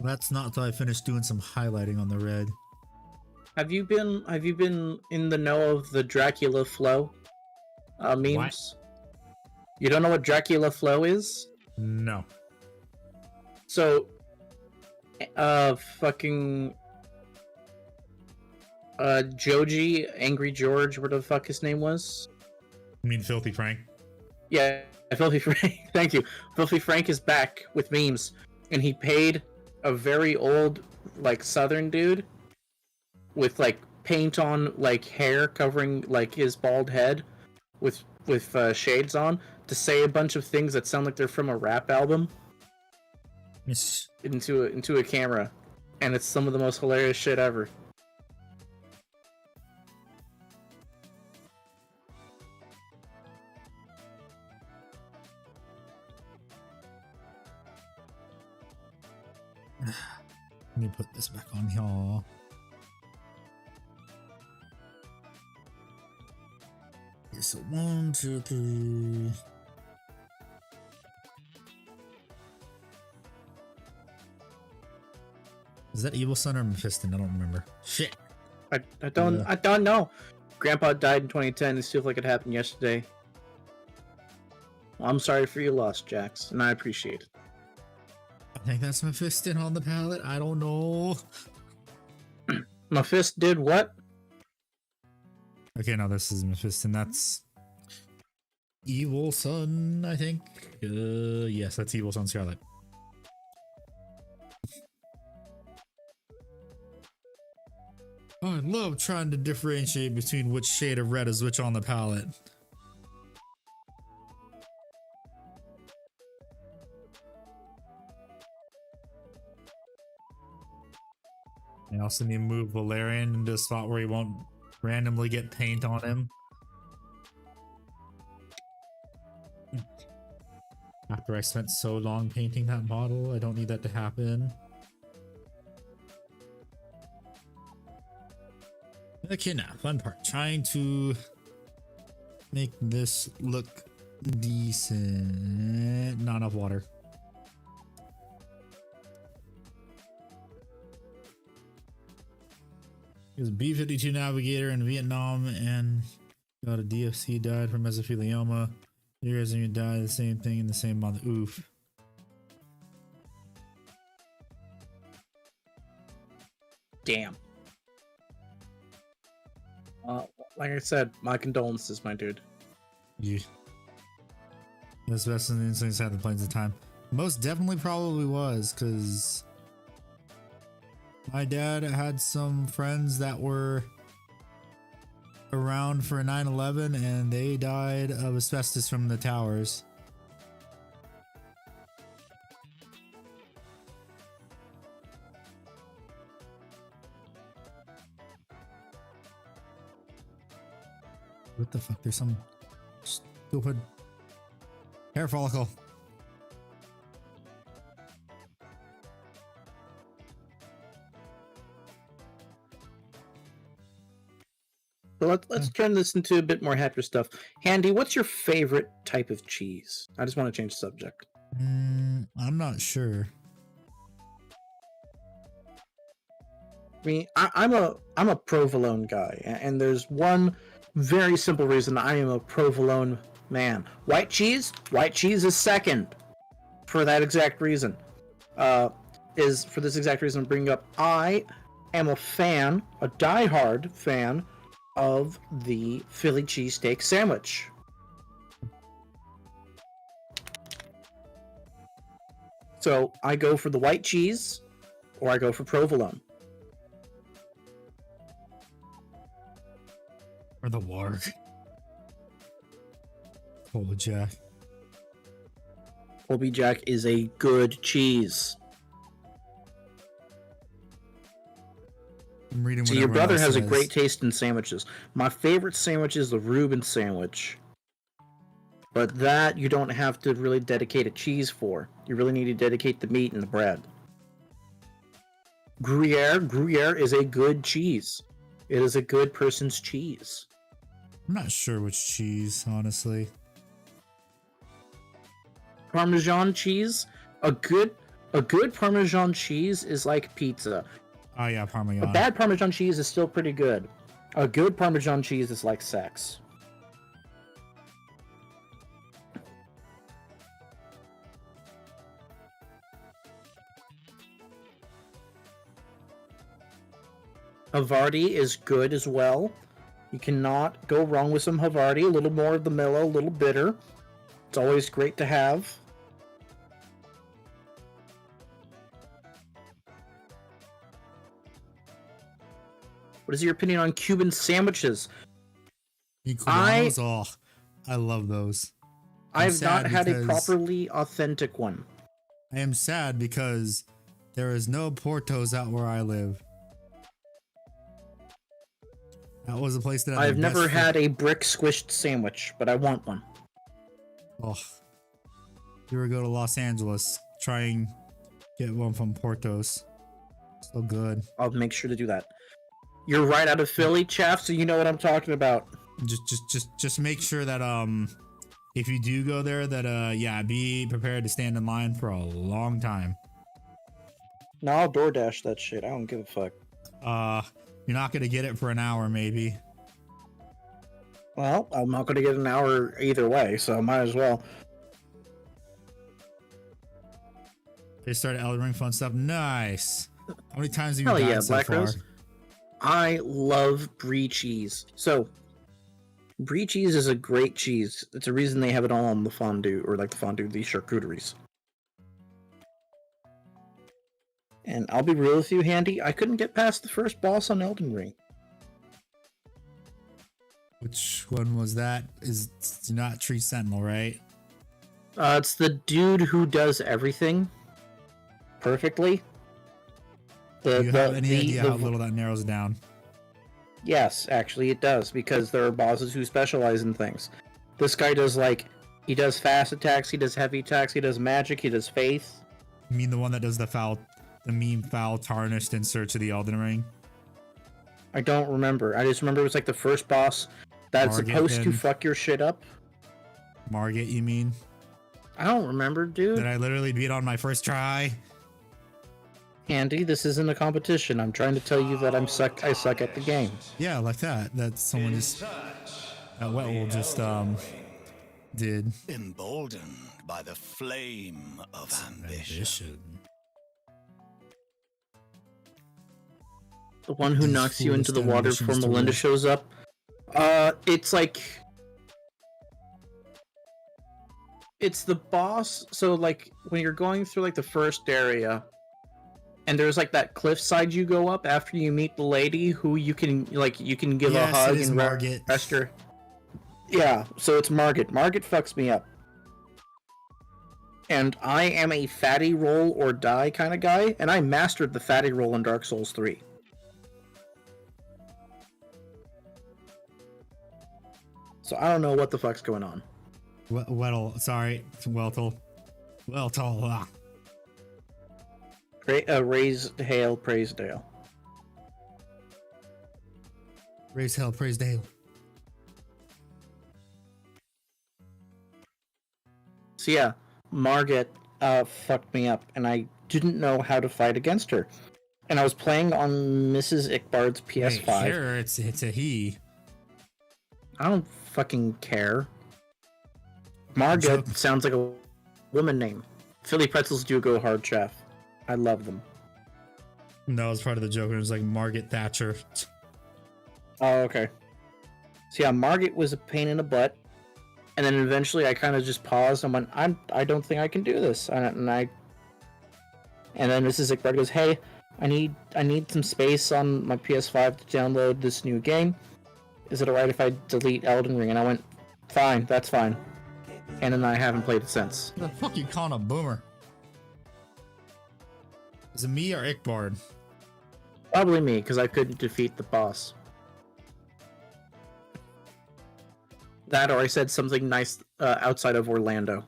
S1: That's not until I finish doing some highlighting on the red.
S2: Have you been in the know of the Dracula flow memes? What? You don't know what Dracula flow is?
S1: No.
S2: So fucking Joji, Angry George, whatever the fuck his name was.
S1: You mean Filthy Frank?
S2: Yeah, Filthy Frank. Thank you. Filthy Frank is back with memes, and he paid a very old, like, Southern dude with, like, paint on, like, hair covering, like, his bald head with shades on to say a bunch of things that sound like they're from a rap album.
S1: Yes.
S2: Into a camera, and it's some of the most hilarious shit ever.
S1: Let me put this back on here. Okay, so 1, 2, 3. Is that Evil Son or Mephiston? I don't remember. Shit.
S2: I don't know. Grandpa died in 2010. It feels like it happened yesterday. Well, I'm sorry for your loss, Jax, and I appreciate it.
S1: I think that's Mephiston on the palette. I don't know.
S2: Mephist did what?
S1: Okay, no, this is Mephiston. That's Evil Son, I think. Yes, that's Evil Son Scarlet. Oh, I love trying to differentiate between which shade of red is which on the palette. I also need to move Valerian into a spot where he won't randomly get paint on him. After I spent so long painting that model, I don't need that to happen. Okay, now, fun part. Trying to make this look decent. Not enough water. He was a B-52 navigator in Vietnam and got a DFC, died from mesothelioma. You guys are gonna die the same thing in the same month. Oof.
S2: Damn. Like I said, my condolences, my dude.
S1: Yeah. That's best in the instincts had the planes of time. Most definitely probably was, because my dad had some friends that were around for 9/11 and they died of asbestos from the towers. What the fuck? There's some stupid hair follicle.
S2: So let's turn this into a bit more happier stuff. Handy, what's your favorite type of cheese? I just want to change the subject.
S1: I'm not sure.
S2: I mean, I'm a provolone guy, and there's one very simple reason I am a provolone man. White cheese is second for that exact reason. Is for this exact reason I'm bringing up. I am a fan, a diehard fan of the Philly cheesesteak sandwich. So I go for the white cheese, or I go for provolone.
S1: Or the warg. Colby Jack.
S2: Colby Jack is a good cheese.
S1: I'm reading what
S2: So your
S1: everyone
S2: brother
S1: else
S2: has a
S1: says.
S2: great taste in sandwiches. My favorite sandwich is the Reuben sandwich. But that you don't have to really dedicate a cheese for. You really need to dedicate the meat and the bread. Gruyere is a good cheese. It is a good person's cheese.
S1: I'm not sure which cheese, honestly.
S2: Parmesan cheese, a good Parmesan cheese is like pizza.
S1: Oh yeah,
S2: A
S1: Parmesan.
S2: bad Parmesan cheese is still pretty good. A good Parmesan cheese is like sex. Havarti is good as well. You cannot go wrong with some Havarti. A little more of the mellow, a little bitter. It's always great to have. What is your opinion on Cuban sandwiches?
S1: Cubanos? Oh, I love those.
S2: I've not had a
S1: because-
S2: properly authentic one.
S1: I am sad because there is no Portos out where I live. That was a place that
S2: I've never had a brick squished sandwich, but I want one.
S1: Oh, you ever go to Los Angeles? Try and get one from Portos. So good.
S2: I'll make sure to do that. You're right out of Philly, Chaff, so you know what I'm talking about.
S1: Just make sure that if you do go there, that yeah, be prepared to stand in line for a long time.
S2: No, I'll DoorDash that shit. I don't give a fuck.
S1: You're not gonna get it for an hour, maybe.
S2: Well, I'm not gonna get an hour either way, so I might as well.
S1: They started Elden Ring fun stuff. Nice. How many times have you
S2: Hell
S1: died
S2: yeah,
S1: so
S2: Black
S1: far?
S2: Rose. I love brie cheese. So, brie cheese is a great cheese. It's a reason they have it all on the fondue, or like the fondue, the charcuteries. And I'll be real with you, Handy, I couldn't get past the first boss on Elden Ring.
S1: Which one was that? Is it's not Tree Sentinel, right?
S2: It's the dude who does everything perfectly.
S1: Do you have any idea how little that narrows it down?
S2: Yes, actually it does, because there are bosses who specialize in things. This guy does, like, he does fast attacks, he does heavy attacks, he does magic, he does faith.
S1: You mean the one that does the meme foul tarnished in Search of the Elden Ring?
S2: I don't remember. I just remember it was like the first boss that's
S1: Margit,
S2: supposed to
S1: then.
S2: fuck your shit up.
S1: Margit, you mean?
S2: I don't remember, dude.
S1: That I literally beat on my first try?
S2: Andy, this isn't a competition. I'm trying to tell you that I suck at the game.
S1: Yeah, like that. That someone just that Wetwell just did.
S3: Emboldened by the flame of ambition.
S2: The one who
S1: These
S2: knocks you into the
S1: foolish
S2: water before
S1: ambitions to
S2: Melinda
S1: rule.
S2: shows up. It's like... It's the boss, so like, when you're going through like the first area, and there's like that cliffside you go up after you meet the lady who you can give
S1: Yes,
S2: a hug
S1: it is
S2: and
S1: Margit.
S2: rest her. Yeah, so it's Margit. Margit fucks me up. And I am a fatty roll or die kind of guy, and I mastered the fatty roll in Dark Souls 3. So I don't know what the fuck's going on.
S1: Weltle, sorry, Weltle. Weltle.
S2: Raised hail, praise Dale.
S1: Raise hell, praise Dale.
S2: So yeah, Margit fucked me up, and I didn't know how to fight against her. And I was playing on Mrs. Ickbard's PS5.
S1: Wait, here it's a he.
S2: I don't fucking care. Margit sounds like a woman name. Philly pretzels do go hard, chef. I love them.
S1: That was part of the joke. It was like Margaret Thatcher.
S2: Oh, okay. So yeah, Margit was a pain in the butt, and then eventually I kind of just paused and went, I don't think I can do this, and then Mrs. Ickbard goes, hey, I need some space on my PS5 to download this new game. Is it alright if I delete Elden Ring? And I went, fine, that's fine. And then I haven't played it since.
S1: The fuck you calling a boomer? Is it me or Ickbard?
S2: Probably me, because I couldn't defeat the boss. That, or I said something nice outside of Orlando.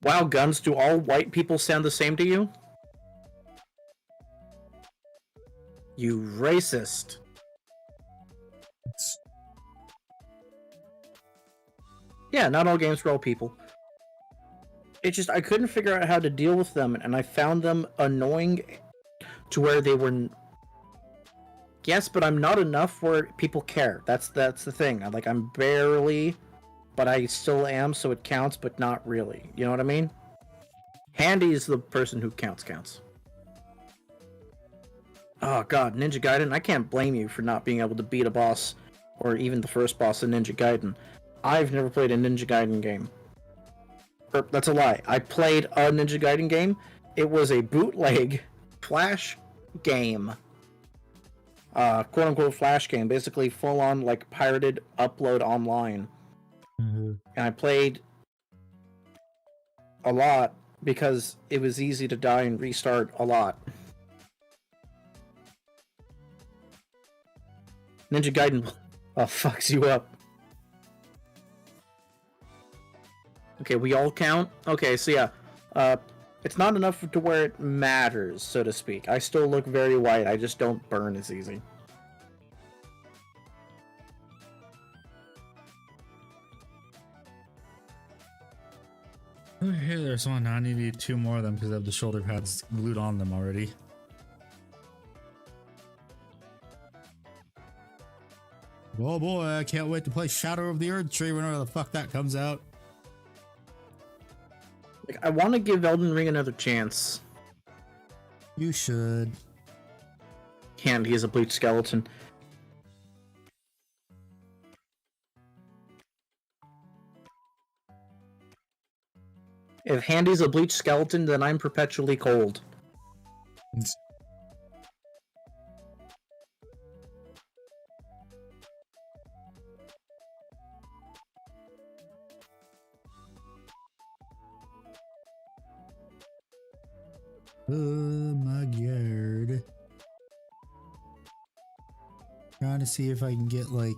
S2: Wow, Guns, do all white people sound the same to you? You racist. Yeah, not all games for all people. It's just, I couldn't figure out how to deal with them, and I found them annoying to where they were... Yes, but I'm not enough where people care. That's the thing. I'm barely, but I still am, so it counts, but not really. You know what I mean? Handy is the person who counts. Oh god, Ninja Gaiden, I can't blame you for not being able to beat a boss, or even the first boss in Ninja Gaiden. I've never played a Ninja Gaiden game. That's a lie. I played a Ninja Gaiden game. It was a bootleg Flash game. Quote-unquote Flash game. Basically full-on, pirated upload online.
S1: Mm-hmm.
S2: And I played a lot because it was easy to die and restart a lot. Ninja Gaiden fucks you up. Okay, we all count? Okay, so yeah. It's not enough to where it matters, so to speak. I still look very white, I just don't burn as easy.
S1: Oh, hey, there's one. I need 2 more of them because I have the shoulder pads glued on them already. Oh boy, I can't wait to play Shadow of the Earth Tree whenever the fuck that comes out.
S2: I want to give Elden Ring another chance.
S1: You should.
S2: Can't, he is a bleached skeleton. If Handy's a bleached skeleton, then I'm perpetually cold.
S1: Oh my god. Trying to see if I can get a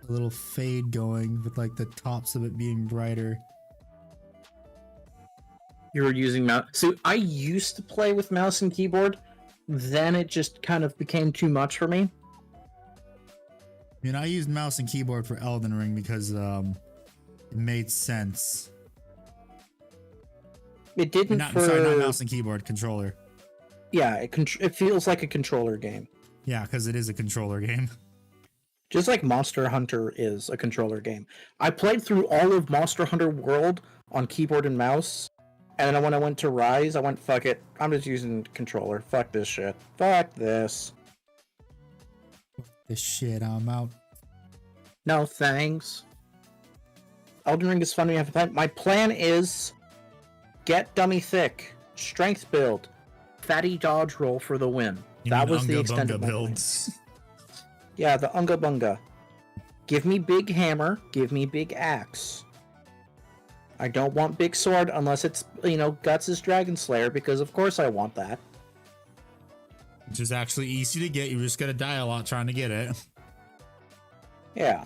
S1: little fade going with the tops of it being brighter.
S2: You were using mouse. So I used to play with mouse and keyboard, then it just kind of became too much for me.
S1: I mean, I used mouse and keyboard for Elden Ring because it made sense.
S2: It didn't
S1: Sorry, not mouse and keyboard, controller.
S2: Yeah, it feels like a controller game.
S1: Yeah, because it is a controller game.
S2: Just like Monster Hunter is a controller game. I played through all of Monster Hunter World on keyboard and mouse, and then when I went to Rise, I went, fuck it, I'm just using controller. Fuck this shit. Fuck this.
S1: This shit, I'm out.
S2: No thanks. Elden Ring is fun when you have a plan. My plan is get dummy thick, strength build, fatty dodge roll for the win. That was the extent of my builds. Yeah, the Unga Bunga. Give me big hammer, give me big axe. I don't want big sword unless it's, Guts' Dragon Slayer, because of course I want that.
S1: Which is actually easy to get, you just gotta die a lot trying to get it.
S2: Yeah.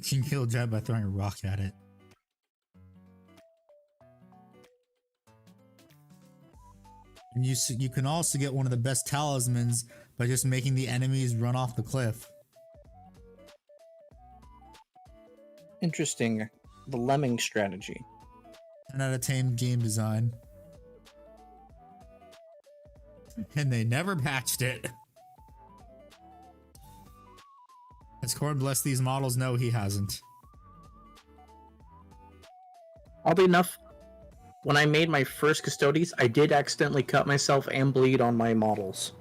S1: You can kill a giant by throwing a rock at it. And you can also get one of the best talismans by just making the enemies run off the cliff.
S2: Interesting. The lemming strategy.
S1: 10 out of 10 game design. And they never patched it. Has Corn blessed these models? No, he hasn't.
S2: Oddly enough, when I made my first Custodes, I did accidentally cut myself and bleed on my models.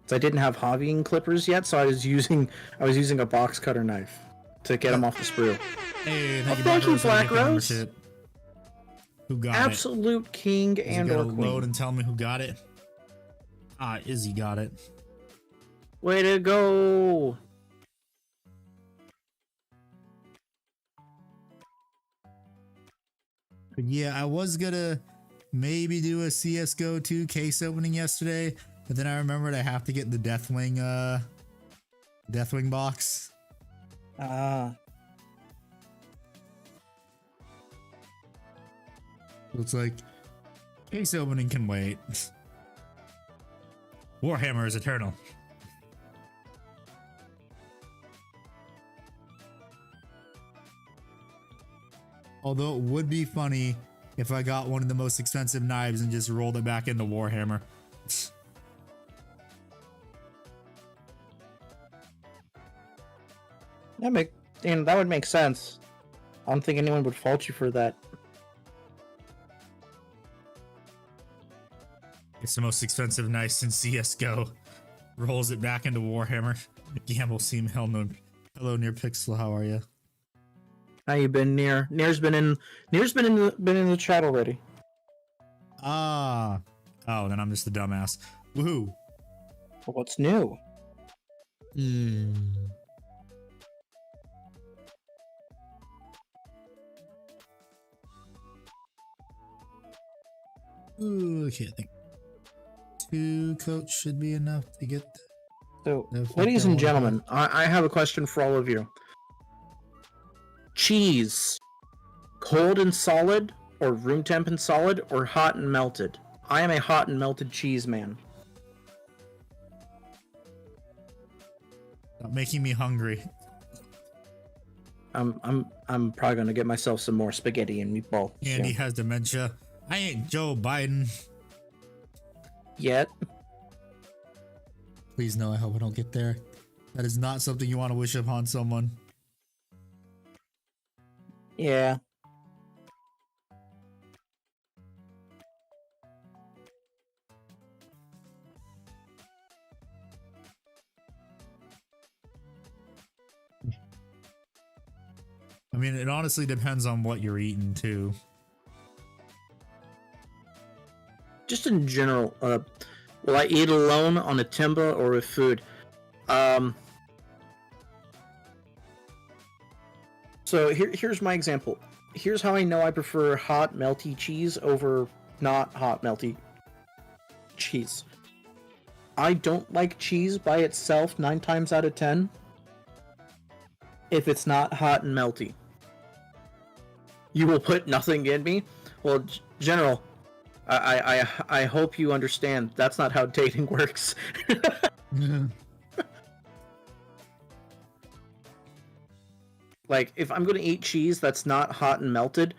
S2: So I didn't have hobbying clippers yet, so I was using a box cutter knife. to get him off the sprue.
S1: Hey, thank you,
S2: thank you,
S1: Black
S2: Black
S1: Rose.
S2: Rose.
S1: Who got it?
S2: Absolute king
S1: Is
S2: and
S1: it
S2: or
S1: gonna
S2: queen.
S1: load and tell me who got it? Ah, Izzy got it.
S2: Way to go!
S1: Yeah, I was gonna maybe do a CSGO 2 case opening yesterday, but then I remembered I have to get the Deathwing box.
S2: Ah.
S1: Looks like case opening can wait. Warhammer is eternal. Although it would be funny if I got one of the most expensive knives and just rolled it back into Warhammer.
S2: That would make sense. I don't think anyone would fault you for that.
S1: It's the most expensive knife since CSGO. Rolls it back into Warhammer. Gamble seem hello near Pixel, how are you?
S2: How you been, Near? Near's been in the chat already.
S1: Ah. Oh, then I'm just a dumbass. Woohoo.
S2: What's new?
S1: Ooh, okay, I think 2 coats should be enough to get.
S2: So, ladies and gentlemen, I have a question for all of you. Cheese, cold and solid, or room temp and solid, or hot and melted? I am a hot and melted cheese man.
S1: Stop making me hungry.
S2: I'm probably gonna get myself some more spaghetti and meatball.
S1: Andy has dementia. I ain't Joe Biden.
S2: Yet.
S1: Please no, I hope I don't get there. That is not something you want to wish upon someone.
S2: Yeah.
S1: I mean, it honestly depends on what you're eating too.
S2: Just in general, will I eat alone on a timba or with food? So here's my example. Here's how I know I prefer hot melty cheese over not hot melty cheese. I don't like cheese by itself 9 times out of 10 if it's not hot and melty. You will put nothing in me? Well, General, I hope you understand that's not how dating works. Like, if I'm gonna eat cheese that's not hot and melted,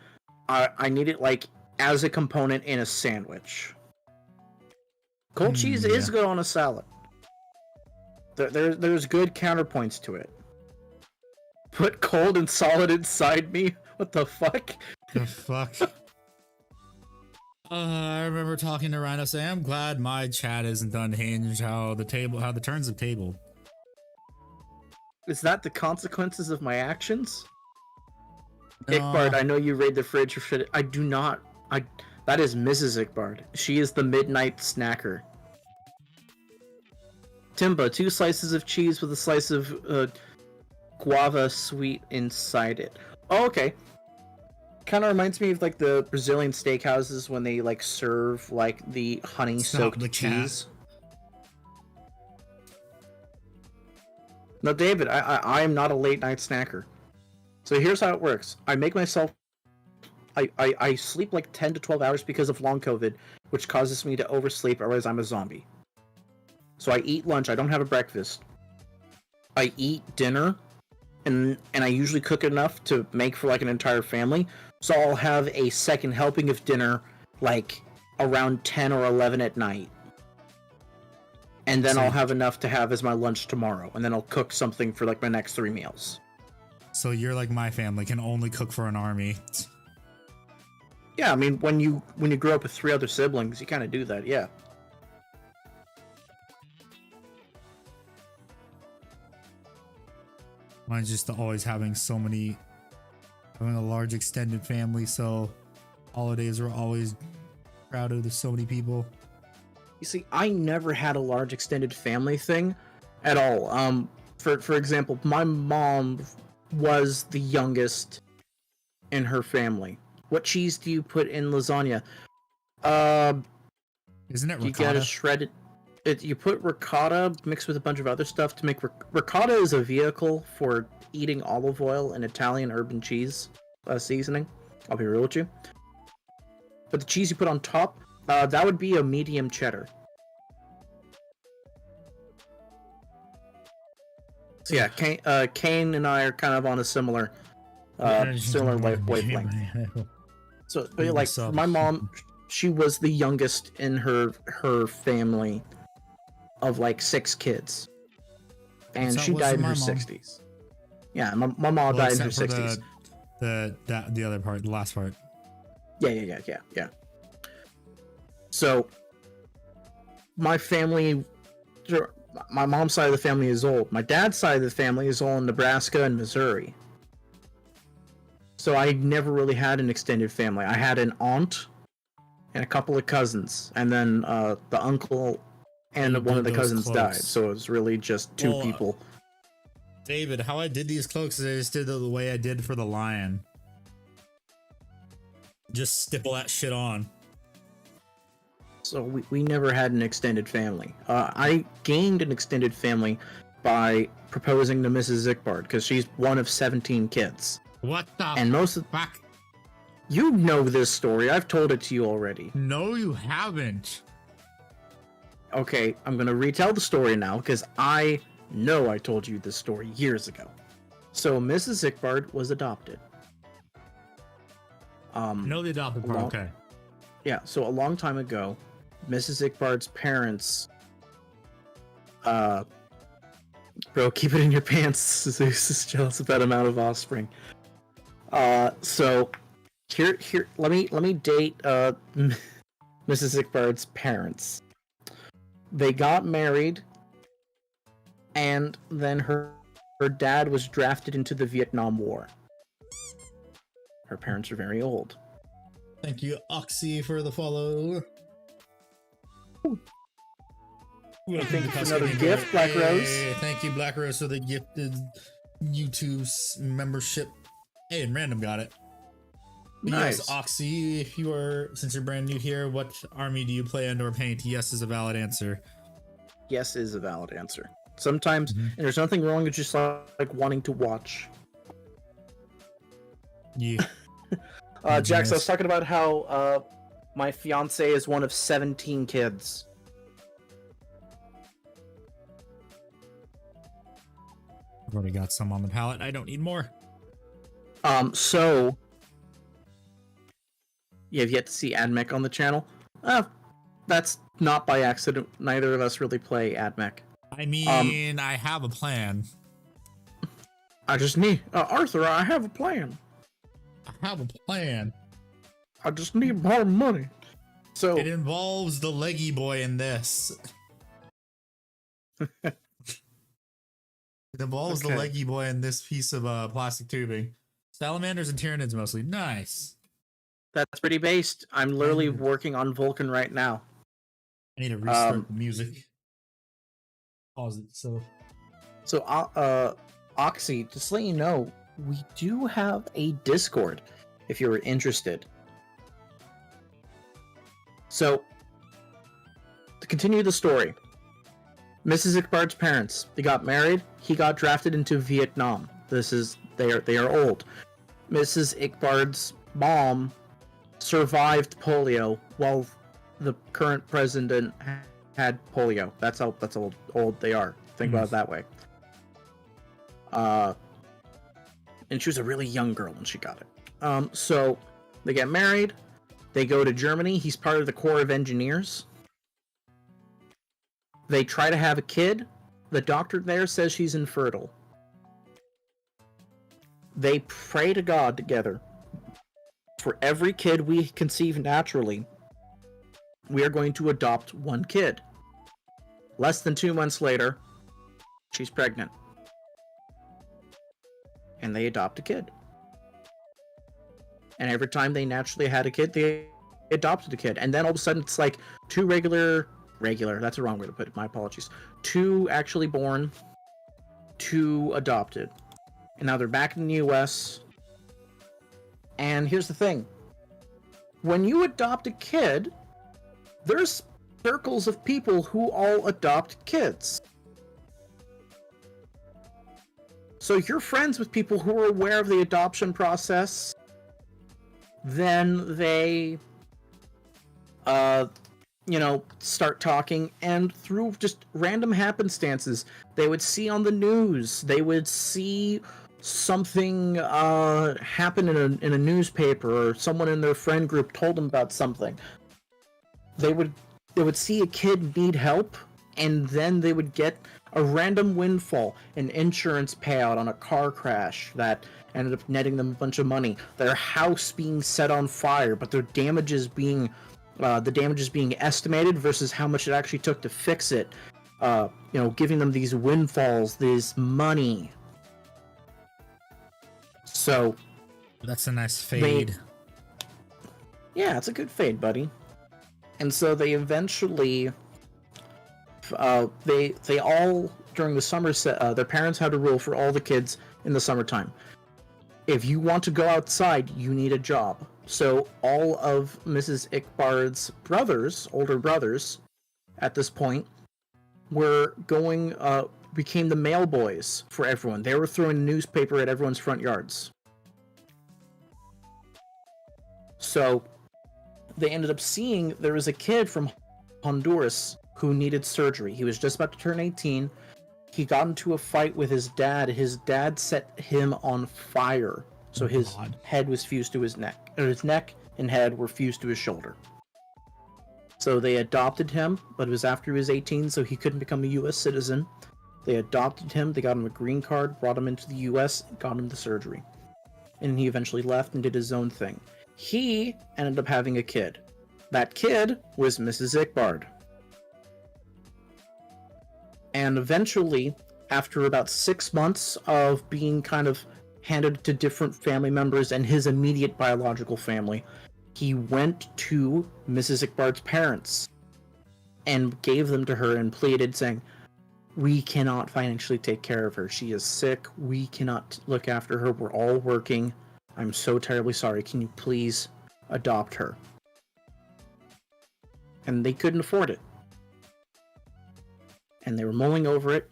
S2: I need it like as a component in a sandwich. Cold cheese is good on a salad. There's good counterpoints to it. Put cold and solid inside me? What the fuck?
S1: The fuck? I remember talking to Rhino saying, I'm glad my chat isn't unhinged how the turns have tabled.
S2: Is that the consequences of my actions?
S1: No.
S2: Ickbard, I know you raid the fridge or shit. I do not. That is Mrs. Ickbard. She is the midnight snacker. Timba, 2 slices of cheese with a slice of guava sweet inside it. Oh, okay. Kind of reminds me of like the Brazilian steakhouses when they like serve like the honey-soaked cheese. No, David, I am not a late night snacker. So here's how it works. I make myself... I sleep like 10 to 12 hours because of long COVID, which causes me to oversleep, otherwise I'm a zombie. So I eat lunch, I don't have a breakfast. I eat dinner, and I usually cook enough to make for like an entire family. So I'll have a second helping of dinner like around 10 or 11 at night. And then I'll have enough to have as my lunch tomorrow, and then I'll cook something for like my next 3 meals.
S1: So you're like my family, can only cook for an army.
S2: Yeah, I mean, when you grow up with 3 other siblings, you kind of do that, yeah.
S1: Mine's just always having a large extended family, so holidays were always crowded with so many people.
S2: You see, I never had a large extended family thing at all. For example, my mom was the youngest in her family. What cheese do you put in lasagna?
S1: Isn't it ricotta?
S2: You get a shredded. You put ricotta mixed with a bunch of other stuff to make ricotta is a vehicle for eating olive oil and Italian urban cheese seasoning. I'll be real with you. But the cheese you put on top, that would be a medium cheddar. So yeah, Kane and I are kind of on a similar wavelength. So, but like my mom, she was the youngest in her family of like 6 kids, and she died in her 60s. Yeah, my mom died in her 60s.
S1: The other part, the last part.
S2: Yeah. So my family, my mom's side of the family is old. My dad's side of the family is all in Nebraska and Missouri. So I never really had an extended family. I had an aunt and a couple of cousins, and then the uncle and one of the cousins died. So it was really just 2 people.
S1: David, how I did these cloaks is I just did the way I did for the lion. Just stipple that shit on.
S2: So we never had an extended family. I gained an extended family by proposing to Mrs. Zickbard, because she's one of 17 kids.
S1: What the
S2: and most of
S1: fuck?
S2: You know this story. I've told it to you already.
S1: No, you haven't.
S2: Okay, I'm gonna retell the story now, because I know I told you this story years ago. So Mrs. Zickbard was adopted.
S1: No, the adopted part. Okay.
S2: Yeah, so a long time ago, Mrs. Zickbard's parents, bro, keep it in your pants. Zeus is jealous about amount of offspring. So here, let me date Mrs. Zickbard's parents. They got married, and then her dad was drafted into the Vietnam War. Her parents are very old.
S1: Thank you, Oxy, for the follow.
S2: Thank you for another gift, Black Rose.
S1: Thank you, Black Rose, for the gifted YouTube's membership. Hey, and Random got it.
S2: Nice.
S1: Yes, Oxy, since you're brand new here, what army do you play and/or paint? Yes is a valid answer.
S2: Yes is a valid answer. Sometimes, and there's nothing wrong with just like wanting to watch.
S1: Yeah.
S2: Jax, I was talking about how my fiance is one of 17 kids.
S1: I've already got some on the palette. I don't need more.
S2: So you have yet to see AdMech on the channel. That's not by accident. Neither of us really play AdMech.
S1: I mean, I have a plan.
S2: I just need Arthur. I have a plan.
S1: I have a plan.
S2: I just need more money. So
S1: it involves the leggy boy in this. It involves the leggy boy in this piece of plastic tubing. Salamanders and Tyranids mostly. Nice.
S2: That's pretty based. I'm literally working on Vulcan right now.
S1: I need to restart the music. Pause it.
S2: So Oxy, just to let you know, we do have a Discord if you're interested. So, to continue the story, Mrs. Zickbard's parents, they got married. He got drafted into Vietnam. They are old. Mrs. Zickbard's mom survived polio while the current president had polio. That's how old they are. Think about it that way. And she was a really young girl when she got it. So they get married. They go to Germany. He's part of the Corps of Engineers. They try to have a kid. The doctor there says she's infertile. They pray to God together. For every kid we conceive naturally, we are going to adopt one kid. Less than 2 months later, she's pregnant. and they adopt a kid. And every time they naturally had a kid, they adopted a kid. And then all of a sudden, it's like two regular, that's the wrong way to put it, my apologies. Two actually born, two adopted. And now they're back in the US. And here's the thing. When you adopt a kid, there's circles of people who all adopt kids. So you're friends with people who are aware of the adoption process. Then they, start talking, and through just random happenstances, they would see on the news, they would see something happen in a newspaper, or someone in their friend group told them about something. They would see a kid need help, and then they would get a random windfall, an insurance payout on a car crash that ended up netting them a bunch of money. Their house being set on fire, but their damages being estimated versus how much it actually took to fix it. Giving them these windfalls, this money. So
S1: that's a nice fade.
S2: Yeah, it's a good fade, buddy. And so they eventually, they all during the summer, their parents had a rule for all the kids in the summertime. If you want to go outside, you need a job. So all of Mrs. Ickbard's older brothers, at this point, became the mail boys for everyone. They were throwing a newspaper at everyone's front yards. So they ended up seeing there was a kid from Honduras who needed surgery. He was just about to turn 18. He got into a fight with his dad. His dad set him on fire. So his head was fused to his neck. Or his neck and head were fused to his shoulder. So they adopted him, but it was after he was 18, so he couldn't become a U.S. citizen. They adopted him, they got him a green card, brought him into the U.S., and got him the surgery. And he eventually left and did his own thing. He ended up having a kid. That kid was Mrs. Ickbard. And eventually, after about 6 months of being kind of handed to different family members and his immediate biological family, he went to Mrs. Ickbard's parents and gave them to her and pleaded, saying, "We cannot financially take care of her. She is sick. We cannot look after her. We're all working. I'm so terribly sorry. Can you please adopt her?" And they couldn't afford it. And they were mulling over it,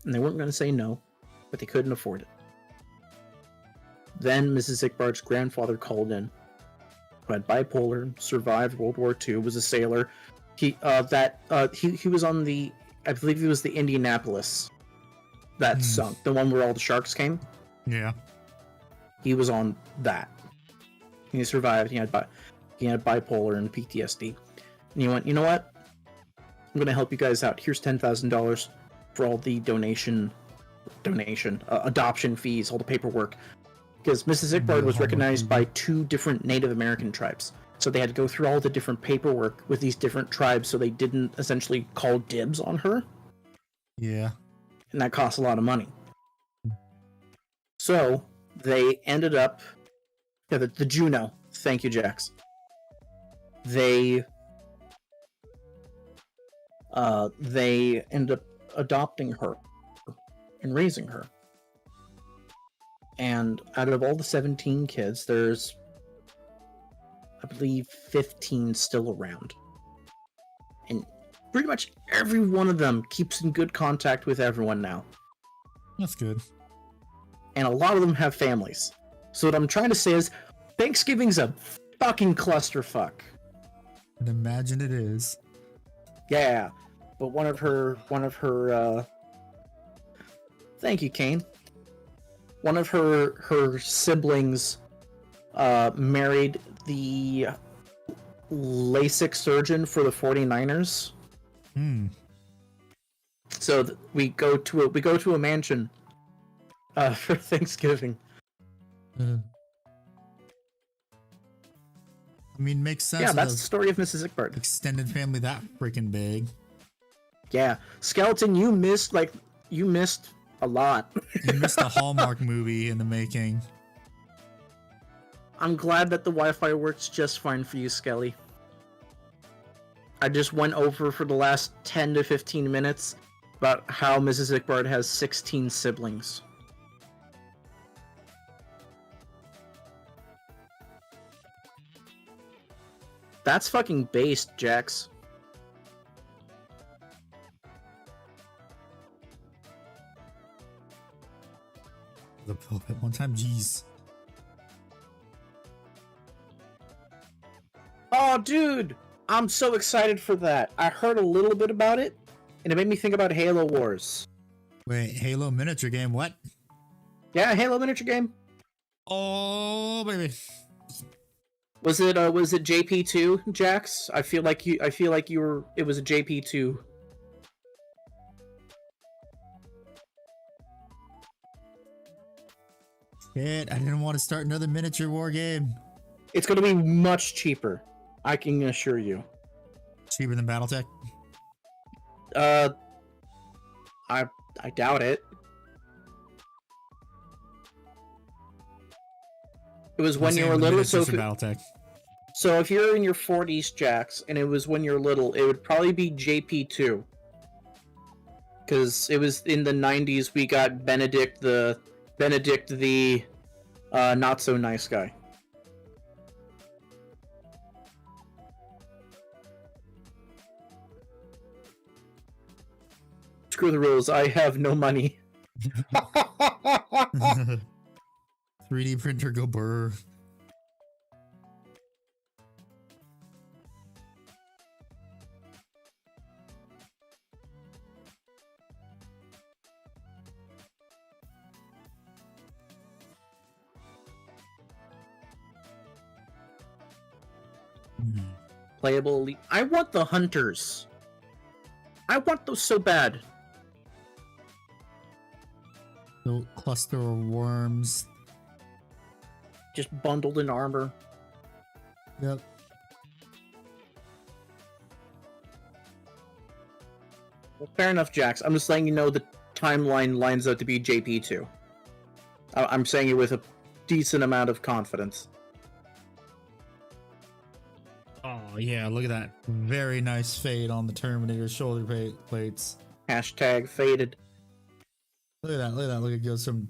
S2: and they weren't going to say no, but they couldn't afford it. Then Mrs. Ickbard's grandfather called in, who had bipolar, survived World War II, was a sailor. He was on the, I believe it was the Indianapolis that sunk, the one where all the sharks came.
S1: Yeah.
S2: He was on that. He survived. He had bipolar and PTSD. And he went, "You know what? I'm going to help you guys out. Here's $10,000 for all the adoption fees, all the paperwork." Because Mrs. Ickbard was recognized by 2 different Native American tribes. So they had to go through all the different paperwork with these different tribes so they didn't essentially call dibs on her.
S1: Yeah.
S2: And that cost a lot of money. So they ended up... Yeah, the Juno. Thank you, Jax. They ended up adopting her and raising her. And out of all the 17 kids, there's, I believe, 15 still around. And pretty much every one of them keeps in good contact with everyone now.
S1: That's good.
S2: And a lot of them have families. So what I'm trying to say is, Thanksgiving's a fucking clusterfuck.
S1: And imagine it is.
S2: Yeah. But one of her thank you, Kane. One of her siblings married the LASIK surgeon for the 49ers. So we go to a mansion for Thanksgiving.
S1: I mean, makes sense.
S2: Yeah, that's the story of Mrs. Ickbard.
S1: Extended family that freaking big.
S2: Yeah, Skeleton, you missed A lot.
S1: You missed a Hallmark movie in the making.
S2: I'm glad that the Wi-Fi works just fine for you, Skelly. I just went over for the last 10 to 15 minutes about how Mrs. Ickbard has 16 siblings. That's fucking based, Jax.
S1: The Pope at one time, jeez.
S2: Oh, dude! I'm so excited for that. I heard a little bit about it, and it made me think about Halo Wars.
S1: Wait, Halo miniature game? What?
S2: Yeah, Halo miniature game.
S1: Oh, baby.
S2: Was it JP2, Jax? I feel like you were. It was a JP2.
S1: Shit, I didn't want to start another miniature war game.
S2: It's going to be much cheaper. I can assure you.
S1: Cheaper than BattleTech?
S2: I doubt it. It was when you were little, so if you're in your 40s, Jax, and it was when you're little, it would probably be JP2. Because it was in the 90s, we got Benedict the not so nice guy. Screw the rules, I have no money.
S1: 3D printer go burr.
S2: Playable elite. I want the hunters. I want those so bad.
S1: So cluster of worms.
S2: Just bundled in armor.
S1: Yep.
S2: Well, fair enough, Jax. I'm just letting you know the timeline lines up to be JP2. I'm saying it with a decent amount of confidence.
S1: Oh yeah, look at that. Very nice fade on the Terminator shoulder plates.
S2: Hashtag faded.
S1: Look at that, look at that. Look, it goes from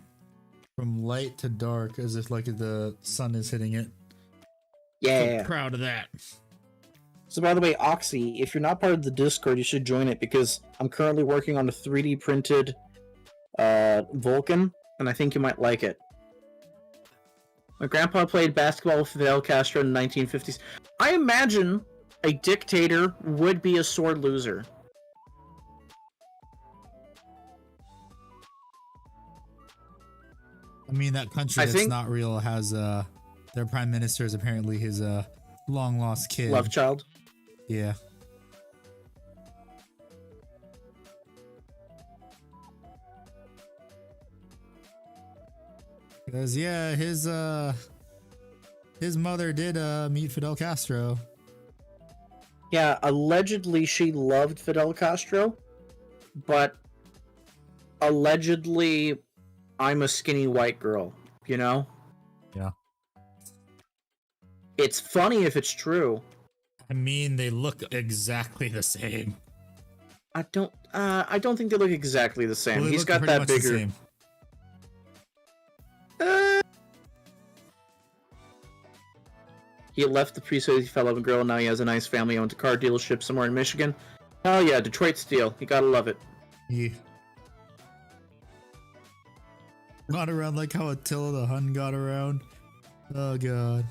S1: light to dark as if like the sun is hitting it.
S2: Yeah.
S1: So proud of that.
S2: So by the way, Oxy, if you're not part of the Discord, you should join it because I'm currently working on a 3D printed Vulcan, and I think you might like it. My grandpa played basketball with Fidel Castro in the 1950s. I imagine a dictator would be a sore loser.
S1: I mean, that country that's not real has their prime minister is apparently his long lost kid.
S2: Love child.
S1: Yeah. Because yeah, his mother did meet Fidel Castro.
S2: Yeah, allegedly she loved Fidel Castro, but allegedly I'm a skinny white girl, you know?
S1: Yeah.
S2: It's funny if it's true.
S1: I mean, they look exactly the same.
S2: I don't think they look exactly the same.
S1: Well,
S2: he's got that bigger. He left the priesthood, he fell in love with a girl, now he has a nice family, owns a car dealership somewhere in Michigan. Hell yeah, Detroit steel. You gotta love it.
S1: Yeah. Got around like how Attila the Hun got around. Oh god.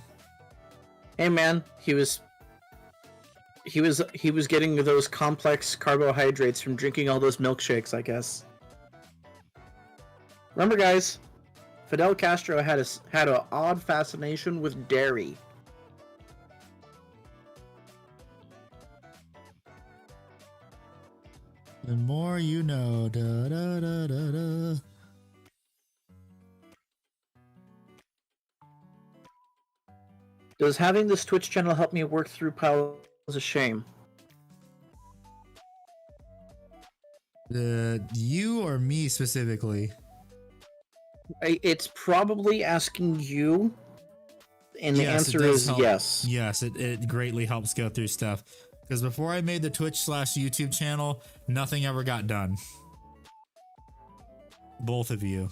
S2: Hey man, he was getting those complex carbohydrates from drinking all those milkshakes, I guess. Remember, guys, Fidel Castro had an odd fascination with dairy.
S1: The more you know. Da, da, da, da, da.
S2: Does having this Twitch channel help me work through piles of shame?
S1: You or me specifically?
S2: It's probably asking you, and the
S1: Yes, it
S2: answer
S1: does
S2: is
S1: help.
S2: yes.
S1: Yes, it greatly helps go through stuff. Because before I made the Twitch/YouTube channel, nothing ever got done. Both of you.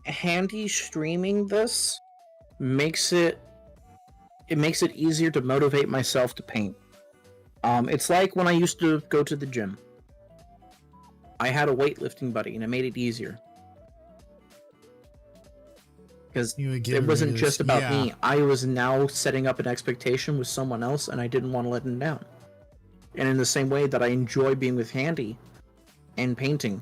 S2: Handy streaming this makes it easier to motivate myself to paint. It's like when I used to go to the gym. I had a weightlifting buddy, and it made it easier. Because it wasn't just about me. I was now setting up an expectation with someone else, and I didn't want to let them down. And in the same way that I enjoy being with Handy and painting,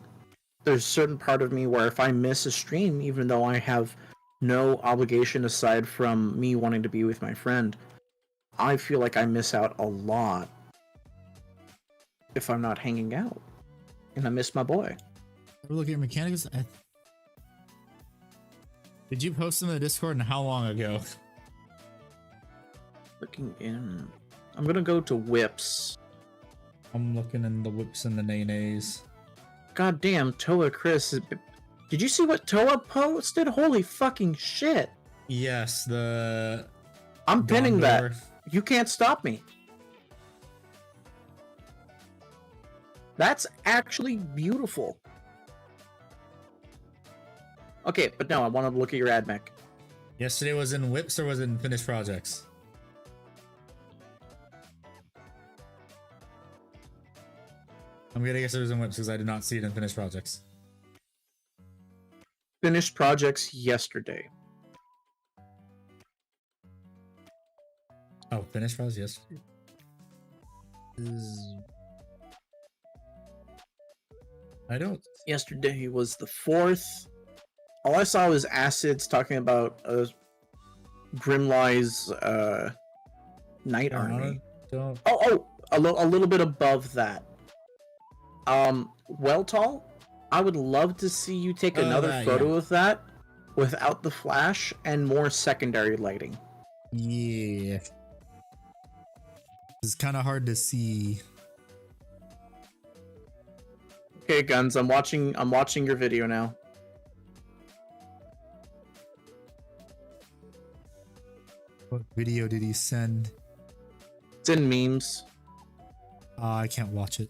S2: there's a certain part of me where if I miss a stream, even though I have no obligation aside from me wanting to be with my friend, I feel like I miss out a lot if I'm not hanging out. And I miss my boy.
S1: We're looking at mechanics. Did you post them in the Discord, and how long ago?
S2: Looking in. I'm gonna go to whips.
S1: I'm looking in the whips and the nays.
S2: God damn, Toa Chris. Did you see what Toa posted? Holy fucking shit.
S1: Yes,
S2: I'm pinning
S1: Gondor.
S2: that. You can't stop me. That's actually beautiful. Okay, but no, I want to look at your ad mech.
S1: Yesterday was in whips or was it in finished projects? I'm gonna guess it was in whips because I did not see it in finished projects.
S2: Finished projects yesterday.
S1: Oh, finished projects yesterday. I don't.
S2: Yesterday was the 4th. All I saw was acids talking about Grimlai's Night Army.
S1: Don't.
S2: A little bit above that. Welltall, I would love to see you take another photo of that without the flash and more secondary lighting.
S1: Yeah. It's kind of hard to see.
S2: Okay, Guns, I'm watching your video now.
S1: What video did he send?
S2: It's in memes.
S1: I can't watch it.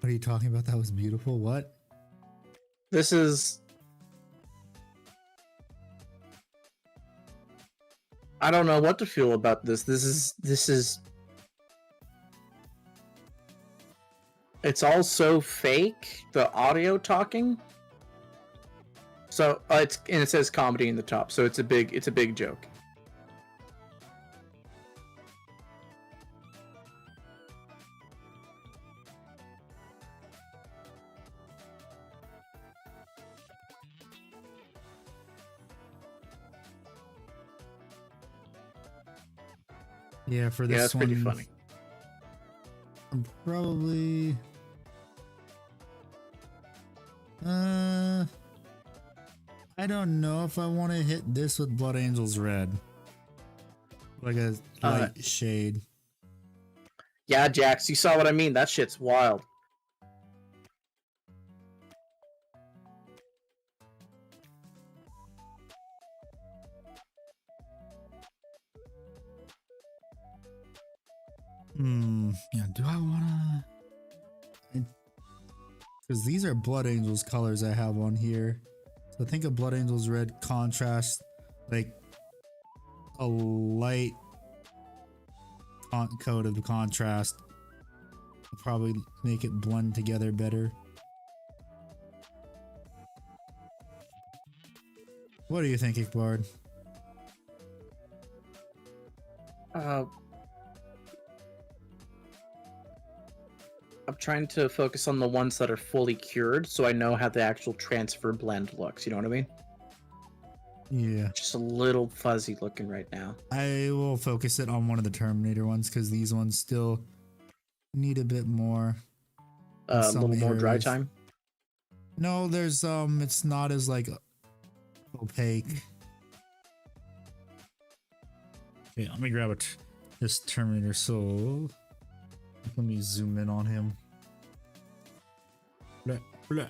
S1: What are you talking about? That was beautiful. What?
S2: This is... I don't know what to feel about this. This is... It's all so fake, the audio talking. So and it says comedy in the top, so it's a big joke.
S1: Yeah, for this
S2: that's
S1: one,
S2: pretty funny.
S1: I'm probably... I don't know if I want to hit this with Blood Angels Red. Like a light shade.
S2: Yeah, Jax, you saw what I mean. That shit's wild.
S1: Yeah, do I wanna... Because these are Blood Angels colors I have on here. So I think a Blood Angels Red contrast, like a light coat of the contrast, will probably make it blend together better. What do you think, Ikbard?
S2: I'm trying to focus on the ones that are fully cured, so I know how the actual transfer blend looks. You know what I mean?
S1: Yeah.
S2: Just a little fuzzy looking right now.
S1: I will focus it on one of the Terminator ones because these ones still need a bit more.
S2: A little more dry time.
S1: No, there's it's not as like opaque. Okay, let me grab it. This Terminator soul. Let me zoom in on him. Blah, blah.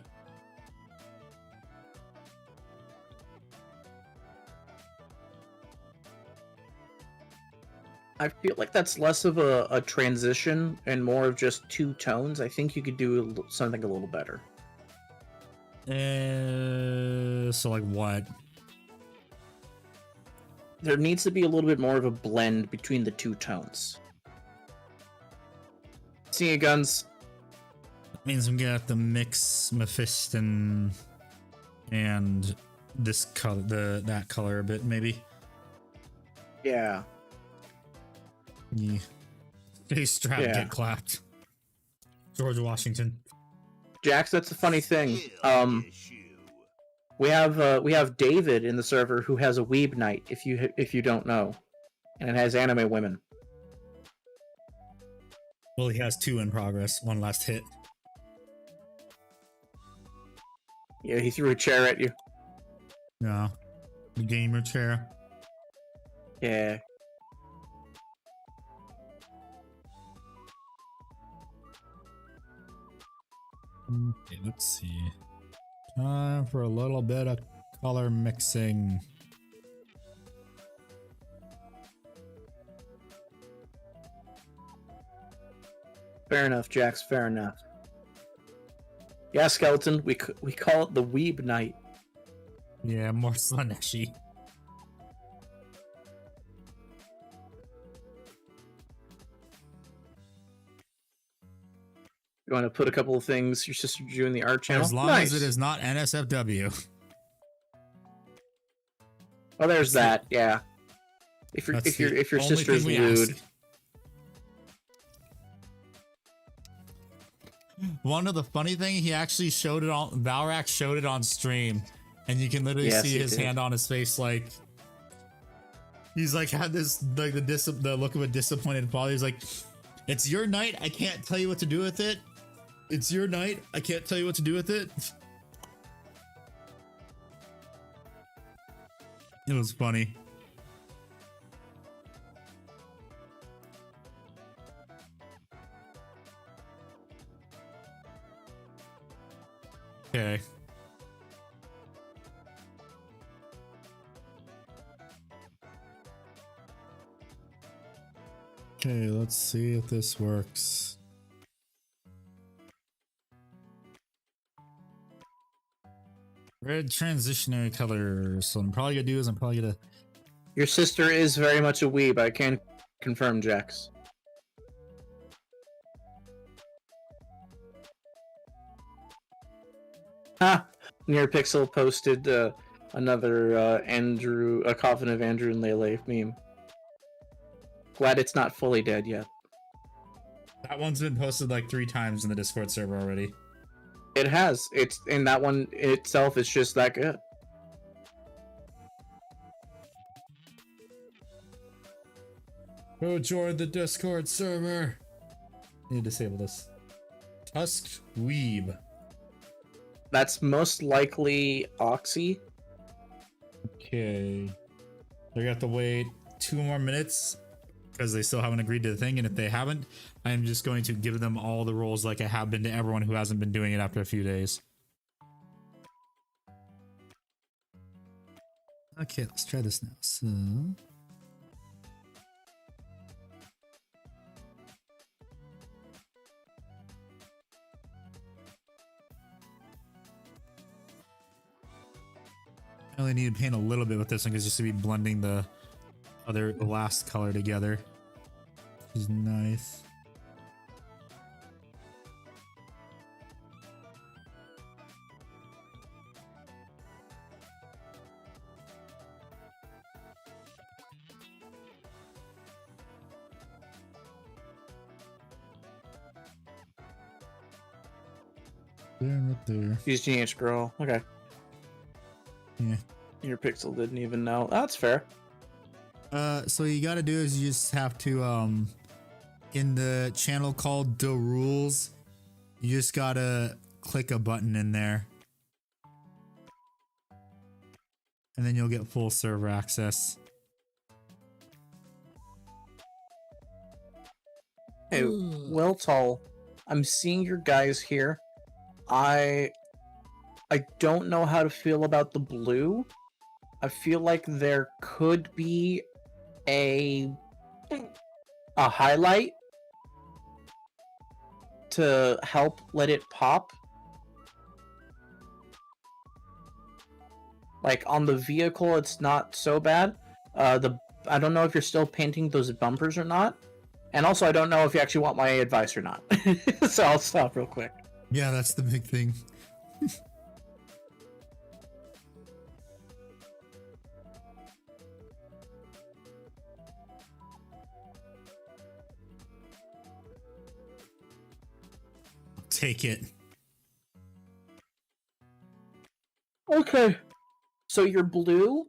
S2: I feel like that's less of a transition and more of just two tones. I think you could do something a little better.
S1: So like what?
S2: There needs to be a little bit more of a blend between the two tones. Seeing guns.
S1: That means I'm gonna have to mix Mephiston and this color, that color a bit, maybe.
S2: Yeah.
S1: Yeah. Face strap,
S2: Yeah.
S1: get clapped. George Washington.
S2: Jax, that's the funny thing. We have David in the server who has a weeb night, if you don't know, and it has anime women.
S1: Well, he has 2 in progress. One last hit.
S2: Yeah, he threw a chair at you.
S1: Yeah. The gamer chair.
S2: Yeah.
S1: Okay, let's see. Time for a little bit of color mixing.
S2: Fair enough, Jax. Fair enough. Yeah, Skeleton. We call it the weeb night.
S1: Yeah, more Slaneshi.
S2: You want to put a couple of things your sister drew in the art channel?
S1: As long as it is not NSFW.
S2: Oh, there's that. Yeah. If your
S1: That's the only
S2: sister's
S1: thing we
S2: lewd.
S1: ask. One of the funny thing, he actually showed it on Valrak showed it on stream, and you can literally
S2: Yes,
S1: see
S2: he
S1: his
S2: did.
S1: hand on his face, like he's like had this like the look of a disappointed father. He's like, "It's your night. I can't tell you what to do with it. It's your night. I can't tell you what to do with it." It was funny. Okay. Okay, let's see if this works. Red transitionary color. So I'm probably gonna do is I'm probably gonna
S2: Your sister is very much a weeb. I can confirm, Jax. Ha! NearPixel posted another a coffin of Andrew and Lele meme. Glad it's not fully dead yet.
S1: that one's been posted like 3 times in the Discord server already.
S2: It has. It's in that one itself is just that good.
S1: Go join the Discord server. Need to disable this. Tusked Weeb.
S2: That's most likely Oxy.
S1: Okay. They're gonna have to wait 2 more minutes because they still haven't agreed to the thing, and if they haven't, I'm just going to give them all the roles like I have been to everyone who hasn't been doing it after a few days. Okay, let's try this now. So I only need to paint a little bit with this one because just to be blending the last color together. Which is nice. There, right there.
S2: She's teenage girl. Okay.
S1: Yeah.
S2: Your pixel didn't even know. That's fair.
S1: So you gotta do is you just have to in the channel called The Rules, you just gotta click a button in there. and then you'll get full server access.
S2: Hey, well, Tall, I'm seeing your guys here. I don't know how to feel about the blue. I feel like there could be a highlight to help let it pop. Like on the vehicle, it's not so bad. I don't know if you're still painting those bumpers or not. And also, I don't know if you actually want my advice or not. So I'll stop real quick.
S1: Yeah, that's the big thing. Take it.
S2: Okay. So your blue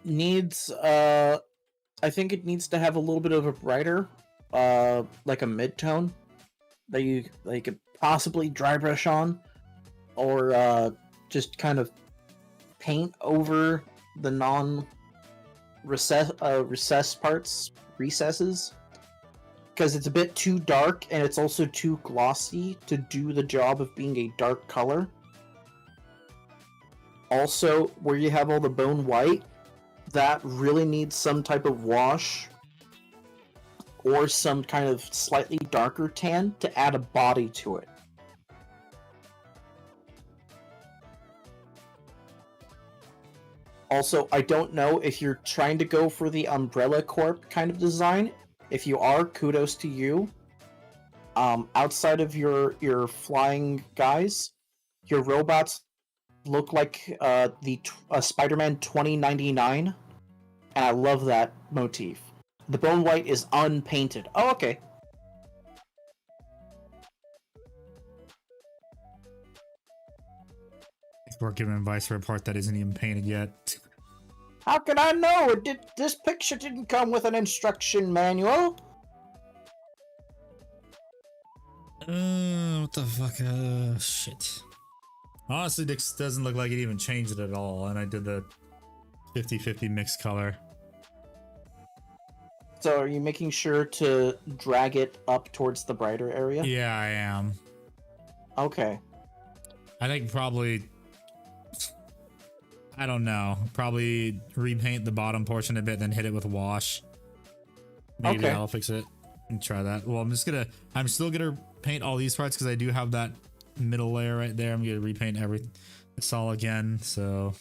S2: needs, I think it needs to have a little bit of a brighter, like a mid-tone that you could possibly dry brush on, or just kind of paint over the recesses, because it's a bit too dark and it's also too glossy to do the job of being a dark color. Also, where you have all the bone white, that really needs some type of wash or some kind of slightly darker tan to add a body to it. Also, I don't know if you're trying to go for the Umbrella Corp kind of design. If you are, kudos to you. Outside of your flying guys, your robots look like the Spider-Man 2099, and I love that motif. The bone white is unpainted. Oh, okay.
S1: We're giving advice for a part that isn't even painted yet.
S2: How can I know? This picture didn't come with an instruction manual.
S1: What the fuck? Shit. Honestly, this doesn't look like it even changed it at all, and I did the 50-50 mixed color.
S2: So are you making sure to drag it up towards the brighter area?
S1: Yeah, I am.
S2: Okay.
S1: I think probably... I don't know. Probably repaint the bottom portion a bit, then hit it with wash. Maybe
S2: Okay.
S1: that'll fix it. And try that. Well, I'm still gonna paint all these parts because I do have that middle layer right there. I'm gonna repaint everything. It's all again, so...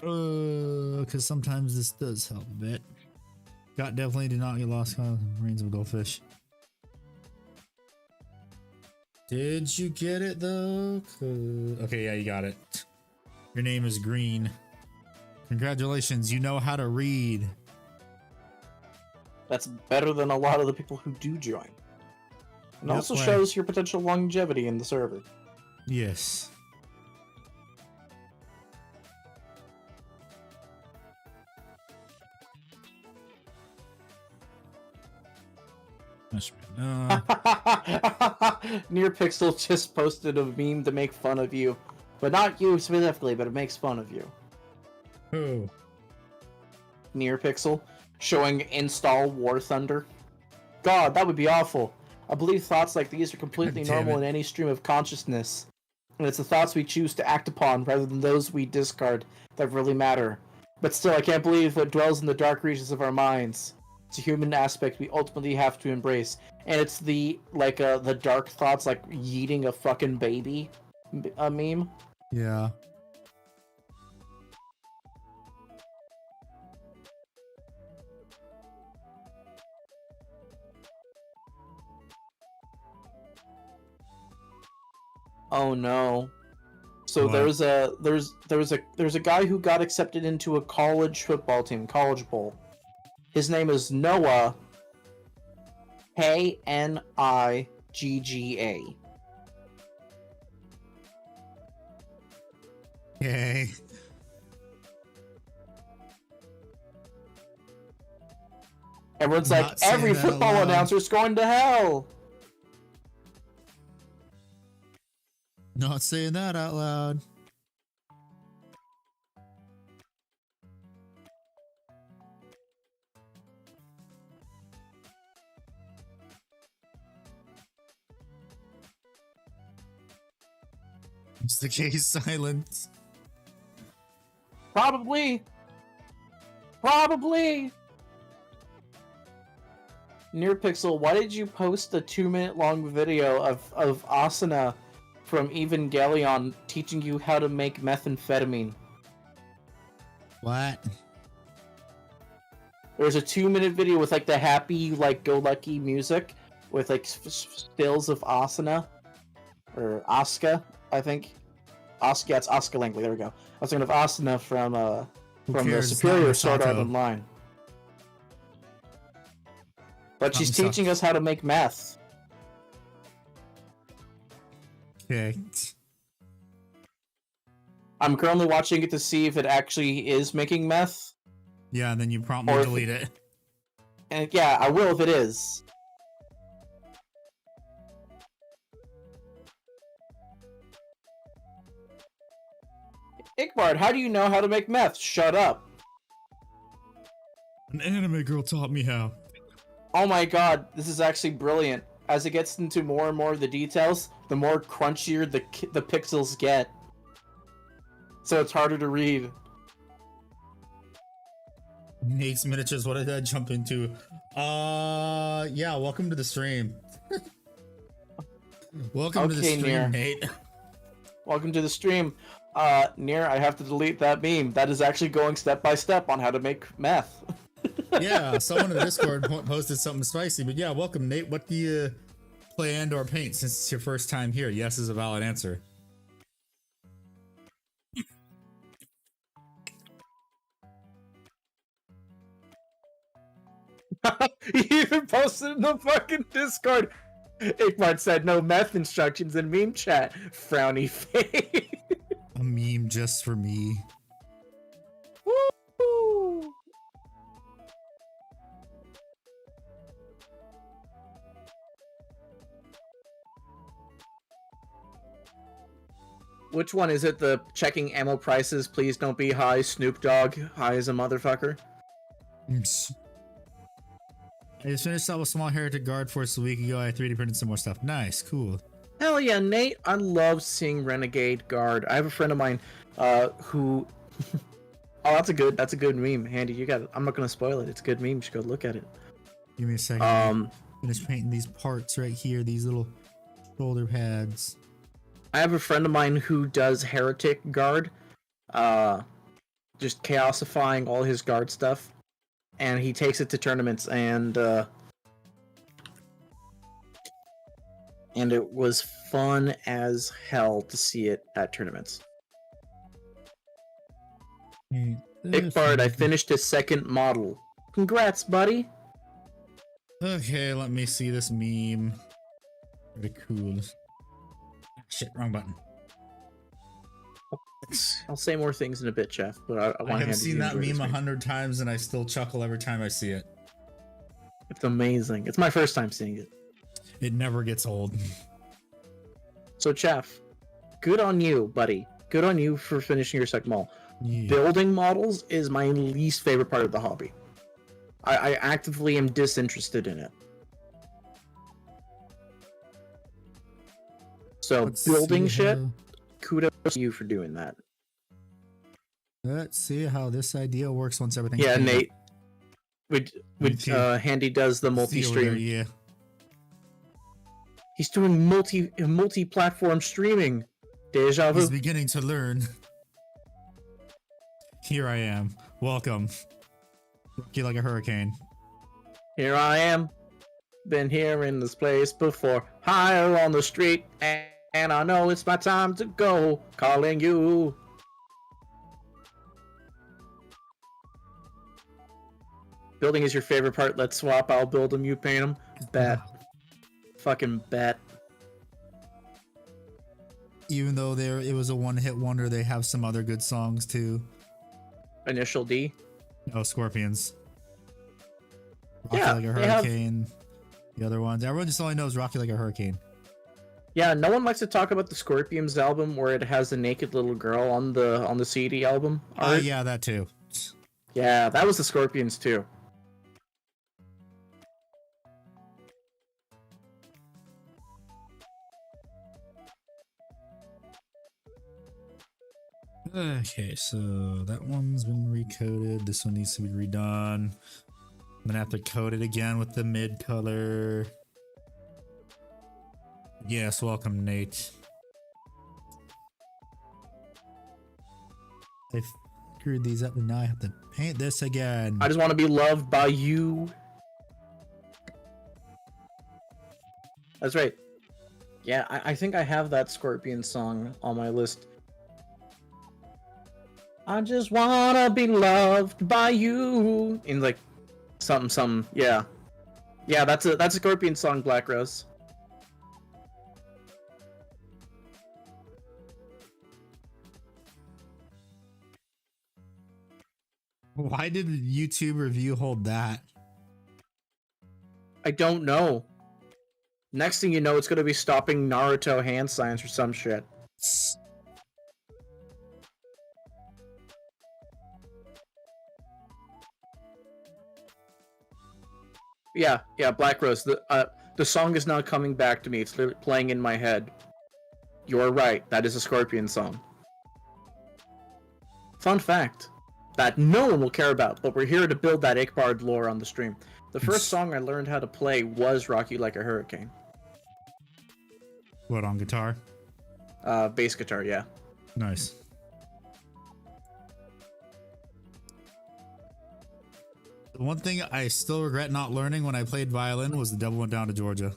S1: because sometimes this does help a bit. Definitely did not get lost in Reigns of Goldfish. Did you get it though? Okay, yeah, you got it. Your name is Green. Congratulations, you know how to read.
S2: That's better than a lot of the people who do join. And
S1: Yep,
S2: also
S1: right.
S2: shows your potential longevity in the server.
S1: Yes.
S2: NearPixel just posted a meme to make fun of you. But not you specifically, but it makes fun of you.
S1: Who?
S2: NearPixel, showing install War Thunder. God, that would be awful. I believe thoughts like these are completely
S1: God damn
S2: normal
S1: it.
S2: in any stream of consciousness. And it's the thoughts we choose to act upon rather than those we discard that really matter. But still, I can't believe what dwells in the dark regions of our minds. It's a human aspect we ultimately have to embrace. And it's the dark thoughts like yeeting a fucking baby meme.
S1: Yeah.
S2: Oh no. So
S1: What?
S2: there's a guy who got accepted into a college football team, College Bowl. His name is Noah Knigga.
S1: Yay.
S2: Everyone's
S1: Not
S2: like,
S1: saying
S2: every
S1: that
S2: football
S1: aloud.
S2: announcer's going to hell.
S1: Not saying that out loud. Is the case silent?
S2: Probably. Nearpixel, why did you post a 2-minute long video of Asuna from Evangelion teaching you how to make methamphetamine?
S1: What?
S2: There's a 2-minute video with like the happy, like go lucky music with like stills of Asuna or Asuka, I think. Asuka, yeah, it's Asuka Langley. There we go. I was thinking of Asuna from the Superior Sword Art Online. But she's teaching us how to make meth.
S1: Okay.
S2: I'm currently watching it to see if it actually is making meth.
S1: Yeah, and then you promptly delete it.
S2: And yeah, I will if it is. Ickbard, how do you know how to make meth? Shut up.
S1: An anime girl taught me how.
S2: Oh my god, this is actually brilliant. As it gets into more and more of the details, the more crunchier the pixels get. So it's harder to read.
S1: Nate's Miniatures, what did I jump into? Yeah, welcome to the stream. Welcome to the stream,
S2: Nier.
S1: Nate.
S2: Welcome to the stream. Nier, I have to delete that meme. That is actually going step by step on how to make meth.
S1: Yeah, someone in the Discord posted something spicy, but yeah, welcome, Nate. What do you play and or paint since it's your first time here? Yes is a valid answer.
S2: He even posted in the fucking Discord. Ickmart said no meth instructions in meme chat. Frowny face.
S1: A meme just for me.
S2: Woo! Which one is it? The checking ammo prices, please don't be high, Snoop Dogg, high as a motherfucker?
S1: I just finished up a small Heretic Guard Force a week ago. I 3D printed some more stuff. Nice, cool.
S2: Hell yeah, Nate. I love seeing Renegade Guard. I have a friend of mine who... Oh, that's a good meme. Handy, you got it. I'm not gonna spoil it. It's a good meme. You should go look at it.
S1: Give me a second. Finish painting these parts right here, these little shoulder pads.
S2: I have a friend of mine who does Heretic Guard, just chaosifying all his guard stuff, and he takes it to tournaments, and it was fun as hell to see it at tournaments. Ickbard, I finished his second model. Congrats, buddy.
S1: Okay, let me see this meme. Pretty cool. Shit, wrong button.
S2: I'll say more things in a bit, Jeff, but I want to
S1: have seen that meme 100 times and I still chuckle every time I see it.
S2: It's amazing. It's my first time seeing it.
S1: It never gets old.
S2: So, Jeff, good on you, buddy. Good on you for finishing your second model.
S1: Yeah.
S2: Building models is my least favorite part of the hobby. I actively am disinterested in it. So building shit, kudos to you for doing that.
S1: Let's see how this idea works once everything.
S2: Yeah, Nate. Handy does the multi-stream.
S1: Yeah.
S2: He's doing multi-platform streaming. Deja vu.
S1: He's beginning to learn. Here I am. Welcome. Rocky like a hurricane.
S2: Here I am. Been here in this place before. Higher on the street, and I know it's my time to go. Calling you. Building is your favorite part. Let's swap. I'll build them. You paint them. Bet. Fucking bet.
S1: Even though it was a one-hit wonder, they have some other good songs too.
S2: Initial D.
S1: No, Scorpions. Rocky
S2: Yeah,
S1: like a hurricane. The other ones. Everyone just only knows Rocky like a hurricane.
S2: Yeah, no one likes to talk about the Scorpions album where it has a naked little girl on the CD album.
S1: Oh yeah, that too.
S2: Yeah, that was the Scorpions too.
S1: Okay, so that one's been recoded. This one needs to be redone. I'm gonna have to code it again with the mid color. Yes, welcome, Nate. I screwed these up and now I have to paint this again.
S2: I just want to be loved by you. That's right. Yeah, I think I have that Scorpion song on my list. I just wanna be loved by you. In like something. Yeah. Yeah, that's a Scorpion song, Black Rose.
S1: Why did the YouTube review hold that?
S2: I don't know. Next thing you know, it's gonna be stopping Naruto hand signs or some shit. Yeah, Black Rose. The song is now coming back to me. It's literally playing in my head. You're right. That is a Scorpion song. Fun fact that no one will care about, but we're here to build that Ickbard lore on the stream. The first song I learned how to play was Rock You Like a Hurricane.
S1: What, on guitar?
S2: Bass guitar, yeah.
S1: Nice. The one thing I still regret not learning when I played violin was The Devil Went Down to Georgia.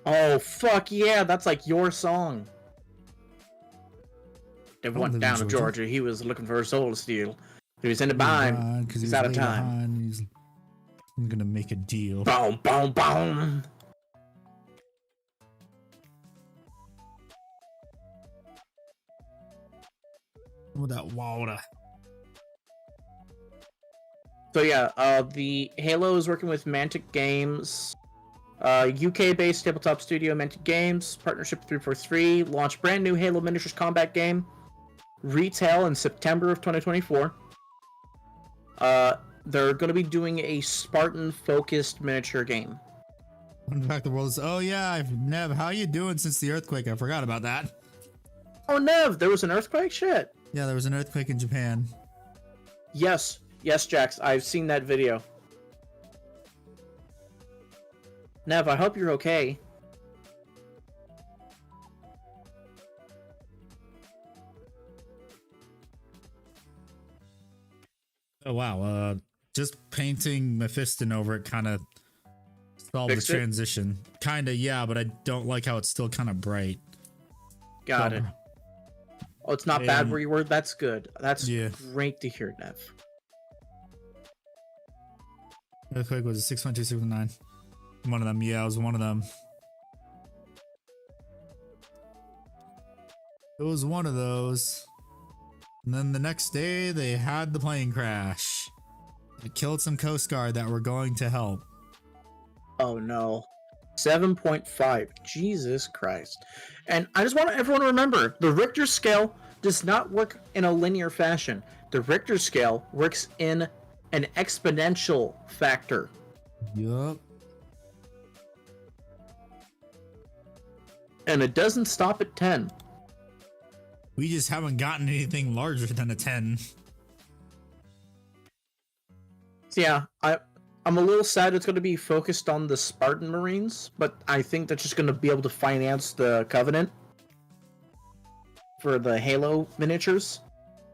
S2: Oh, fuck yeah, that's like your song. Devil went down to Georgia. He was looking for a soul to steal. He was in the bind. He's out of time.
S1: I'm gonna make a deal.
S2: Boom, boom, boom.
S1: With that water.
S2: So yeah, the Halo is working with Mantic Games, UK-based tabletop studio Mantic Games, partnership 343, launched brand new Halo miniatures combat game, retail in September of 2024. They're going to be doing a Spartan-focused miniature game.
S1: In fact, the world is. Oh yeah, Nev, how you doing since the earthquake? I forgot about that.
S2: Oh Nev, there was an earthquake? Shit.
S1: Yeah, there was an earthquake in Japan.
S2: Yes, Jax, I've seen that video. Nev, I hope you're okay.
S1: Oh wow, just painting Mephiston over it kind of solved the transition. Kinda, yeah, but I don't like how it's still kind of bright.
S2: Got it. Oh, it's not bad where you were? That's good. That's great to hear, Nev.
S1: Earthquake was a 6.269. One of them, yeah, it was one of them. It was one of those. And then the next day, they had the plane crash. It killed some Coast Guard that were going to help.
S2: Oh no. 7.5. Jesus Christ. And I just want everyone to remember, the Richter scale does not work in a linear fashion. The Richter scale works in an exponential factor.
S1: Yup.
S2: And it doesn't stop at 10.
S1: We just haven't gotten anything larger than a 10.
S2: So yeah, I'm a little sad it's going to be focused on the Spartan Marines, but I think that's just going to be able to finance the Covenant for the Halo miniatures.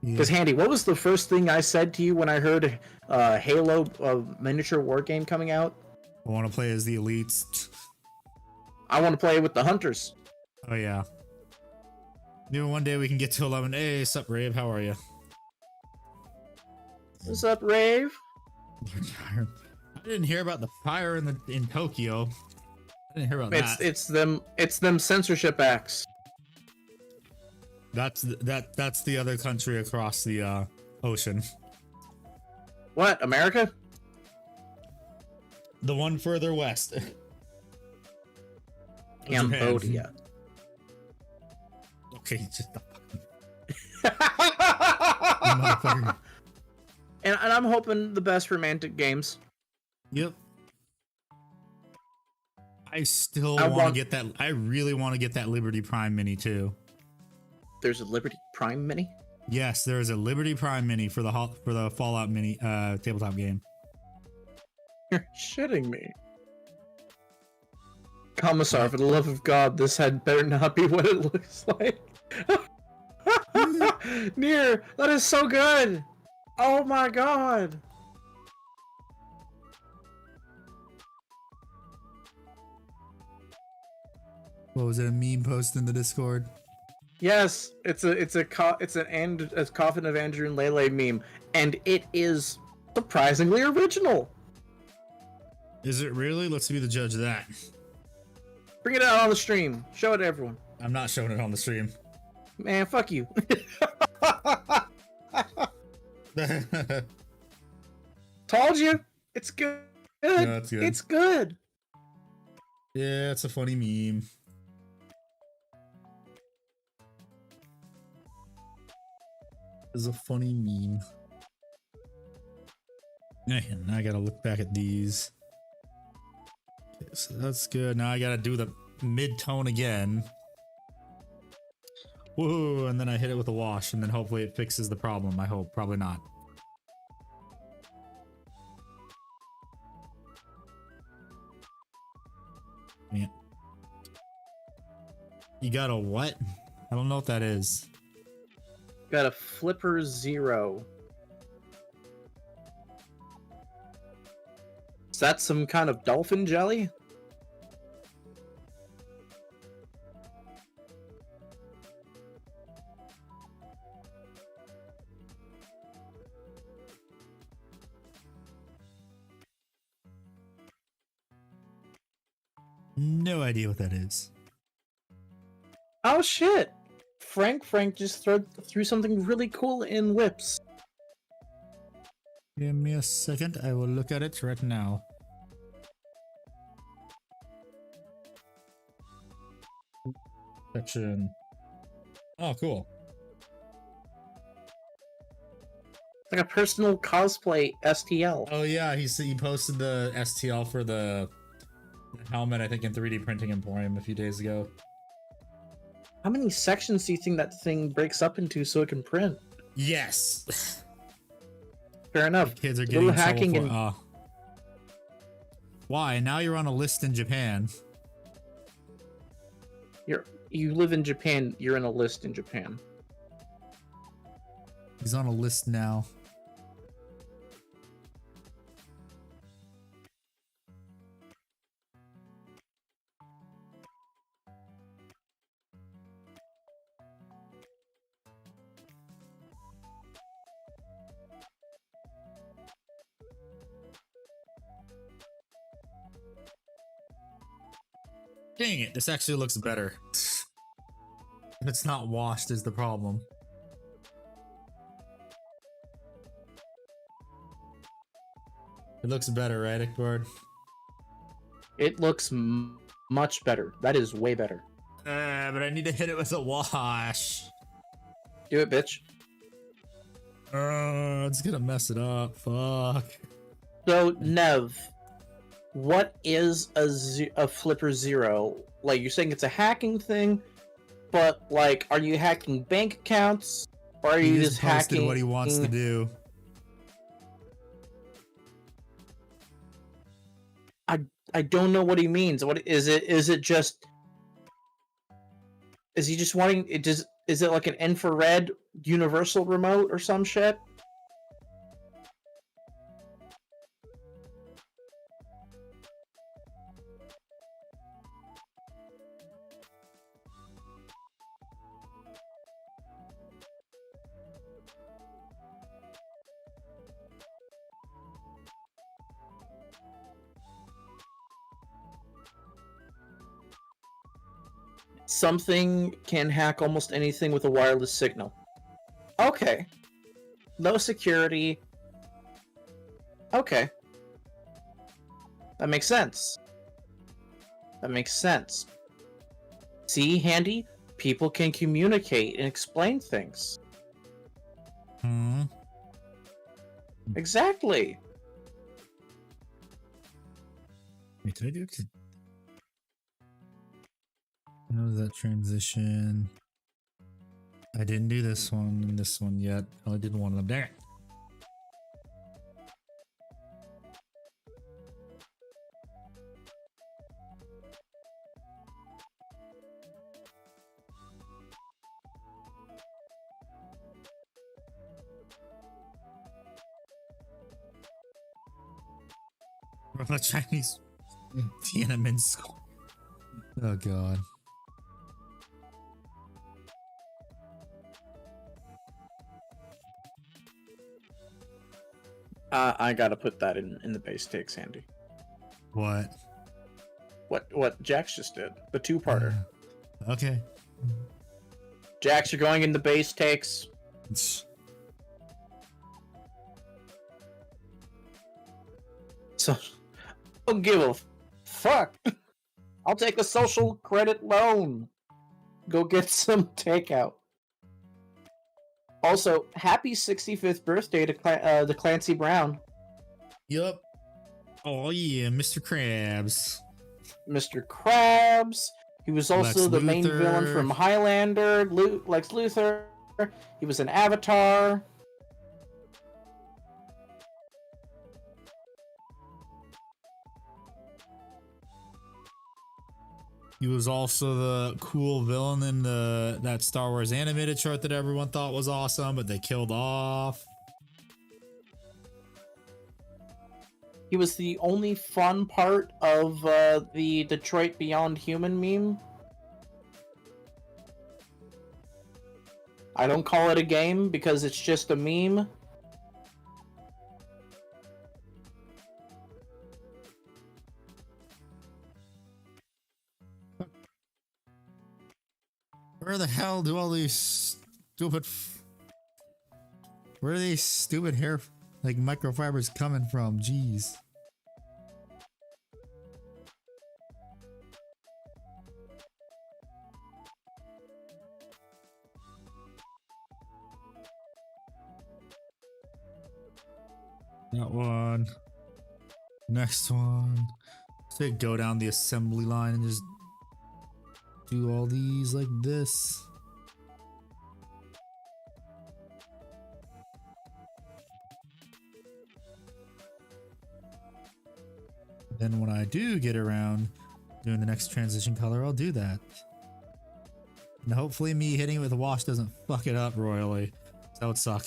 S2: Because Handy, what was the first thing I said to you when I heard Halo miniature war game coming out?
S1: I want to play as the elites.
S2: I want to play with the hunters.
S1: Oh yeah. Maybe one day we can get to 11. Hey, sup, Rave? How are you?
S2: What's up, Rave?
S1: I didn't hear about the fire in Tokyo. I didn't hear about that.
S2: It's them censorship acts.
S1: That's the other country across the ocean.
S2: What? America?
S1: The one further west.
S2: Cambodia.
S1: Okay, just the fucking
S2: And I'm hoping the best for Mantic Games.
S1: Yep. I still want to get that. I really want to get that Liberty Prime mini too.
S2: There's a Liberty Prime mini?
S1: Yes, there is a Liberty Prime mini for the Fallout mini tabletop game.
S2: You're shitting me. Commissar, for the love of God, this head better not be what it looks like. Near, that is so good. Oh my God.
S1: What was it? A meme post in the Discord?
S2: Yes, it's a Coffin of Andrew and Lele meme, and it is surprisingly original.
S1: Is it really? Let's be the judge of that.
S2: Bring it out on the stream. Show it to everyone.
S1: I'm not showing it on the stream.
S2: Man, fuck you. Told you. It's good.
S1: No, it's good.
S2: It's good.
S1: Yeah, it's a funny meme. It's a funny meme. And I gotta look back at these. Okay, so that's good. Now I gotta do the mid-tone again. Woo! And then I hit it with a wash, and then hopefully it fixes the problem. I hope. Probably not. Yeah. You got a what? I don't know what that is.
S2: Got a Flipper Zero. Is that some kind of dolphin jelly?
S1: No idea what that is.
S2: Oh shit! Frank just threw something really cool in whips.
S1: Give me a second. I will look at it right now. Section. Oh, cool.
S2: Like a personal cosplay STL.
S1: Oh yeah, he posted the STL for the helmet, I think, in 3D Printing Emporium a few days ago.
S2: How many sections do you think that thing breaks up into so it can print?
S1: Yes.
S2: Fair enough.
S1: Kids are getting
S2: hacking
S1: trouble for, Why? Now you're on a list in Japan.
S2: You live in Japan. You're in a list in Japan.
S1: He's on a list now. Dang it, this actually looks better. If it's not washed is the problem. It looks better, right, Ickboard?
S2: It looks much better. That is way better.
S1: But I need to hit it with a wash.
S2: Do it, bitch.
S1: It's gonna mess it up. Fuck.
S2: So, Nev, what is a Flipper Zero? Like, you're saying it's a hacking thing, but, like, are you hacking bank accounts? Or are you just hacking
S1: what he wants to do?
S2: I don't know what he means. What is it? Is it just? Is he just wanting it? Is it like an infrared universal remote or some shit? Something can hack almost anything with a wireless signal. Okay. Low security. Okay. That makes sense. That makes sense. See, Handy? People can communicate and explain things.
S1: Hmm.
S2: Exactly.
S1: Wait, did I do it? What was that transition? I didn't do this one and this one yet. I only did one of them. Dang it. The Chinese Tiananmen Square. Oh god.
S2: I gotta put that in the base takes, Andy.
S1: What?
S2: What Jax just did. The two-parter.
S1: Okay.
S2: Jax, you're going in the base takes. So, don't give a fuck. I'll take a social credit loan. Go get some takeout. Also, happy 65th birthday to Clancy Brown.
S1: Yup. Oh yeah, Mr. Krabs.
S2: Mr. Krabs. He was also
S1: Lex
S2: the main
S1: Luthor.
S2: villain from Highlander, Lex Luthor. He was an Avatar.
S1: He was also the cool villain in that Star Wars animated short that everyone thought was awesome, but they killed off.
S2: He was the only fun part of the Detroit Beyond Human meme. I don't call it a game because it's just a meme.
S1: Where the hell do all these stupid... Where are these stupid hair, like, microfibers coming from? Jeez. That one. Next one. So go down the assembly line and just do all these like this. Then when I do get around doing the next transition color, I'll do that. And hopefully me hitting it with a wash doesn't fuck it up royally. That would suck.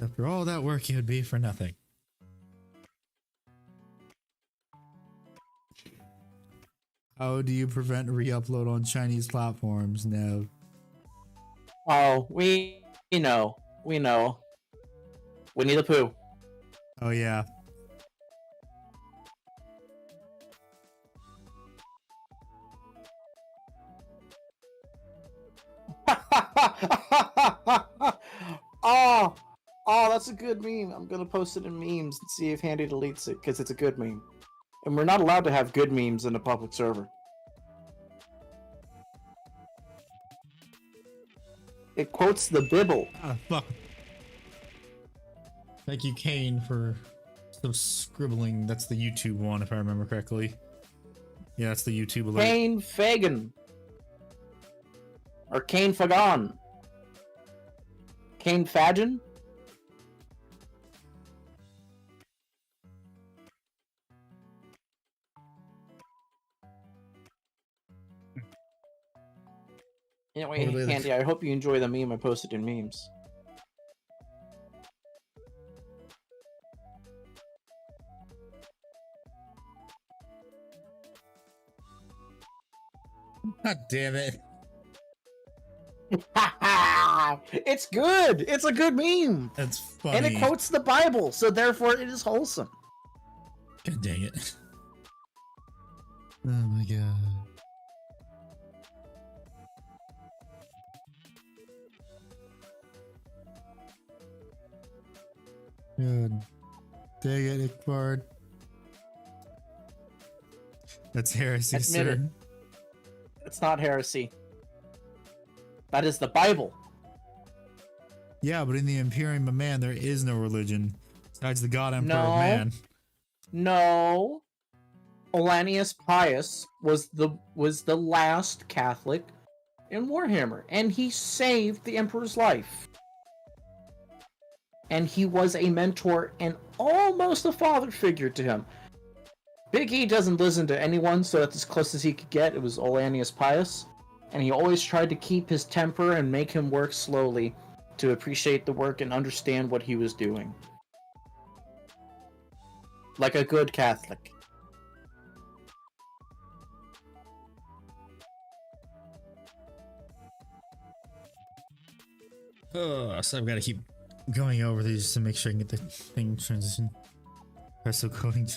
S1: After all that work, it would be for nothing. How do you prevent re-upload on Chinese platforms? No.
S2: Oh, we know. We know. Winnie the Pooh.
S1: Oh yeah.
S2: Oh, that's a good meme. I'm gonna post it in memes and see if Handy deletes it, because it's a good meme. And we're not allowed to have good memes in a public server. It quotes the Bible.
S1: Ah, fuck. Thank you, Kane, for some scribbling. That's the YouTube one, if I remember correctly. Yeah, that's the YouTube alert.
S2: Kane Fagan. Or Kane Fagan. Kane Fagin? Anyway,
S1: Totally.
S2: Candy, I hope you enjoy the meme I posted in memes.
S1: God damn it.
S2: It's good! It's a good meme!
S1: That's funny.
S2: And it quotes the Bible, so therefore it is wholesome.
S1: God dang it. Oh my god. Good. Dang it, Ickbard. That's heresy,
S2: Admit
S1: sir.
S2: it. It's not heresy. That is the Bible.
S1: Yeah, but in the Imperium of Man, there is no religion besides the God Emperor
S2: No.
S1: of Man.
S2: No. Olanius Pius was the last Catholic in Warhammer, and he saved the Emperor's life. And he was a mentor and almost a father figure to him. Big E doesn't listen to anyone, so that's as close as he could get. It was Olanius Pius, and he always tried to keep his temper and make him work slowly to appreciate the work and understand what he was doing. Like a good Catholic.
S1: Oh, so I've got to keep going over these to make sure I can get the thing transition. Presso coding.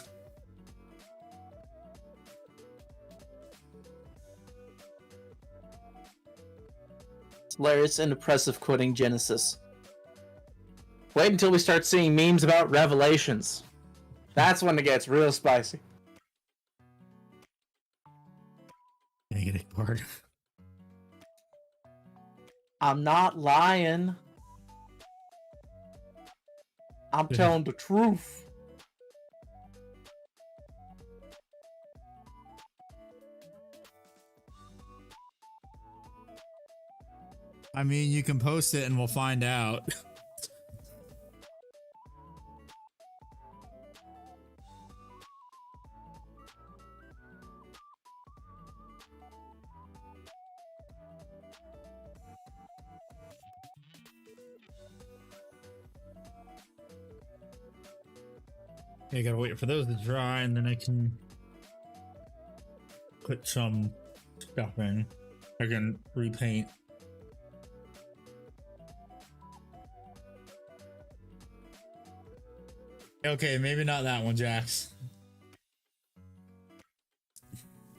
S2: It's hilarious and impressive quoting Genesis. Wait until we start seeing memes about Revelations. That's when it gets real spicy.
S1: Gonna get ignored.
S2: I'm not lying. I'm telling the truth.
S1: I mean, you can post it and we'll find out. I gotta wait for those to dry and then I can put some stuff in. I can repaint. Okay, maybe not that one, Jax.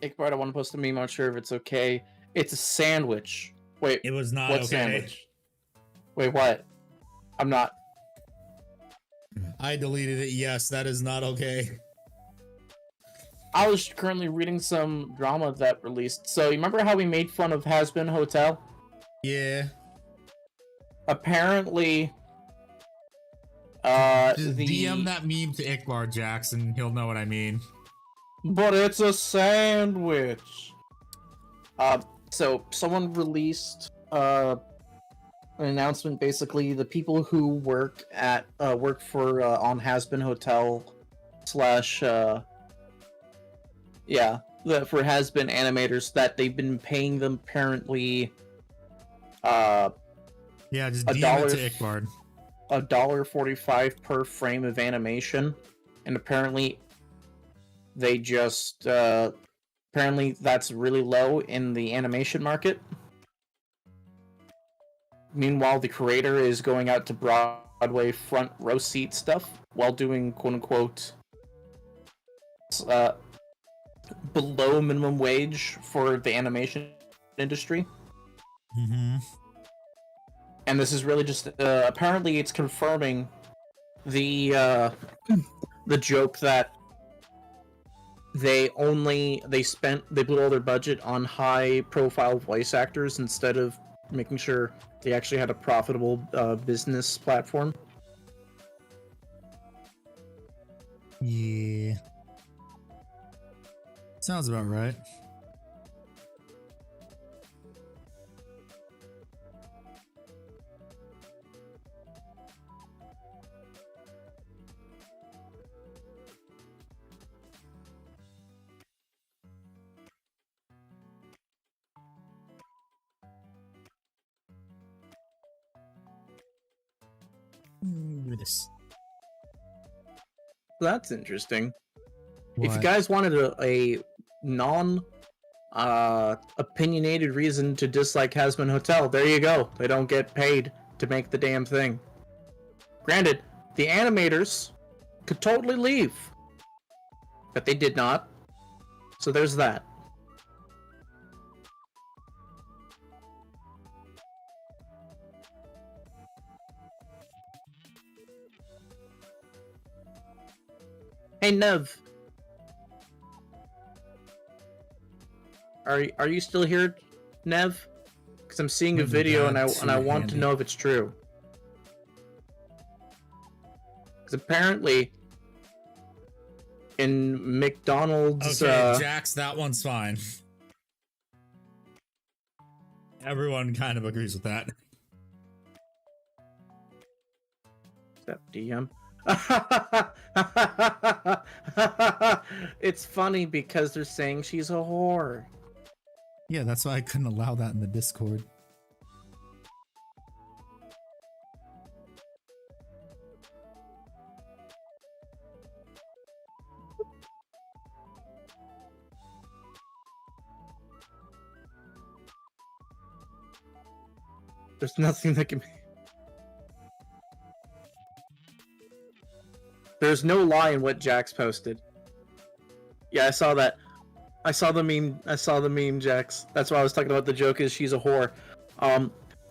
S2: Ichabod, I want to post a meme. I'm not sure if it's okay. It's a sandwich. Wait,
S1: It was not
S2: what
S1: okay.
S2: sandwich? Wait, what? I'm not.
S1: I deleted it. Yes, that is not okay.
S2: I was currently reading some drama that released. So, you remember how we made fun of Has Been Hotel?
S1: Yeah.
S2: Apparently,
S1: Just DM that meme to Ickbar Jackson. He'll know what I mean.
S2: But it's a sandwich. So someone released an announcement. Basically, the people who work for on Has Been Hotel slash for Has Been animators, that they've been paying them apparently
S1: Yeah, just DM it to Ickbar.
S2: $1.45 per frame of animation, and apparently they just apparently that's really low in the animation market. Meanwhile, the creator is going out to Broadway front row seat stuff while doing quote unquote below minimum wage for the animation industry.
S1: Mm-hmm.
S2: And this is really just apparently it's confirming the joke that they blew all their budget on high profile voice actors instead of making sure they actually had a profitable business platform.
S1: Yeah. Sounds about right. Do this.
S2: That's interesting.
S1: What?
S2: If you guys wanted a non opinionated reason to dislike Has Been Hotel, there you go. They don't get paid to make the damn thing. Granted, the animators could totally leave, but they did not. So there's that. Hey Nev, are you still here, Nev? Because I'm seeing a video and I want to know if it's true. Because apparently in McDonald's.
S1: Okay, Jax, that one's fine. Everyone kind of agrees with that.
S2: Except DM. It's funny because they're saying she's a whore.
S1: Yeah, that's why I couldn't allow that in the Discord.
S2: There's nothing that can be. There's no lie in what Jax posted. Yeah, I saw that. I saw the meme, Jax. That's why I was talking about the joke is she's a whore.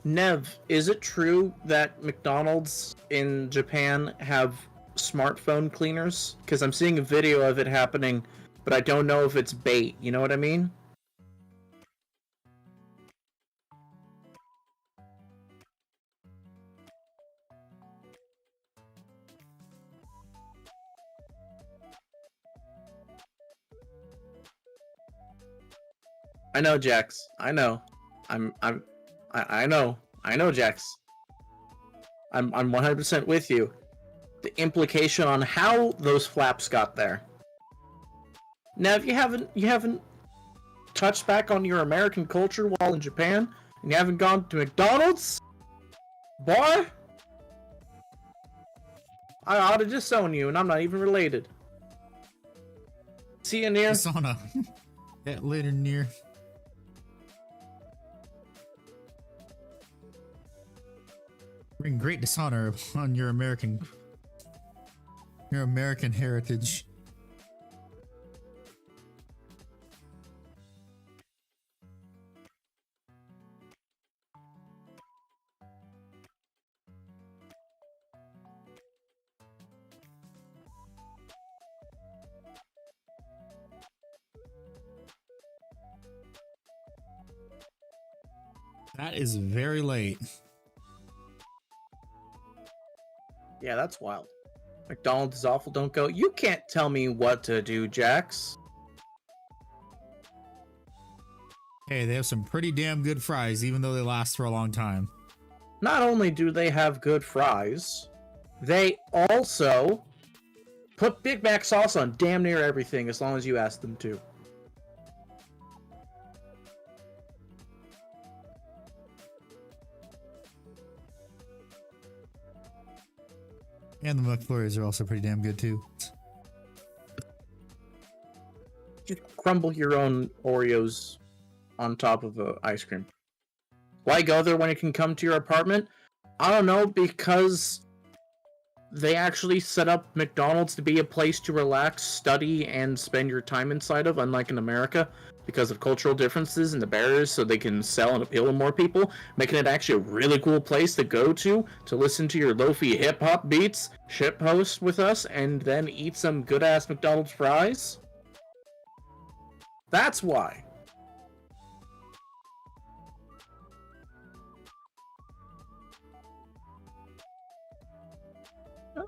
S2: Nev, is it true that McDonald's in Japan have smartphone cleaners? Because I'm seeing a video of it happening, but I don't know if it's bait. You know what I mean? I know, Jax. I know. I know, Jax. I'm 100% with you. The implication on how those flaps got there. Now, if you haven't touched back on your American culture while in Japan, and you haven't gone to McDonald's, boy, I ought to disown you, and I'm not even related. See you, Near.
S1: Sauna. Yeah, later, Near. Bring great dishonor on your American heritage. That is very late.
S2: Yeah, that's wild. McDonald's is awful, don't go. You can't tell me what to do, Jax.
S1: Hey, they have some pretty damn good fries, even though they last for a long time.
S2: Not only do they have good fries, they also put Big Mac sauce on damn near everything as long as you ask them to.
S1: And the McFlurries are also pretty damn good too.
S2: You crumble your own Oreos on top of ice cream. Why go there when it can come to your apartment? I don't know, because they actually set up McDonald's to be a place to relax, study, and spend your time inside of, unlike in America, because of cultural differences and the barriers, so they can sell and appeal to more people, making it actually a really cool place to go to listen to your lofi hip-hop beats, shitpost with us, and then eat some good-ass McDonald's fries. That's why.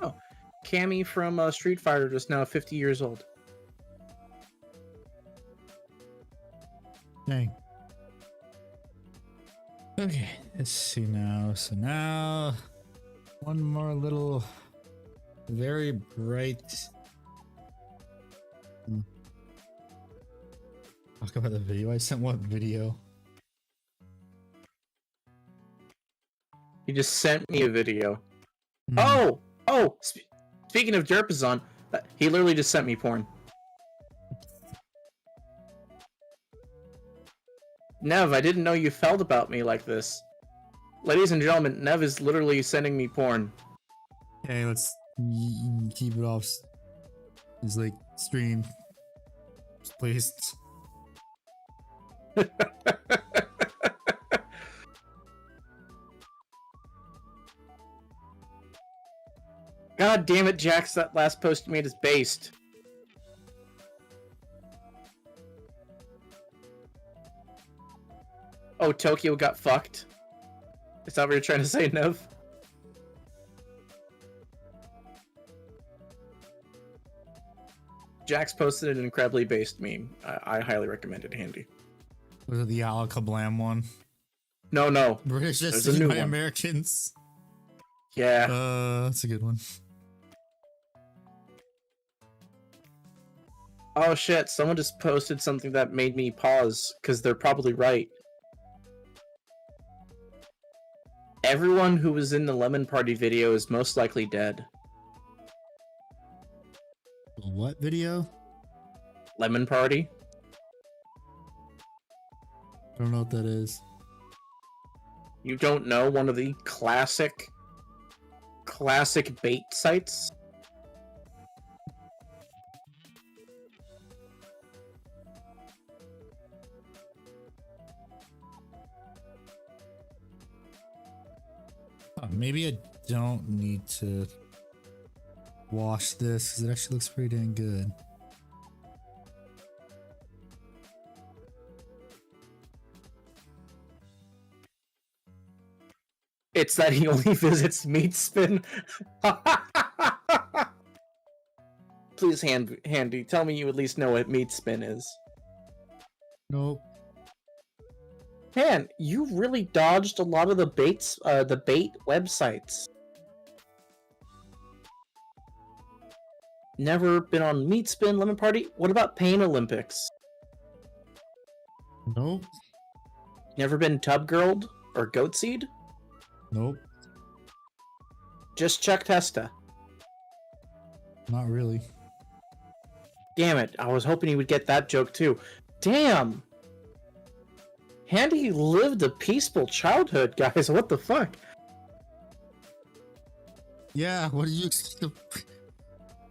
S2: Oh, Cammy from Street Fighter just now 50 years old.
S1: Dang. Okay, let's see now. So now, one more little, very bright. Talk about the video. I sent what video?
S2: You just sent me a video. Oh! Speaking of Derpazon, he literally just sent me porn. Nev, I didn't know you felt about me like this. Ladies and gentlemen, Nev is literally sending me porn.
S1: Okay, let's keep it off. It's like stream, please.
S2: God damn it, Jax, that last post you made is based. Oh, Tokyo got fucked? Is that what you're trying to say, Nev? Jax posted an incredibly based meme. I highly recommend it, Handy.
S1: Was it the Alakablam one?
S2: No.
S1: British
S2: There's a new
S1: by
S2: one.
S1: Americans.
S2: Yeah.
S1: That's a good one.
S2: Oh shit, someone just posted something that made me pause, because they're probably right. Everyone who was in the Lemon Party video is most likely dead.
S1: What video?
S2: Lemon Party?
S1: I don't know what that is.
S2: You don't know one of the classic bait sites?
S1: Maybe I don't need to wash this because it actually looks pretty dang good.
S2: It's that he only visits Meat Spin. Please, Handy, tell me you at least know what Meat Spin is.
S1: Nope.
S2: Man, you really dodged a lot of the bait websites. Never been on Meat Spin, Lemon Party? What about Pain Olympics?
S1: Nope.
S2: Never been Tub Girled or Goat Seed?
S1: Nope.
S2: Just check Testa.
S1: Not really.
S2: Damn it, I was hoping he would get that joke too. Damn! Handy lived a peaceful childhood, guys. What the fuck?
S1: Yeah, what did you expect?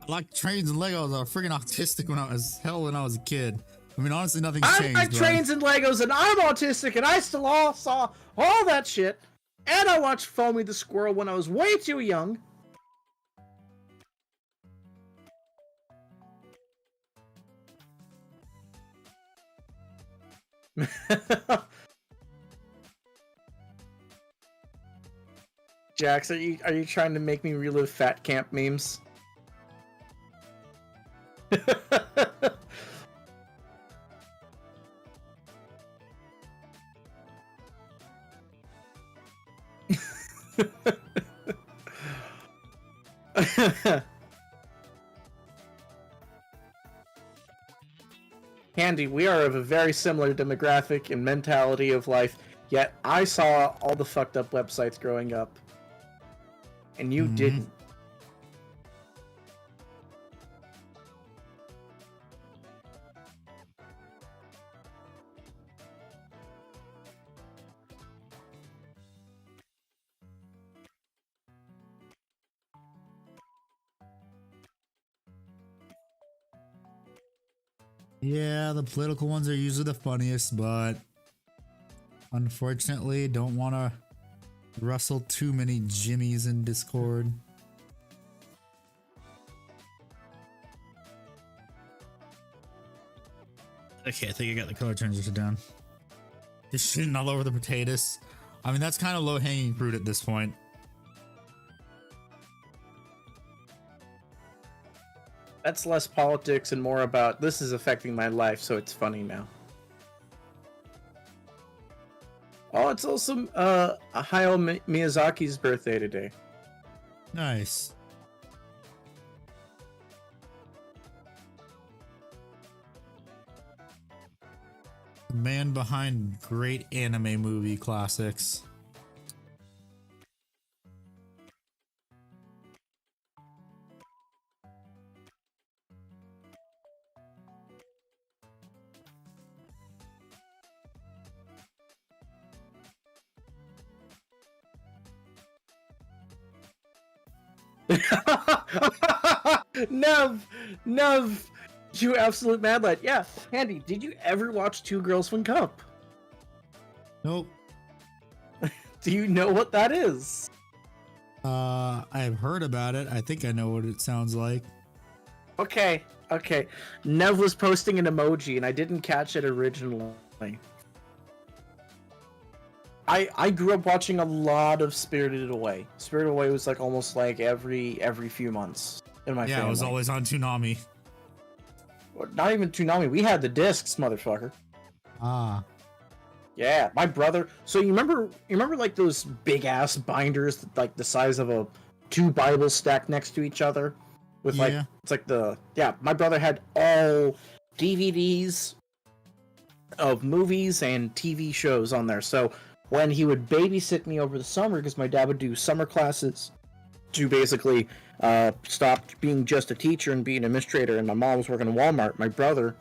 S1: I like trains and Legos. I was freaking autistic when I was a kid. I mean, honestly, nothing's changed.
S2: I like trains and Legos, and I'm autistic, and I still all saw all that shit. And I watched Foamy the Squirrel when I was way too young. Jax, are you trying to make me relive fat camp memes? Handy, we are of a very similar demographic and mentality of life, yet I saw all the fucked up websites growing up. And you didn't.
S1: Yeah, the political ones are usually the funniest, but unfortunately, don't want to rustle too many jimmies in Discord. Okay, I think I got the color transition down. Just shitting all over the potatoes. I mean, that's kind of low-hanging fruit at this point.
S2: That's less politics and more about this is affecting my life, so it's funny now. Oh, it's also Hayao Miyazaki's birthday today.
S1: Nice. The man behind great anime movie classics.
S2: Nev, you absolute mad lad. Yeah, Handy, did you ever watch Two Girls One Cup?
S1: Nope.
S2: Do you know what that is?
S1: I've heard about it. I think I know what it sounds like.
S2: Okay. Nev was posting an emoji and I didn't catch it originally. I grew up watching a lot of Spirited Away. Spirited Away was like almost like every few months in my family.
S1: Yeah, it was always on Toonami.
S2: Not even Toonami. We had the discs, motherfucker.
S1: Ah.
S2: Yeah, my brother. So you remember like those big ass binders, like the size of a 2 Bibles stacked next to each other, with like it's like my brother had all DVDs of movies and TV shows on there. So when he would babysit me over the summer, because my dad would do summer classes to basically stop being just a teacher and be an administrator, and my mom was working in Walmart, my brother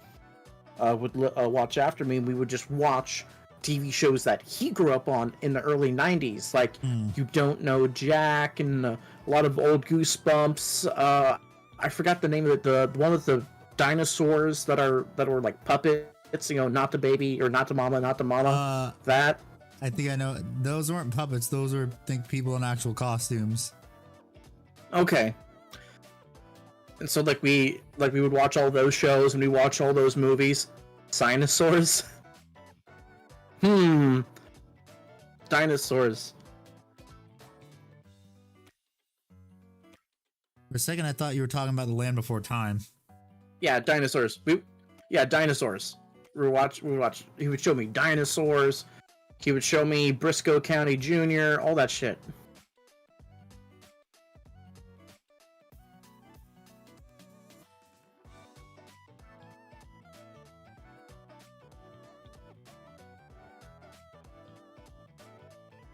S2: would watch after me, and we would just watch TV shows that he grew up on in the early 90s, like You Don't Know Jack, and a lot of old Goosebumps. I forgot the name of it, the one with the dinosaurs that were like puppets, not the baby, or not the mama, that.
S1: I think I know. Those weren't puppets. Those were, people in actual costumes.
S2: Okay. And so we would watch all those shows, and we watch all those movies. Dinosaurs. Dinosaurs.
S1: For a second, I thought you were talking about The Land Before Time.
S2: Yeah, dinosaurs. Dinosaurs. We watch. He would show me dinosaurs. He would show me Briscoe County Jr., all that shit.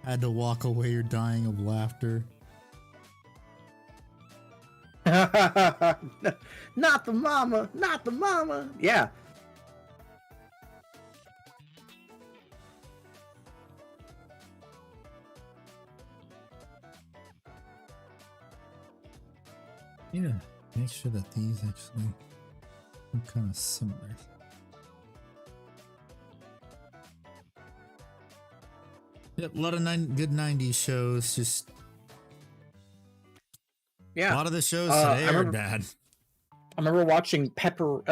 S1: Had to walk away, you're dying of laughter.
S2: Not the mama, not the mama. Yeah.
S1: Yeah, make sure that these actually are kind of similar. Yep, a lot of good 90s shows. Just a lot of the shows today are bad.
S2: I remember watching Pepper,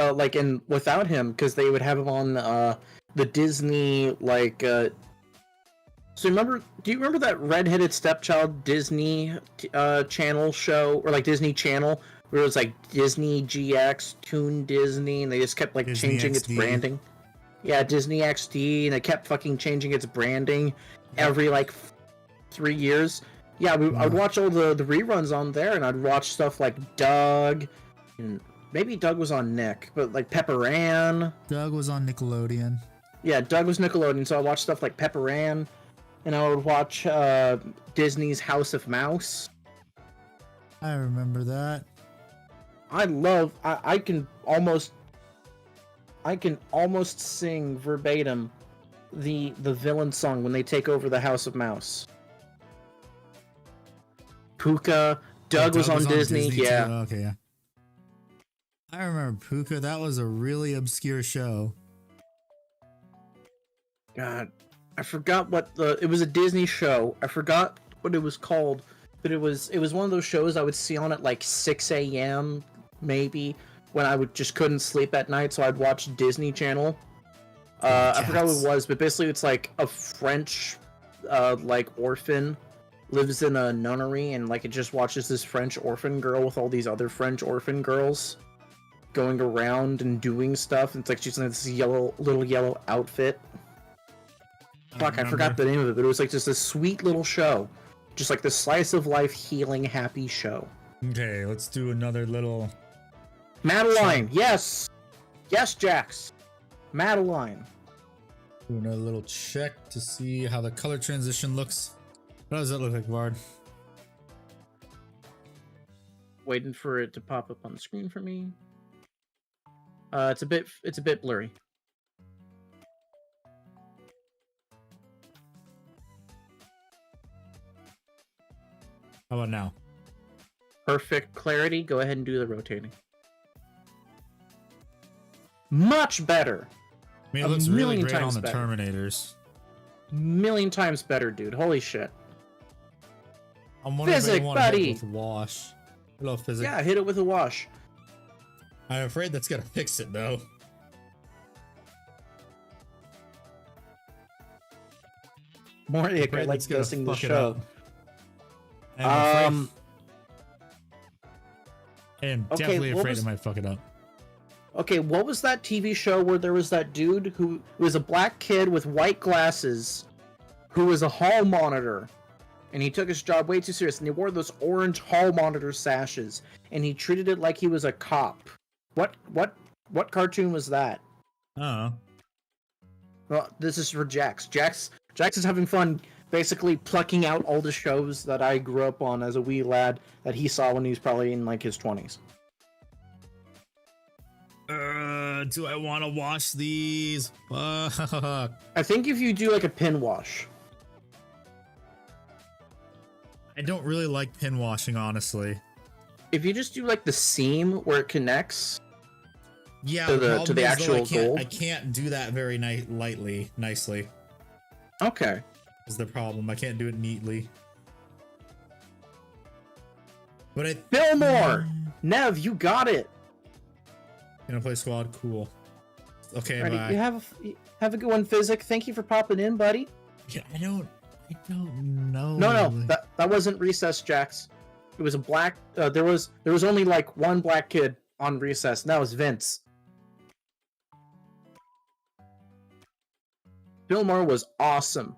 S2: without him, because they would have him on the Disney, So do you remember that redheaded stepchild Disney channel show, or like Disney Channel, where it was like Disney GX, Toon Disney, and they just kept like
S1: Disney
S2: changing
S1: XD.
S2: its branding? Yeah, Disney XD, and they kept fucking changing its branding every 3 years. Yeah, I would watch all the reruns on there, and I'd watch stuff like Doug, and maybe Doug was on Nick, but like Pepper Ann.
S1: Doug was on Nickelodeon.
S2: Yeah, Doug was Nickelodeon, so I watched stuff like Pepper Ann, and I would watch Disney's House of Mouse.
S1: I remember that.
S2: I can almost sing verbatim the villain song when they take over the House of Mouse. Puka. Doug was on Disney yeah.
S1: Too. Okay, yeah. I remember Puka. That was a really obscure show.
S2: God, I forgot it was a Disney show. I forgot what it was called, but it was one of those shows I would see on at 6 a.m. maybe, when I couldn't sleep at night, so I'd watch Disney Channel. I forgot what it was, but basically it's like a French orphan lives in a nunnery, and it just watches this French orphan girl with all these other French orphan girls going around and doing stuff. And it's like she's in this little yellow outfit. Fuck, I forgot the name of it, but it was just this sweet little show. Just the slice of life, healing, happy show.
S1: Okay, let's do another little...
S2: Madeline, yes! Yes, Jax! Madeline.
S1: Do another little check to see how the color transition looks. What does that look like, Vard?
S2: Waiting for it to pop up on the screen for me. It's a bit blurry.
S1: How about now?
S2: Perfect clarity. Go ahead and do the rotating. Much better.
S1: I mean, it looks really great on the Terminators.
S2: Million times better, dude. Holy shit.
S1: I'm wondering if I want to hit it with a wash. Hello, Physic.
S2: Yeah, hit it with a wash.
S1: I'm afraid that's gonna fix it, though.
S2: Moriak, I like guessing the show.
S1: I am definitely afraid it might fuck it up.
S2: Okay, what was that TV show where there was that dude who was a black kid with white glasses who was a hall monitor, and he took his job way too serious, and he wore those orange hall monitor sashes, and he treated it like he was a cop. What cartoon was that?
S1: Oh.
S2: Well, this is for Jax. Jax is having fun basically plucking out all the shows that I grew up on as a wee lad that he saw when he was probably in like his 20s.
S1: Do I want to wash these? Fuck.
S2: I think if you do like a pin wash.
S1: I don't really like pin washing, honestly.
S2: If you just do like the seam where it connects,
S1: yeah,
S2: to the actual gold.
S1: I can't do that very nicely.
S2: Okay.
S1: Is the problem. I can't do it neatly. But
S2: Fillmore! Nev, you got it!
S1: Gonna play squad? Cool. Okay,
S2: Alrighty,
S1: bye.
S2: You have a good one, Physic. Thank you for popping in, buddy.
S1: Yeah, I don't know.
S2: No, that wasn't Recess, Jax. It was a black. There was only like one black kid on Recess, and that was Vince. Fillmore was awesome.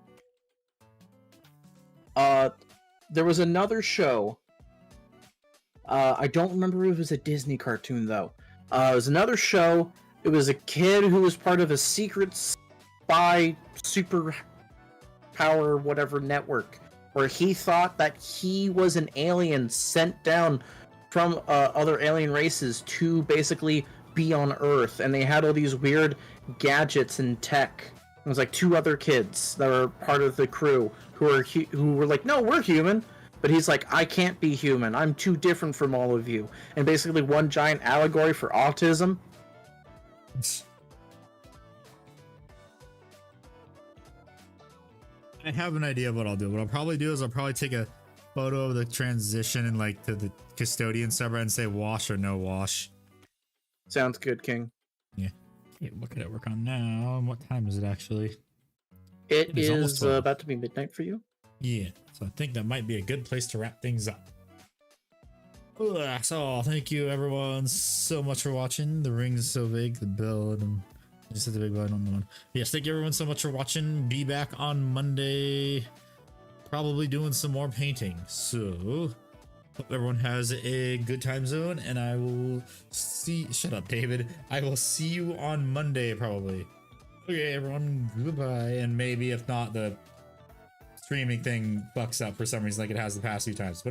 S2: There was another show. I don't remember if it was a Disney cartoon though. It was another show. It was a kid who was part of a secret spy super power whatever network, where he thought that he was an alien sent down from other alien races to basically be on Earth, and they had all these weird gadgets and tech. It was like two other kids that were part of the crew who were like, no, we're human. But he's like, I can't be human. I'm too different from all of you. And basically one giant allegory for autism.
S1: I have an idea of what I'll do. What I'll probably do is I'll probably take a photo of the transition and like to the custodian server and say wash or no wash.
S2: Sounds good, King.
S1: Yeah. Okay, what can I work on now? And what time is it actually?
S2: It is about to be midnight for you.
S1: Yeah, so I think that might be a good place to wrap things up. So thank you everyone so much for watching. The ring is so big, the bell, and just hit the big button on the one. Yes, thank you everyone so much for watching. Be back on Monday, probably doing some more painting. So hope everyone has a good time zone, and I will shut up, David. I will see you on Monday probably. Okay, everyone, goodbye. And maybe if not, the streaming thing fucks up for some reason like it has the past few times. But